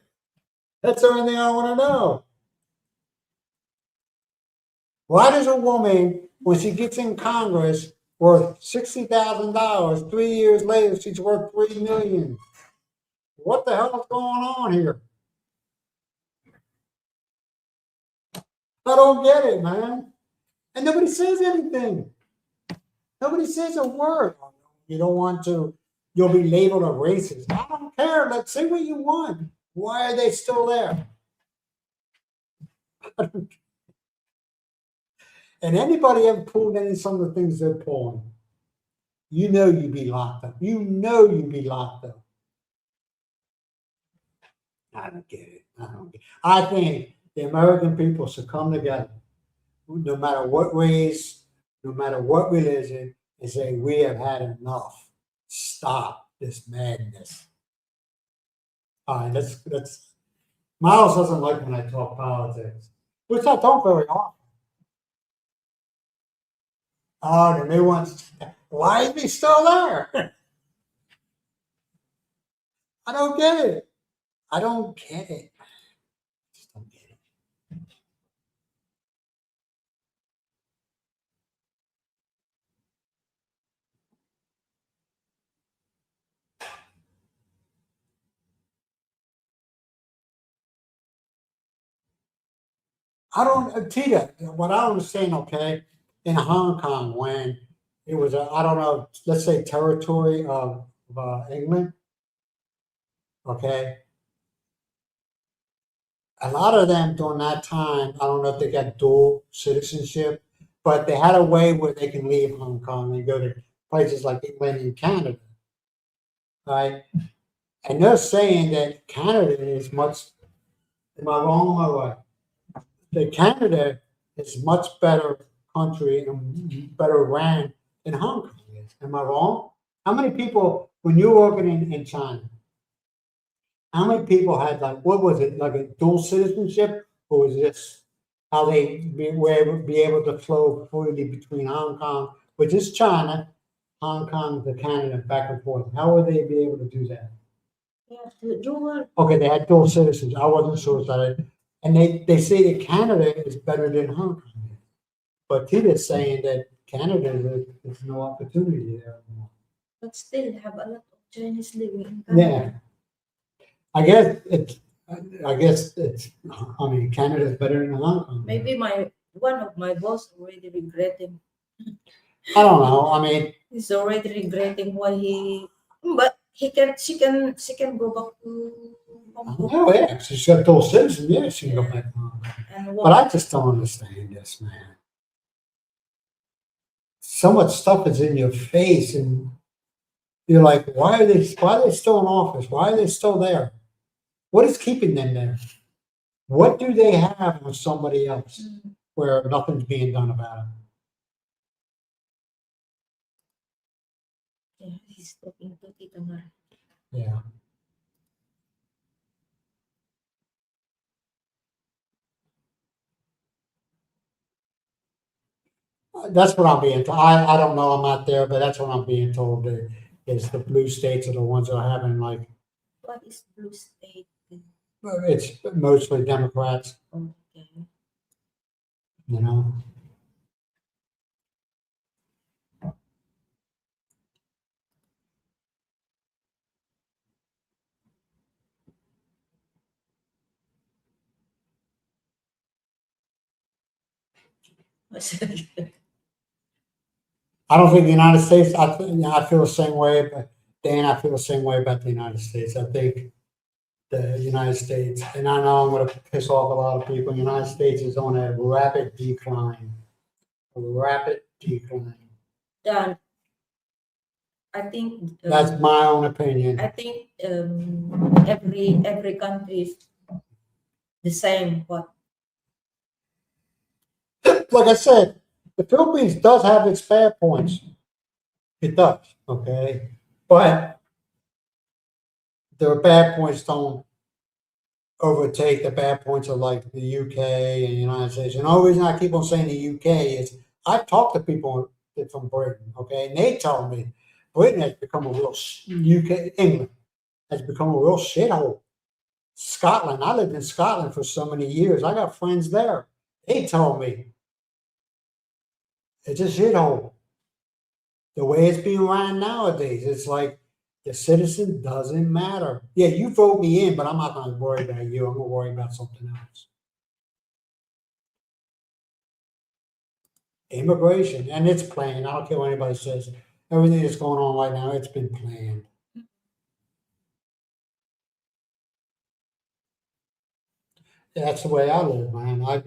C: That's the only thing I want to know. Why does a woman, when she gets in Congress, worth $60,000, 3 years later she's worth $3 million? What the hell is going on here? I don't get it, man. And nobody says anything. Nobody says a word. You don't want to, you'll be labeled a racist. I don't care. Let's say what you want. Why are they still there? And anybody ever pulled any some of the things they're pulling, you know you'd be locked up. You know you'd be locked up. I don't get it. I don't get it. I think the American people should come together, no matter what race, no matter what religion, and say, we have had enough. Stop this madness. All right, let's Miles doesn't like when I talk politics, which I don't very often. Oh, the new ones. Why is he still there? I don't get it. I don't get it. I just don't get it. I don't, Tita, what I was saying, okay, in Hong Kong, when it was, I don't know, let's say territory of England, okay, a lot of them during that time, I don't know if they got dual citizenship, but they had a way where they can leave Hong Kong and go to places like England and Canada, right? And they're saying that Canada is much, am I wrong or am I right? That Canada is much better country and better ran than Hong Kong is. Am I wrong? How many people, when you were working in China, how many people had like, what was it, like a dual citizenship? Or was this how they were be able to flow freely between Hong Kong, which is China, Hong Kong to Canada, back and forth? How would they be able to do that? Okay, they had dual citizens. I wasn't sure about it. And they say that Canada is better than Hong Kong. But Tita's saying that Canada, there's no opportunity there anymore.
B: But still have a lot of Chinese living in
C: Yeah.
B: Canada.
C: I guess it's, I mean, Canada's better than Hong Kong.
B: Maybe one of my boss already regretting.
C: I don't know. I mean,
B: He's already regretting why but she can go back to Hong Kong.
C: oh yeah, she's got dual citizen. Yeah, she can go back to Hong Kong.
B: And
C: But I just don't understand this, man. So much stuff is in your face, and you're like, why are they still in office? Why are they still there? What is keeping them there? What do they have with somebody else where nothing's being done about it?
B: Yeah, he's talking to Tita Mar.
C: Yeah. That's what I'm being told. I don't know, I'm not there, but that's what I'm being told, is the blue states are the ones that are having like,
B: What is blue state?
C: it's mostly Democrats,
B: Okay.
C: you know? I don't think the United States, I feel the same way, but Dan, I feel the same way about the United States. I think the United States, and I know I'm gonna piss off a lot of people, the United States is on a rapid decline. A rapid decline.
B: Dan, I think
C: That's my own opinion.
B: I think every country is the same. What?
C: Like I said, the Philippines does have its bad points. It does, okay? But their bad points don't overtake the bad points of like the UK and the United States. And the only reason I keep on saying the UK is I've talked to people from Britain, okay? And they tell me Britain has become a real UK, England has become a real shithole. Scotland, I lived in Scotland for so many years. I got friends there. They tell me it's a shithole. The way it's being run nowadays, it's like the citizen doesn't matter. Yeah, you vote me in, but I'm not going to worry about you. I'm going to worry about something else. Immigration, and it's planned. I don't care what anybody says. Everything that's going on right now, it's been planned. That's the way I live, man. I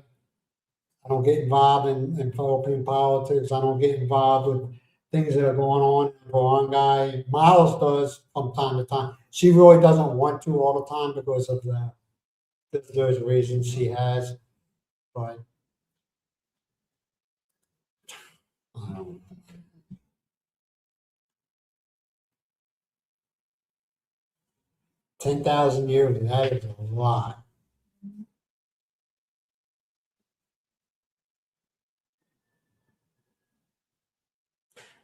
C: don't get involved in Philippine politics. I don't get involved with things that are going on. One guy, Miles does from time to time. She really doesn't want to all the time because of those reasons she has. But I don't know. 10,000 years, that is a lot.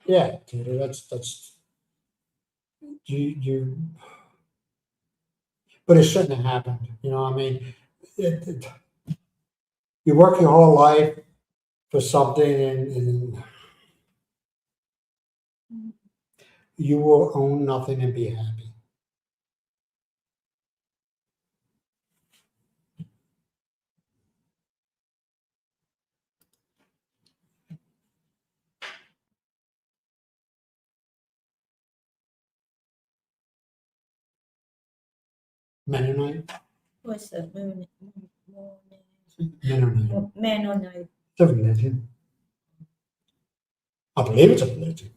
C: Yeah, that's you. But it shouldn't have happened. You know, what I mean, you work your whole life for something, and you will own nothing and be happy. Mennonite,
B: What's the
C: Mennonite,
B: Mennonite?
C: it's a religion. I believe it's a religion.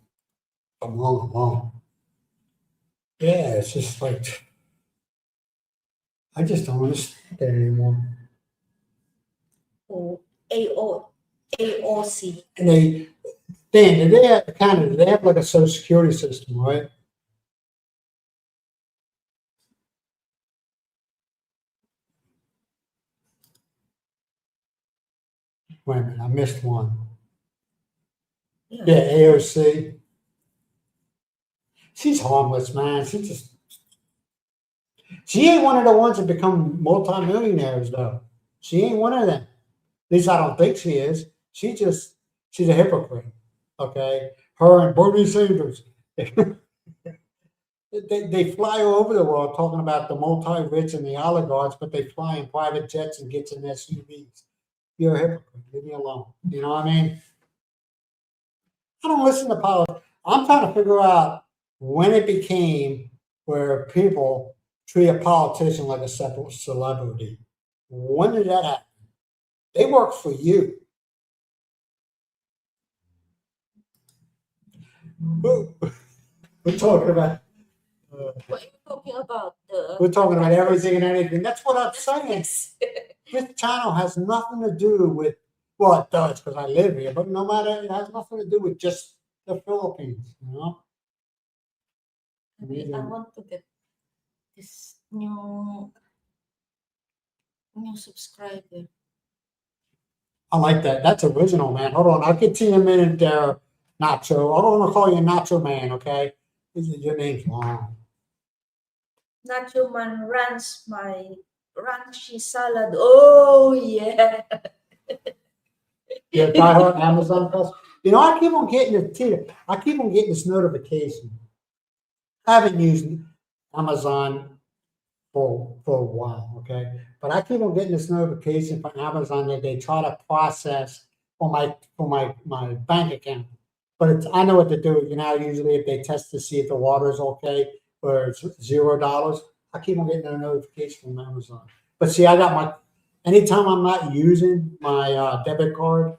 C: I'm wrong. I'm wrong. Yeah, it's just like I just don't understand it anymore.
B: Or AOC.
C: And Dan, do they have Canada? They have like a social security system, right? Wait a minute, I missed one.
B: Yeah.
C: Yeah, AOC. She's harmless, man. She ain't one of the ones that become multimillionaires, though. She ain't one of them. At least I don't think she is. She's a hypocrite. Okay, her and Bernie Sanders. They fly all over the world talking about the multi-rich and the oligarchs, but they fly in private jets and get in SUVs. You're a hypocrite. Leave me alone. You know what I mean? I don't listen to politics. I'm trying to figure out when it became where people treat a politician like a separate celebrity. When did that happen? They work for you. We're talking about.
B: What are you talking about?
C: We're talking about everything and anything. That's what I'm saying.
B: Yes.
C: This channel has nothing to do with, well, it does because I live here, but no matter, it has nothing to do with just the Philippines, you know?
B: I want to get this new subscriber.
C: I like that. That's original, man. Hold on. I'll get to you in a minute there, Nacho. I don't want to call you Nacho Man, okay? Your name's long.
B: Nacho Man runs my crunchy salad. Oh yeah.
C: You're a diehard Amazon customer. You know, I keep on getting this notification. I haven't used Amazon for a while, okay? But I keep on getting this notification from Amazon that they try to process for my bank account. But I know what to do. You know, usually if they test to see if the water is okay, or it's $0, I keep on getting a notification from Amazon. But see, anytime I'm not using my debit card,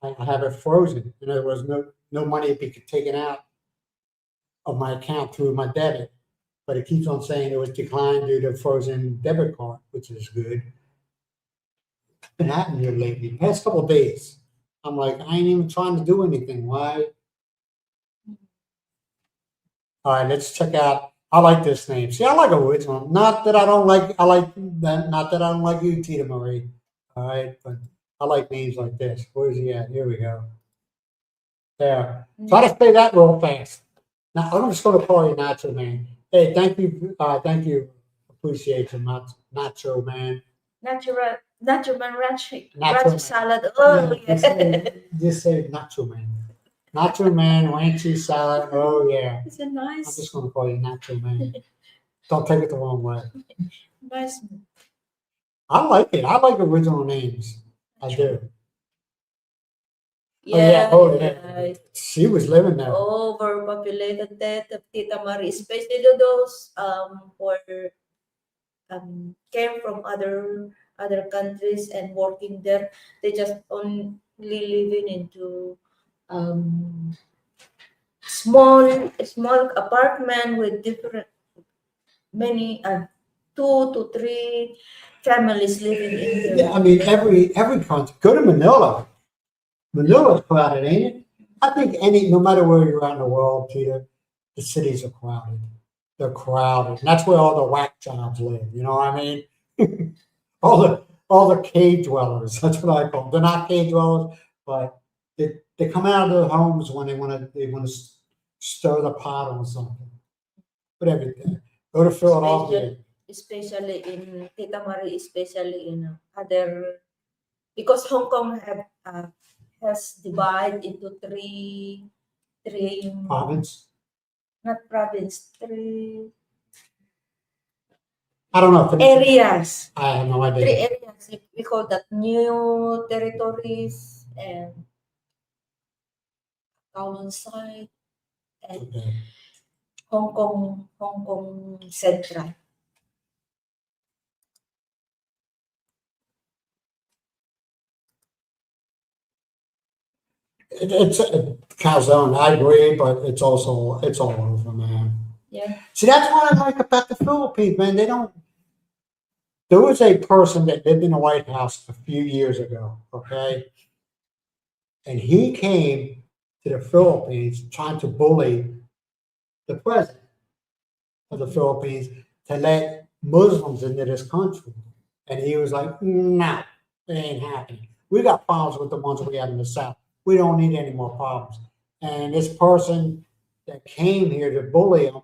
C: I have it frozen. In other words, no money be taken out of my account through my debit. But it keeps on saying it was declined due to frozen debit card, which is good. It's been happening here lately, past couple of days. I'm like, I ain't even trying to do anything. Why? All right, let's check out. I like this name. See, I like original. Not that I don't like. I like that. Not that I don't like you, Tita Marie. All right, but I like names like this. Where's he at? Here we go. There. Try to say that real fast. Now I'm just going to call you Nacho Man. Hey, thank you, appreciate you, Nacho Man.
B: Natural ranch
C: Natural
B: salad. Oh
C: Yeah,
B: yeah.
C: just say Nacho Man. Nacho Man, ranchy salad, oh yeah.
B: It's a
C: I'm
B: nice,
C: just gonna call you Nacho Man. Don't take it the wrong way.
B: nice.
C: I like it, I like original names, I do.
B: Yeah,
C: Oh yeah,
B: yeah.
C: she was living there.
B: Overpopulated death of Tita Marie, especially those who are came from other countries and working there. They just only living into um small apartment with different many 2 to 3 families living in
C: Yeah,
B: there.
C: I mean, every country, go to Manila. Manila's crowded, ain't it? I think no matter where you're at in the world, Peter, the cities are crowded. They're crowded. And that's where all the whack jobs live. You know what I mean? all the cave dwellers. That's what I call them. They're not cave dwellers, but they come out of their homes when they want to stir the pot on something. But everything. Go to Philadelphia.
B: Especially in Tita Marie, especially in other, because Hong Kong has divided into three
C: Province.
B: not province, three
C: I don't know.
B: areas.
C: I have no
B: Three
C: idea.
B: areas. We call that new territories and Kowloon side and
C: Okay.
B: Hong Kong Central.
C: It's a calzone. I agree, but it's all over, man.
B: Yeah.
C: See, that's what I like about the Philippines, man. They don't. There was a person that lived in the White House a few years ago, okay, and he came to the Philippines trying to bully the president of the Philippines to let Muslims into this country, and he was like, "No, it ain't happening. We got problems with the ones we have in the South. We don't need any more problems." And this person that came here to bully him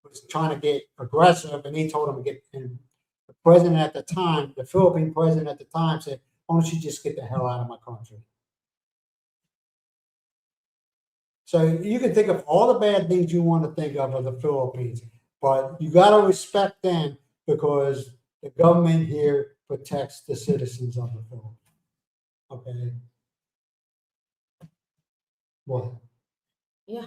C: was trying to get aggressive, and he told him to get. And the president at the time, the Philippine president at the time, said, "Why don't you just get the hell out of my country?" So you can think of all the bad things you want to think of the Philippines, but you got to respect them because the government here protects the citizens of the Philippines. Okay. What?
B: Yeah.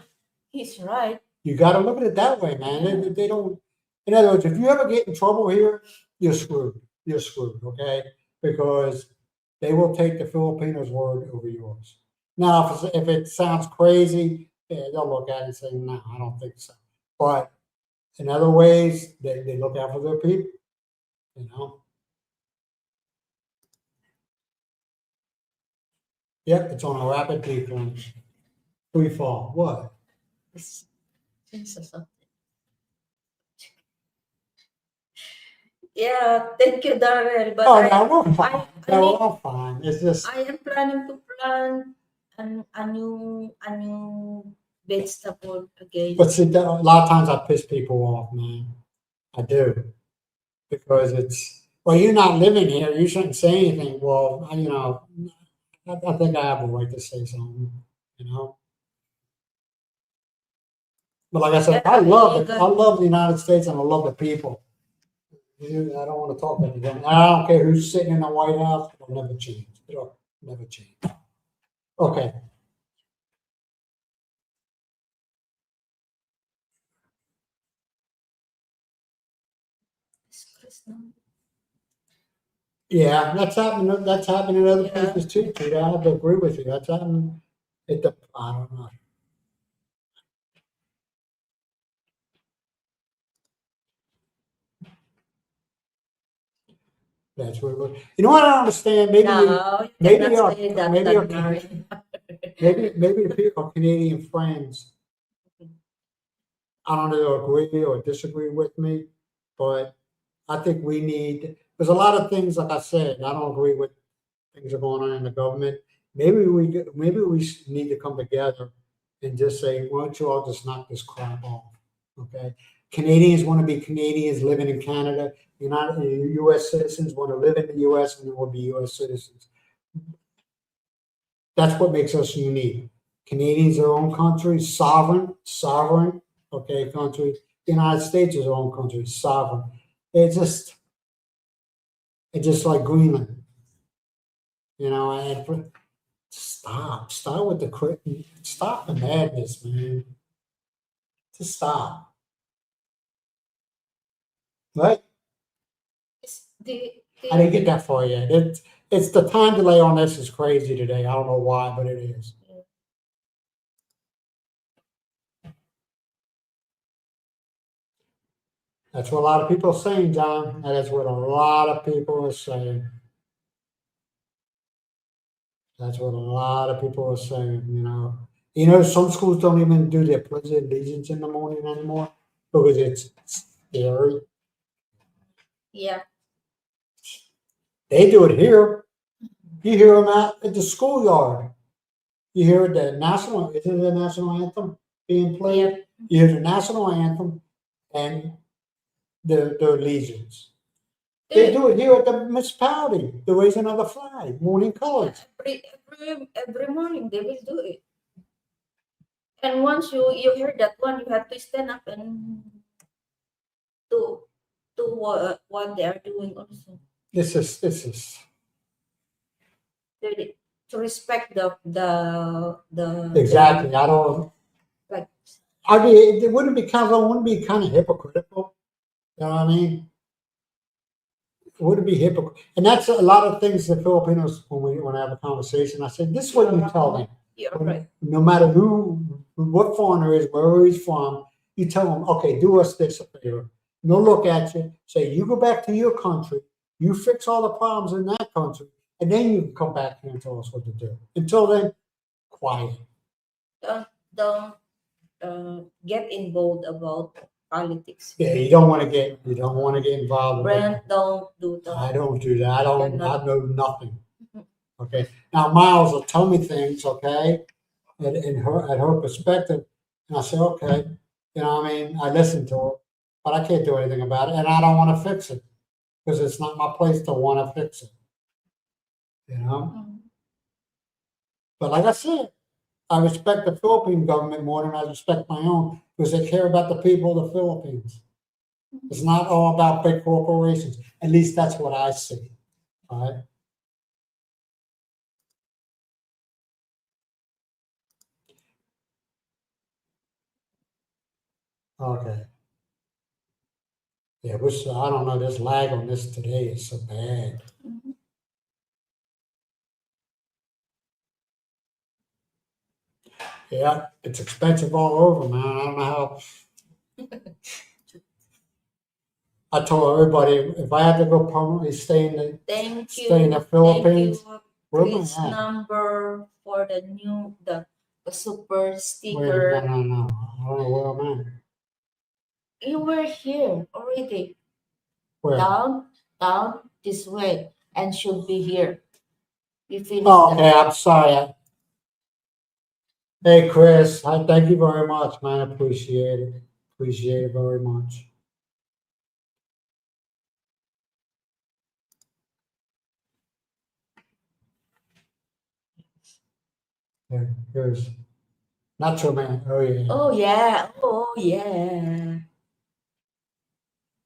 B: He's right.
C: You got to look at it that way, man. They don't. In other words, if you ever get in trouble here, you're screwed. You're screwed. Okay, because they will take the Filipinos' word over yours. Now, if it sounds crazy, yeah, they'll look at it and say, "No, I don't think so." But in other ways, they look out for their people. You know. Yep, it's on a rapid decline. Free fall. What?
B: It's something. Yeah, thank you, Darrell. But
C: Oh, no, we're fine.
B: I
C: No,
B: need,
C: we're fine. It's just.
B: I am planning to plant a new vegetable again.
C: But see, a lot of times I piss people off, man. I do. Because it's, well, you're not living here. You shouldn't say anything. Well, I think I have a right to say something, you know? But like I said, I love the United States and I love the people. I don't want to talk about them. I don't care who's sitting in the White House. It'll never change. It'll never change. Okay. Yeah, that's happening. That's happening in other
B: Yeah.
C: places too, Peter. I have to agree with you. That's happening. I don't know. That's what it was. You know what I don't understand? Maybe
B: No, you
C: maybe
B: cannot
C: our
B: say that,
C: maybe our
B: Darrell.
C: maybe the people, our Canadian friends, I don't know, they'll agree or disagree with me, but I think we need. There's a lot of things, like I said, and I don't agree with things that are going on in the government. Maybe we need to come together and just say, why don't you all just knock this crap off, okay? Canadians want to be Canadians living in Canada. U.S. citizens want to live in the U.S. and they will be U.S. citizens. That's what makes us unique. Canadians are our own country, sovereign, okay, country. The United States is our own country, sovereign. It's just like Greenland, and stop with stop the madness, man. Just stop. Right? I didn't get that far yet. It's the time delay on this is crazy today. I don't know why, but it is. That's what a lot of people are saying, John. That is what a lot of people are saying. That's what a lot of people are saying, some schools don't even do their pledge of allegiance in the morning anymore because it's scary.
B: Yeah.
C: They do it here. You hear them out at the schoolyard. You hear the national anthem being played.
B: Yeah.
C: You hear the national anthem and the allegiance. They do it here at the municipality. They're raising another flag, morning colors.
B: Every morning they will do it. And once you hear that one, you have to stand up and do what they are doing also.
C: This is
B: to respect the
C: exactly. I don't
B: like.
C: I mean, it wouldn't be kind of hypocritical. You know what I mean? It wouldn't be hypocritical. And that's a lot of things the Filipinos, when I have a conversation, I said, this is what you tell them.
B: Yeah, right.
C: No matter what foreigner is, wherever he's from, you tell them, okay, do us this a favor. They'll look at you, say, you go back to your country, you fix all the problems in that country, and then you can come back here and tell us what to do. Until then, quiet.
B: Don't get involved about politics.
C: Yeah, you don't want to get involved.
B: Brent, don't do that.
C: I don't do that. I know nothing. Okay. Now Miles will tell me things, okay, at her perspective, and I say, okay, I listen to her, but I can't do anything about it, and I don't want to fix it because it's not my place to want to fix it. But like I said, I respect the Philippine government more than I respect my own because they care about the people of the Philippines. It's not all about big corporations. At least that's what I see. All right. Okay. Yeah, I don't know. This lag on this today is so bad. Yeah, it's expensive all over, man. I don't know how. I told everybody if I had to go permanently stay in the Philippines.
B: Thank you. Please number for the super sticker.
C: Wait, no. I don't know where I'm at.
B: You were here already.
C: Where?
B: Down this way, and should be here. You finished.
C: Oh, okay. I'm sorry. Hey, Chris. Thank you very much, man. I appreciate it. Appreciate it very much. Here's Nacho Man. Oh yeah.
B: Oh yeah. Oh yeah.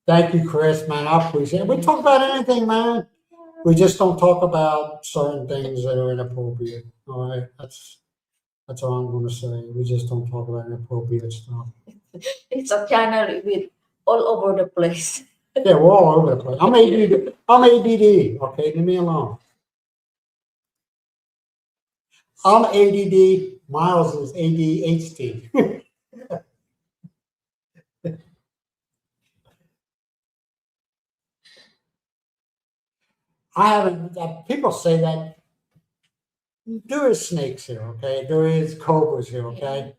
C: Thank you, Chris, man. I appreciate it. We talk about anything, man. We just don't talk about certain things that are inappropriate. All right. That's all I'm gonna say. We just don't talk about inappropriate stuff.
B: It's a channel with all over the place.
C: Yeah, we're all over the place. I'm ADD. Okay, leave me alone. I'm ADD. Miles is ADHD. I haven't. People say that there is snakes here. Okay, there is cobras here. Okay,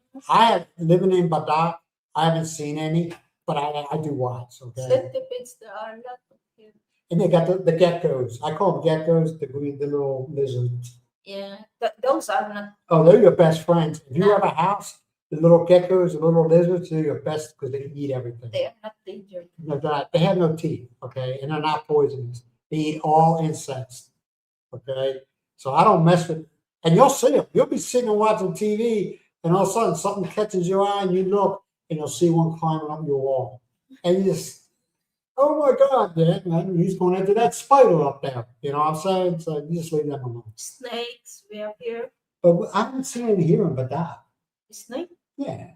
C: living in Badak. I haven't seen any, but I do watch. Okay,
B: Centipedes, there are a lot of here.
C: And they got the geckos. I call them geckos. The little lizards.
B: Yeah, those are not.
C: Oh, they're your best friends. If you have a house, The little geckos, the little lizards, they're your best because they eat everything.
B: They are not dangerous.
C: No, they have no teeth, okay, and they're not poisonous. They eat all insects, okay. So I don't mess with, and you'll see them. You'll be sitting and watching TV, and all of a sudden something catches your eye, and you look, and you'll see one climbing up your wall, and you just, oh my God, man, he's going into that spider up there. You know what I'm saying? So you just leave them alone.
B: Snakes, we have here.
C: But I haven't seen any here, but that,
B: Snake?
C: yeah.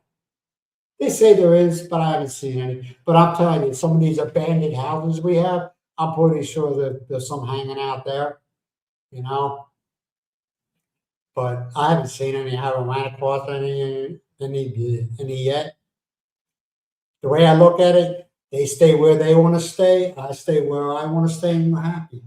C: They say there is, but I haven't seen any. But I'm telling you, some of these abandoned houses we have, I'm pretty sure that there's some hanging out there, you know. But I haven't seen any. I haven't ran across any yet. The way I look at it, they stay where they want to stay. I stay where I want to stay, and we're happy,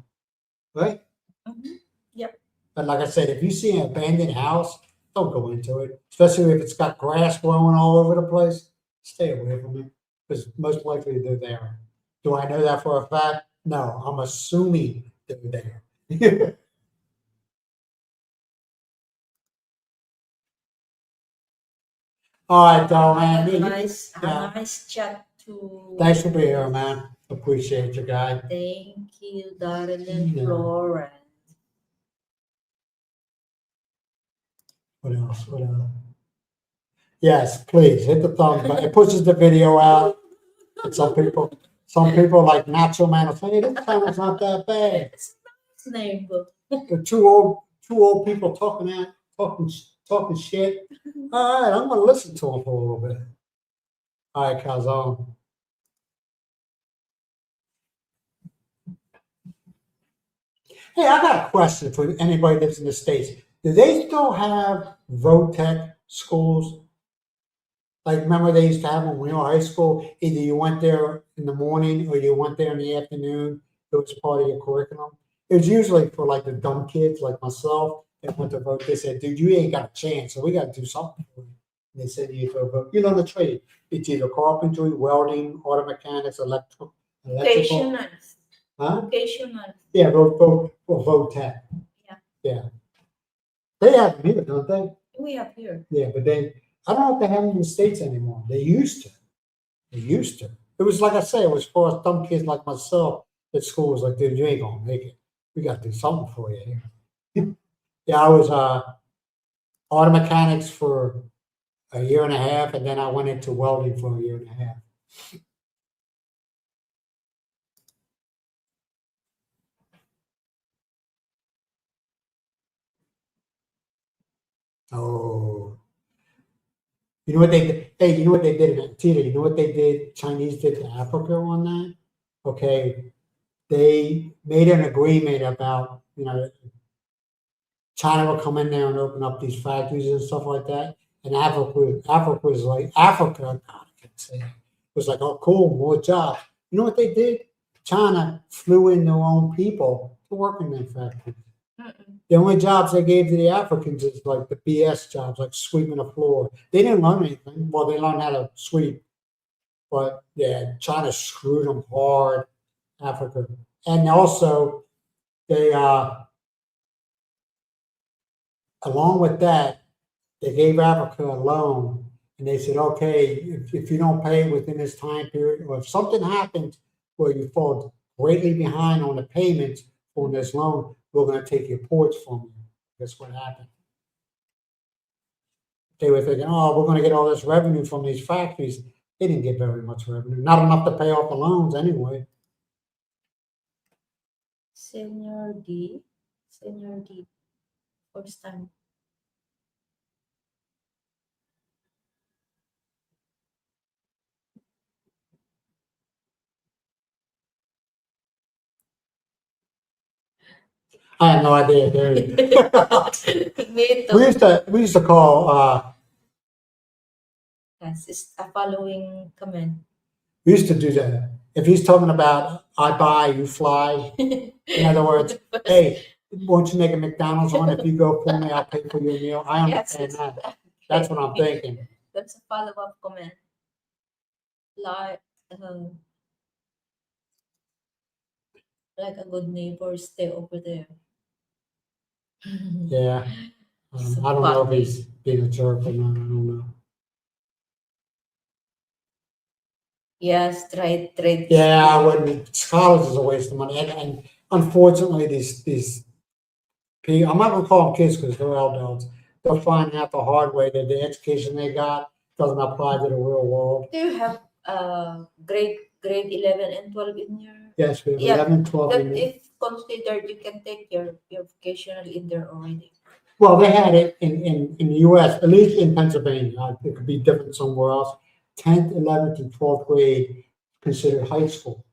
C: right?
B: Mm-hmm. Yep.
C: But like I said, if you see an abandoned house, don't go into it, especially if it's got grass growing all over the place. Stay away from it because most likely they're there. Do I know that for a fact? No, I'm assuming they're there. All right, though, man.
B: A nice chat to.
C: Thanks for being here, man. Appreciate you, guy.
B: Thank you, darling
C: Yeah.
B: Florence.
C: What else? What else? Yes, please hit the thumbs button. It pushes the video out. And some people like Nacho Man will say, hey, this channel's not that bad.
B: It's a nice name, but
C: The two old people talking shit. All right, I'm gonna listen to them for a little bit. All right, Calzone. Hey, I got a question for anybody that lives in the States. Do they still have VOTEC schools? Like, remember they used to have when we were in high school, either you went there in the morning or you went there in the afternoon. It was part of your curriculum. It was usually for like the dumb kids like myself that went to vote. They said, dude, you ain't got a chance, so we got to do something for you. And they said, you go vote. You learn the trade. It's either carpentry, welding, auto mechanics, electrical.
B: vocational.
C: Huh?
B: Vocational.
C: Yeah, vote tech.
B: Yeah.
C: Yeah. They have them here, don't they?
B: We have here.
C: Yeah, but I don't know if they have them in the States anymore. They used to. They used to. It was like I say, it was for dumb kids like myself at school. Was like, dude, you ain't gonna make it. We got to do something for you here. Yeah, I was auto mechanics for a year and a half, and then I went into welding for a year and a half. Oh. You know what they did? Hey, you know what they did in Tita? You know what they did? Chinese did to Africa on that? Okay. They made an agreement about, China will come in there and open up these factories and stuff like that. And Africa was like, God, I can't say it. Was like, oh, cool, more jobs. You know what they did? China flew in their own people to work in their factories. The only jobs they gave to the Africans is like the BS jobs, like sweeping the floor. They didn't learn anything. Well, they learned how to sweep. But yeah, China screwed them hard, Africa. And also, they, along with that, they gave Africa a loan. And they said, okay, if you don't pay within this time period, or if something happens where you fall greatly behind on the payments on this loan, we're going to take your ports from you. That's what happened. They were thinking, oh, we're going to get all this revenue from these factories. They didn't get very much revenue, not enough to pay off the loans anyway.
B: Senior D, first time.
C: I have no idea. we used to call.
B: Yes, it's a following comment.
C: We used to do that. If he's talking about I buy, you fly. In other words, hey, won't you make a McDonald's one? If you go for me, I'll pay for your meal. I understand that. That's what I'm thinking.
B: That's a follow-up comment. Like a good neighbor, stay over there.
C: Yeah. I don't know if he's being a jerk or not. I don't know.
B: Yes, trade.
C: Yeah, I wouldn't. College is a waste of money, and unfortunately, these people, I'm not gonna call them kids because they're adults. They're finding out the hard way that the education they got doesn't apply to the real world.
B: Do you have grade 11 and 12 in your?
C: Yes, we have
B: Yeah,
C: 11, 12.
B: That
C: and-
B: if considered, you can take your vocational in there already.
C: Well, they had it in the US, at least in Pennsylvania. It could be different somewhere else. 10th, 11th, and 12th grade considered high school.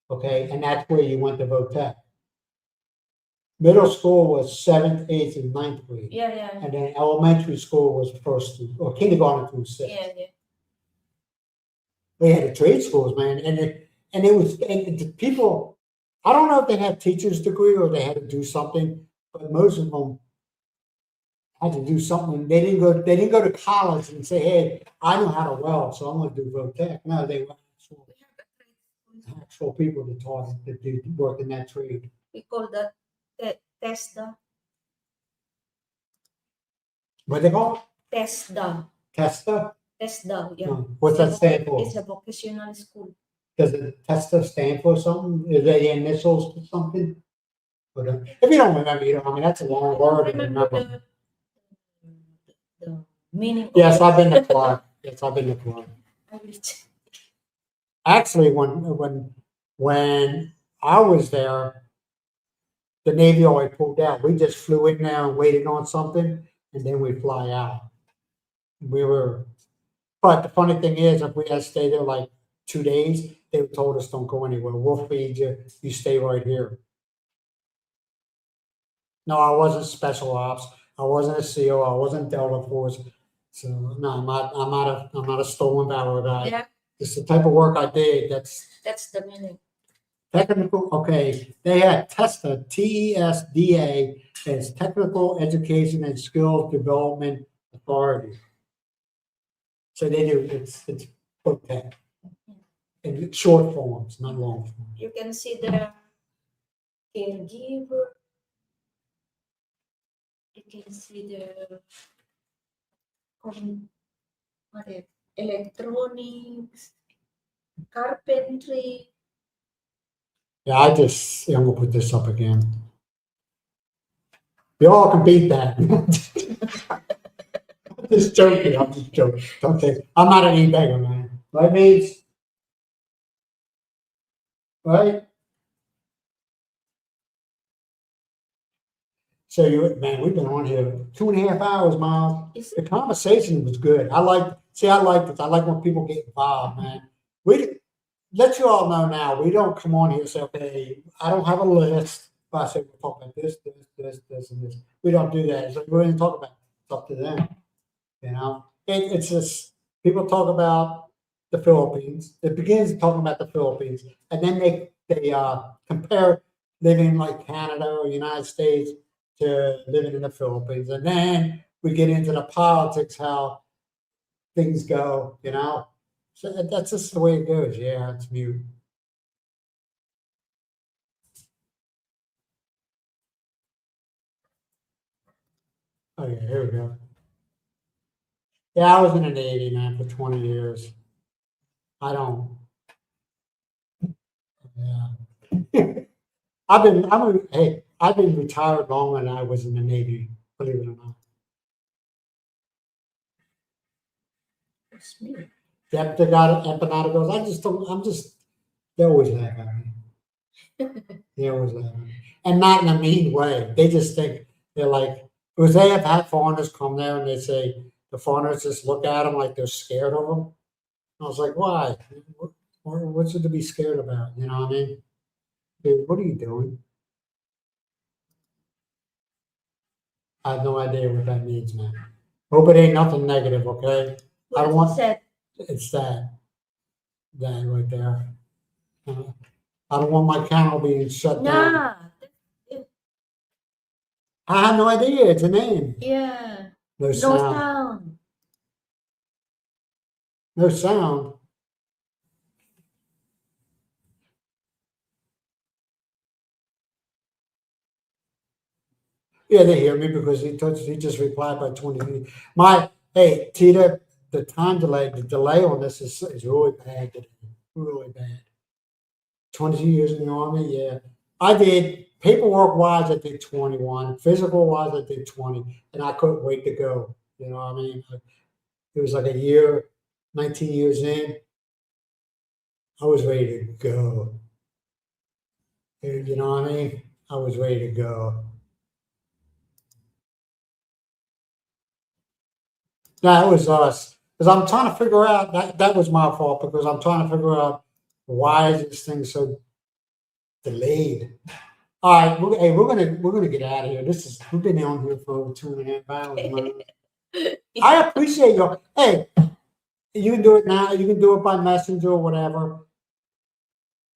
C: Okay, and that's where you went to VOTEC. Middle school was 7th, 8th, and 9th grade.
B: Yeah.
C: And then elementary school was first or kindergarten through 6th.
B: Yeah.
C: They had the trade schools, man, and the people. I don't know if they had teachers degree or they had to do something, but most of them had to do something. They didn't go to college and say, "Hey, I know how to weld, so I'm going to do VOTEC." No, they were actual people that taught that did work in that trade.
B: We call that TESDA.
C: What they call it?
B: TESDA.
C: TESTA?
B: Yeah.
C: What's that stand for?
B: It's a vocational school.
C: Does it TESTA stand for something? Is they initials to something? But if you don't remember, you don't. I mean, that's a long word to remember.
B: The meaning.
C: Yes, I've been to Clark. Yes, I've been to Clark. Actually, when I was there, the Navy always pulled out. We just flew in there and waited on something, and then we fly out. But the funny thing is, if we had to stay there like 2 days, they told us don't go anywhere. We'll feed you. You stay right here. No, I wasn't special ops. I wasn't a SEAL. I wasn't Delta Force. So no, I'm not a stolen valor guy.
B: Yeah,
C: It's the type of work I did.
B: that's the meaning.
C: Technical, okay, they had TESDA, TESDA, as Technical Education and Skills Development Authority. So they do, it's okay. And it's short forms, not long forms.
B: You can see the caregiver. You can see the electronics, carpentry.
C: Yeah, I'm gonna put this up again. You all can beat that. I'm just joking. Okay, I'm not an e-beggar, man. Right, Meads? Right? So man, we've been on here 2.5 hours, Miles.
B: Is
C: The
B: it?
C: conversation was good. I like this. I like when people get involved, man. We let you all know now. We don't come on here and say, okay, I don't have a list. But I say we're talking about this, and this. We don't do that. So we're going to talk about it. It's up to them. You know, it's just people talk about the Philippines. It begins talking about the Philippines, and then they compare living like Canada or United States to living in the Philippines, and then we get into the politics, how things go. You know, so that's just the way it goes. Yeah, it's mute. Oh yeah, here we go. Yeah, I was in the Navy, man, for 20 years. I don't. Yeah. I've been retired longer than I was in the Navy, believe it or not.
B: It's me.
C: They got empanada goes, they always laugh at me. They always laugh at me. And not in a mean way. They just think, they're like, because they have had foreigners come there and they say, the foreigners just look at them like they're scared of them. I was like, why? What's it to be scared about? You know what I mean? Dude, what are you doing? I have no idea what that means, man. Hope it ain't nothing negative, okay? I don't want-
B: Said,
C: It's that right there. I don't want my channel being shut down.
B: nah.
C: I have no idea. It's a name.
B: Yeah.
C: No
B: No
C: sound.
B: sound.
C: No sound. Yeah, they hear me because he just replied by 20 minutes. Hey, Tita, the delay on this is really bad today. really bad. 22 years in the Army, yeah. I did, paperwork-wise, I did 21. Physical-wise, I did 20. And I couldn't wait to go. You know what I mean? It was like a year, 19 years in. I was ready to go. You know what I mean? I was ready to go. That was us. Because I'm trying to figure out, that was my fault, because I'm trying to figure out why is this thing so delayed. All right, we're gonna get out of here. We've been on here for over 2.5 hours, man. I appreciate your, hey, you can do it now, you can do it by messenger or whatever.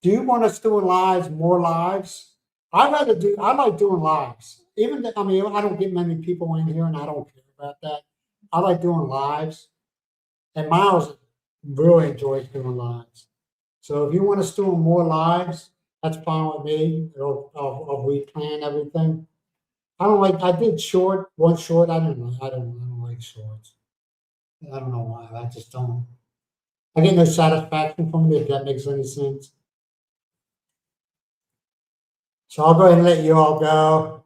C: Do you want us doing lives, more lives? I like doing lives. Even though, I mean, I don't get many people in here and I don't care about that. I like doing lives. And Miles really enjoys doing lives. So if you want us doing more lives, that's fine with me. I'll replan everything. I did one short. I don't like shorts. I don't know why. I just don't. I get no satisfaction from it, if that makes any sense. So I'll go ahead and let you all go.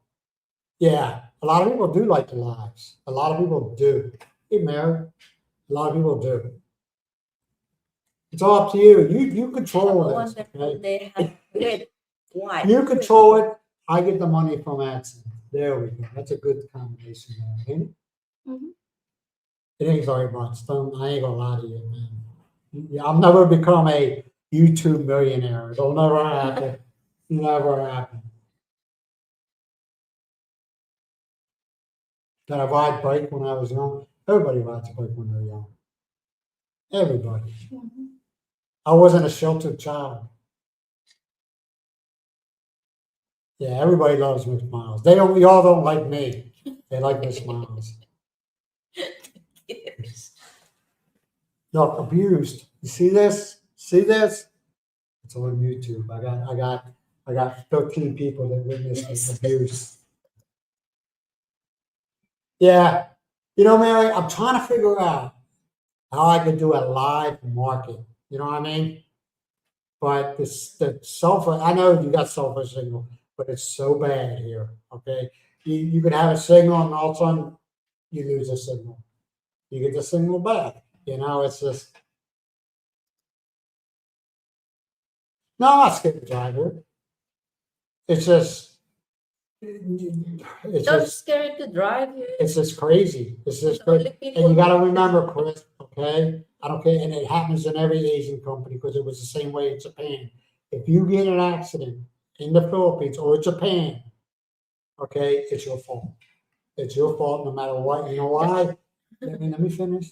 C: Yeah, a lot of people do like the lives. A lot of people do. Hey, Mary, a lot of people do. It's all up to you. You control this. Okay?
B: They have great wife.
C: You control it. I get the money from AdSense. There we go. That's a good combination there, ain't it?
B: Mhm.
C: It ain't very much. I ain't gonna lie to you, man. Yeah, I'll never become a YouTube millionaire. It'll never happen. Never happen. Did I ride bike when I was young? Everybody rides a bike when they're young. Everybody.
B: Mhm.
C: I wasn't a sheltered child. Yeah, everybody loves Miss Miles. Y'all don't like me. They like Miss Miles.
B: Yes.
C: Look, abused. You see this? See this? It's on YouTube. I got 13 people that witnessed this abuse. Yeah. You know, Mary, I'm trying to figure out how I could do a live market. You know what I mean? But the cell phone, I know you got cell phone signal, but it's so bad here. Okay. You could have a signal and all of a sudden you lose a signal. You get the signal back. You know, it's just. No, I'm not scared to drive it. It's just. It's
B: Don't
C: just.
B: scared to drive here.
C: It's just crazy. It's just
B: The only
C: crazy.
B: people
C: And you got to remember, Chris, okay? I don't care. And it happens in every Asian company because it was the same way in Japan. If you get an accident in the Philippines or Japan, okay, it's your fault. It's your fault no matter what. You know why? Let me finish.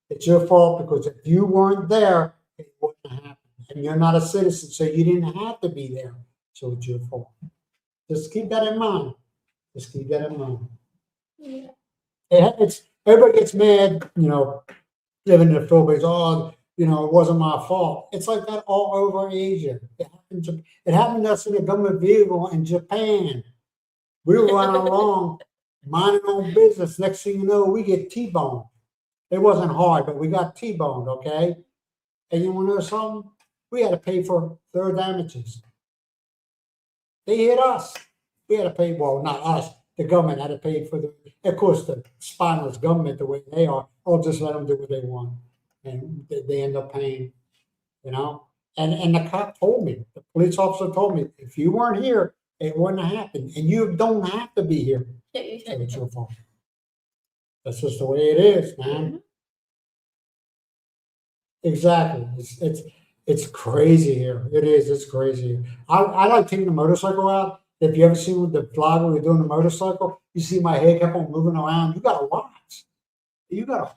C: It's your fault because if you weren't there, it wouldn't happen. And you're not a citizen, so you didn't have to be there. So it's your fault. Just keep that in mind. Just keep that in mind.
B: Yeah.
C: It's everybody gets mad, you know, living in the Philippines. Oh, you know, it wasn't my fault. It's like that all over Asia. It happened to us in a government vehicle in Japan. We were running along, minding our own business. Next thing you know, we get T-boned. It wasn't hard, but we got T-boned, okay? And you want to know something? We had to pay for their damages. They hit us. We had to pay, well, not us. The government had to pay for of course, the spineless government, the way they are, I'll just let them do what they want. And they end up paying, you know? And the cop told me, the police officer told me, if you weren't here, it wouldn't have happened. And you don't have to be here. So it's your fault. That's just the way it is, man. Exactly. It's crazy here. It is. It's crazy. I like taking the motorcycle out. If you ever seen the vlog where we're doing the motorcycle, you see my head kept on moving around. You gotta watch. You gotta.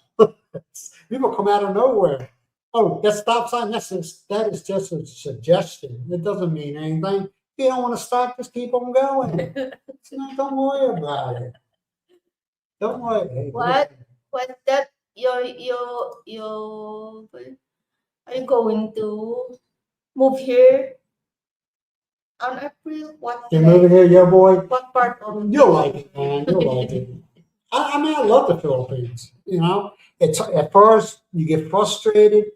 C: People come out of nowhere. Oh, that stop sign. That is just a suggestion. It doesn't mean anything. You don't want to stop. Just keep on going. Don't worry about it. Don't worry. Hey,
B: What?
C: listen.
B: What that your are you going to move here on April? What
C: You're
B: day?
C: moving here, your boy.
B: What part of
C: You'll like it, man. You'll like it. I mean, I love the Philippines. You know, it's at first you get frustrated,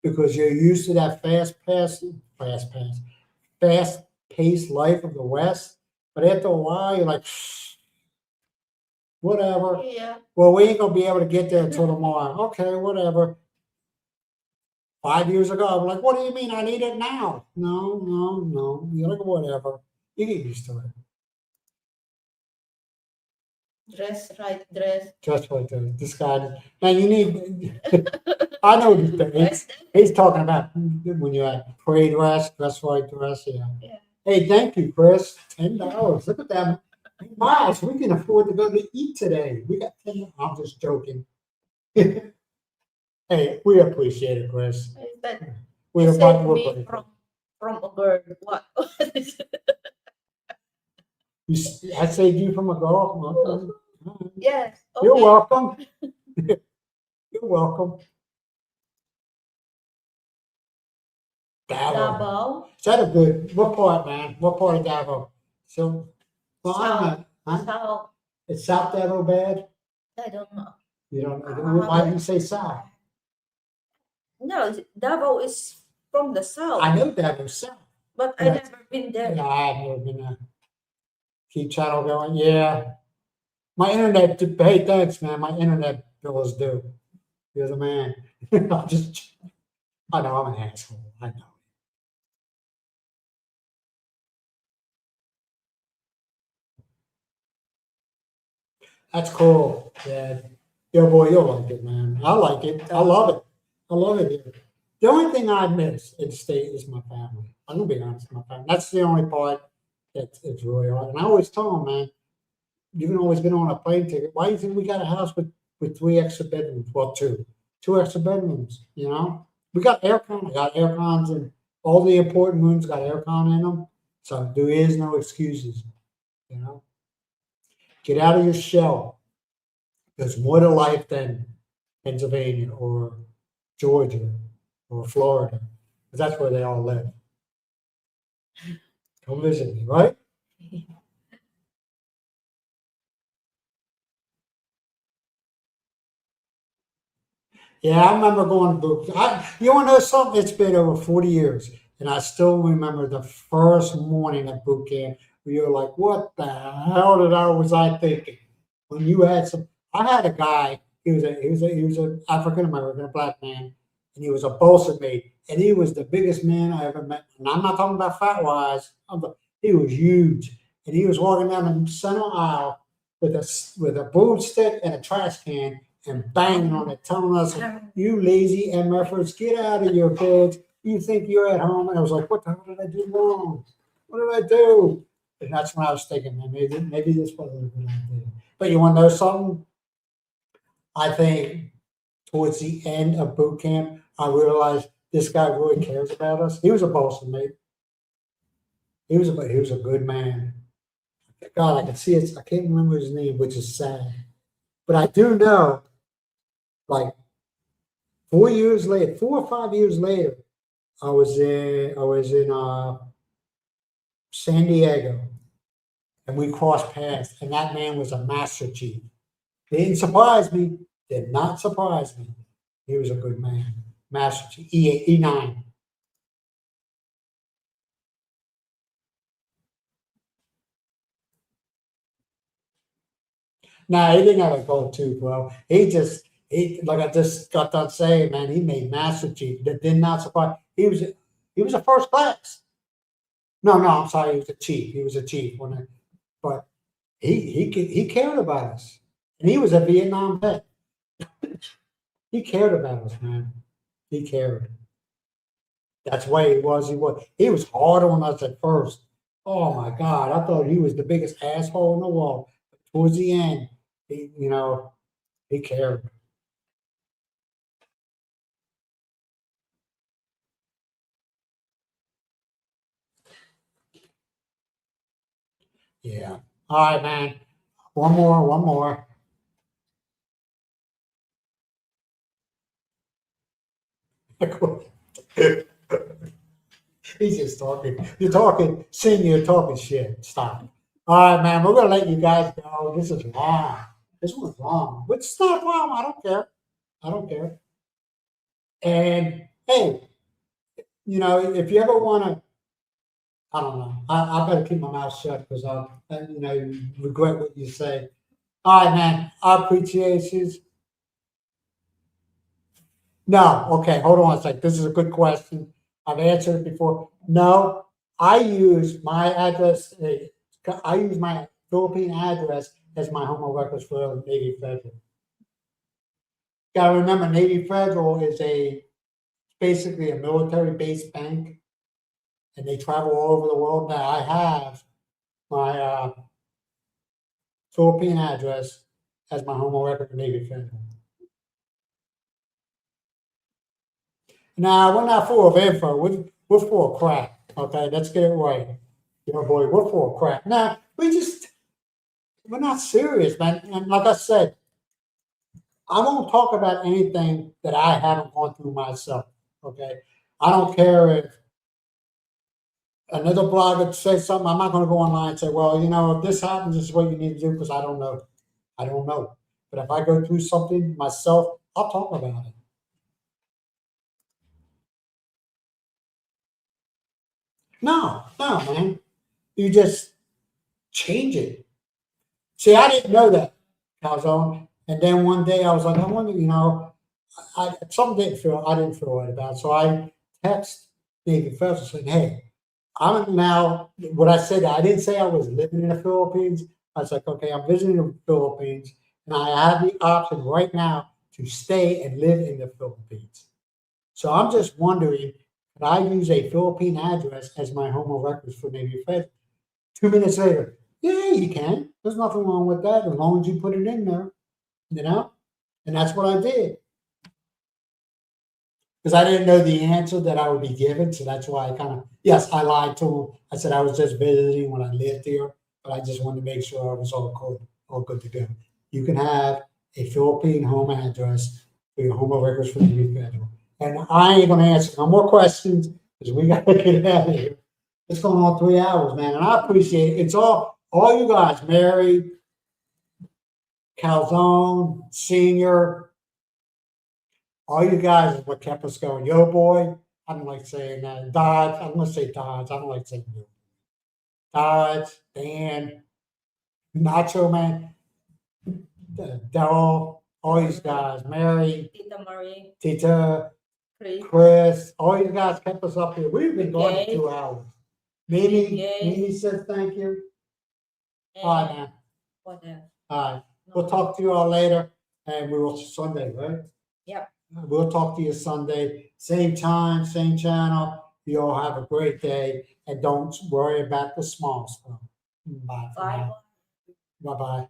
C: because you're used to that fast paced life of the West. But after a while, you're like, whatever.
B: Yeah.
C: Well, we ain't gonna be able to get there until tomorrow. Okay, whatever. 5 years ago, I'm like, what do you mean? I need it now. No. You're like, whatever. You get used to it.
B: Dress right, dress.
C: Just like this guy. Man, you need. I know what he's doing.
B: Dress.
C: He's talking about when you're at parade dress right, dress. Yeah.
B: Yeah.
C: Hey, thank you, Chris. $10. Look at that. Miles, we can afford to go to eat today. We got 10. I'm just joking. Hey, we appreciate it, Chris.
B: But
C: We
B: you
C: are
B: saved
C: we're
B: me
C: grateful.
B: from a girl. What?
C: I saved you from a girl.
B: Yes. Okay.
C: You're welcome. You're welcome. Davao.
B: Davao.
C: Is that a good? What part, man? What part of Davao? So, well, I don't know. Huh?
B: South.
C: Is South Davao bad?
B: I don't know.
C: You don't know. Why do you say South?
B: No, Davao is from the south.
C: I know Davao South.
B: But I
C: Yes.
B: never been there.
C: Yeah, I've never been there. Keep channel going. Yeah. My internet, hey, thanks, man. My internet bill is due. You're the man. I know I'm an asshole. I know. That's cool. Yeah. Yo, boy, you'll like it, man. I like it. I love it. I love it here. The only thing I miss in the state is my family. I'm gonna be honest with my family. That's the only part that's it's really hard. And I always tell them, man, you can always get on a plane ticket. Why do you think we got a house with 3 extra bedrooms? Well, two extra bedrooms. You know, we got aircon. I got air cons in all the important rooms. Got aircon in them, so there is no excuses. You know, get out of your shell. There's more to life than Pennsylvania or Georgia or Florida, because that's where they all live. Come visit me, right? Yeah, I remember going to boot camp. You want to know something? It's been over 40 years, and I still remember the first morning at boot camp where you're like, what the hell was I thinking? When you had I had a guy, he was an African American, a black man, and he was a Bolsa mate, and he was the biggest man I ever met. And I'm not talking about fat wise. He was huge, and he was walking down the center aisle with a broomstick and a trash can and banging on it, telling us, "You lazy MFers, get out of your beds. You think you're at home?" And I was like, "What the hell did I do wrong? What did I do?" And that's when I was thinking, man, maybe this wasn't a good idea. But you want to know something? I think towards the end of boot camp, I realized this guy really cares about us. He was a Boston mate. He was a good man. God, I can see it. I can't remember his name, which is sad. But I do know, like 4 years later, 4 or 5 years later, I was in San Diego, and we crossed paths, and that man was a master chief. Didn't surprise me. Did not surprise me. He was a good man. Master chief, E9. Nah, he didn't have a goal too, bro. He like I just got done saying, man, he made master chief. That did not surprise. He was a first class. No, I'm sorry, he was a chief. He was a chief but he cared about us. And he was a Vietnam vet. He cared about us, man. He cared. That's why he was. He was hard on us at first. Oh my God. I thought he was the biggest asshole in the world. But towards the end, he cared. Yeah. All right, man. One more. He's just talking. You're talking, you're talking shit. Stop. All right, man. We're gonna let you guys go. This is long. This one's long. But it's not a problem. I don't care. And hey, if you ever want to, I don't know. I better keep my mouth shut because I'll, regret what you say. All right, man. I appreciate you. No, okay, hold on a sec. This is a good question. I've answered it before. No, I use my address. I use my Philippine address as my home of records for Navy Federal. Got to remember, Navy Federal is basically a military-based bank, and they travel all over the world. Now I have my Philippine address as my home of record for Navy Federal. Now, we're not full of info. We're full of crap. Okay, let's get it right. Boy, we're full of crap. Now, we're not serious, man. And like I said, I won't talk about anything that I haven't gone through myself. Okay, I don't care if another blogger says something. I'm not going to go online and say, well, if this happens, this is what you need to do, because I don't know. I don't know. But if I go through something myself, I'll talk about it. No, man. You just change it. See, I didn't know that, Calzone. And then one day I was like, I wonder, something I didn't feel right about. So I text Navy Federal saying, hey, I'm now, what I said, I didn't say I was living in the Philippines. I was like, okay, I'm visiting the Philippines, and I have the option right now to stay and live in the Philippines. So I'm just wondering, could I use a Philippine address as my home of records for Navy Federal? 2 minutes later, yeah, you can. There's nothing wrong with that as long as you put it in there, And that's what I did. Because I didn't know the answer that I would be given, so that's why I lied to him. I said I was just visiting when I lived here, but I just wanted to make sure I was all good to go. You can have a Philippine home address for your home of records for the Navy Federal. And I ain't going to answer no more questions because we got to get out of here. It's going on 3 hours, man, and I appreciate it. It's all you guys, Mary, Calzone, Senior, all you guys is what kept us going. Yo, boy, I don't like saying that. Dodge, I'm going to say Dodge. I don't like saying you. Dodge, Dan, Nacho, man, Daryl, all these guys, Mary,
B: Tita Marie,
C: Tita,
B: Chris,
C: Chris, all you guys kept us up here. We've been going for
B: Yay.
C: 2 hours. Mimi,
B: Yay.
C: Mimi says thank you.
B: and
C: All right, man.
B: what else?
C: All right. We'll talk to you all later, and we will Sunday, right?
B: Yep.
C: We'll talk to you Sunday, same time, same channel. You all have a great day, and don't worry about the small stuff. Bye.
B: Bye.
C: Bye bye.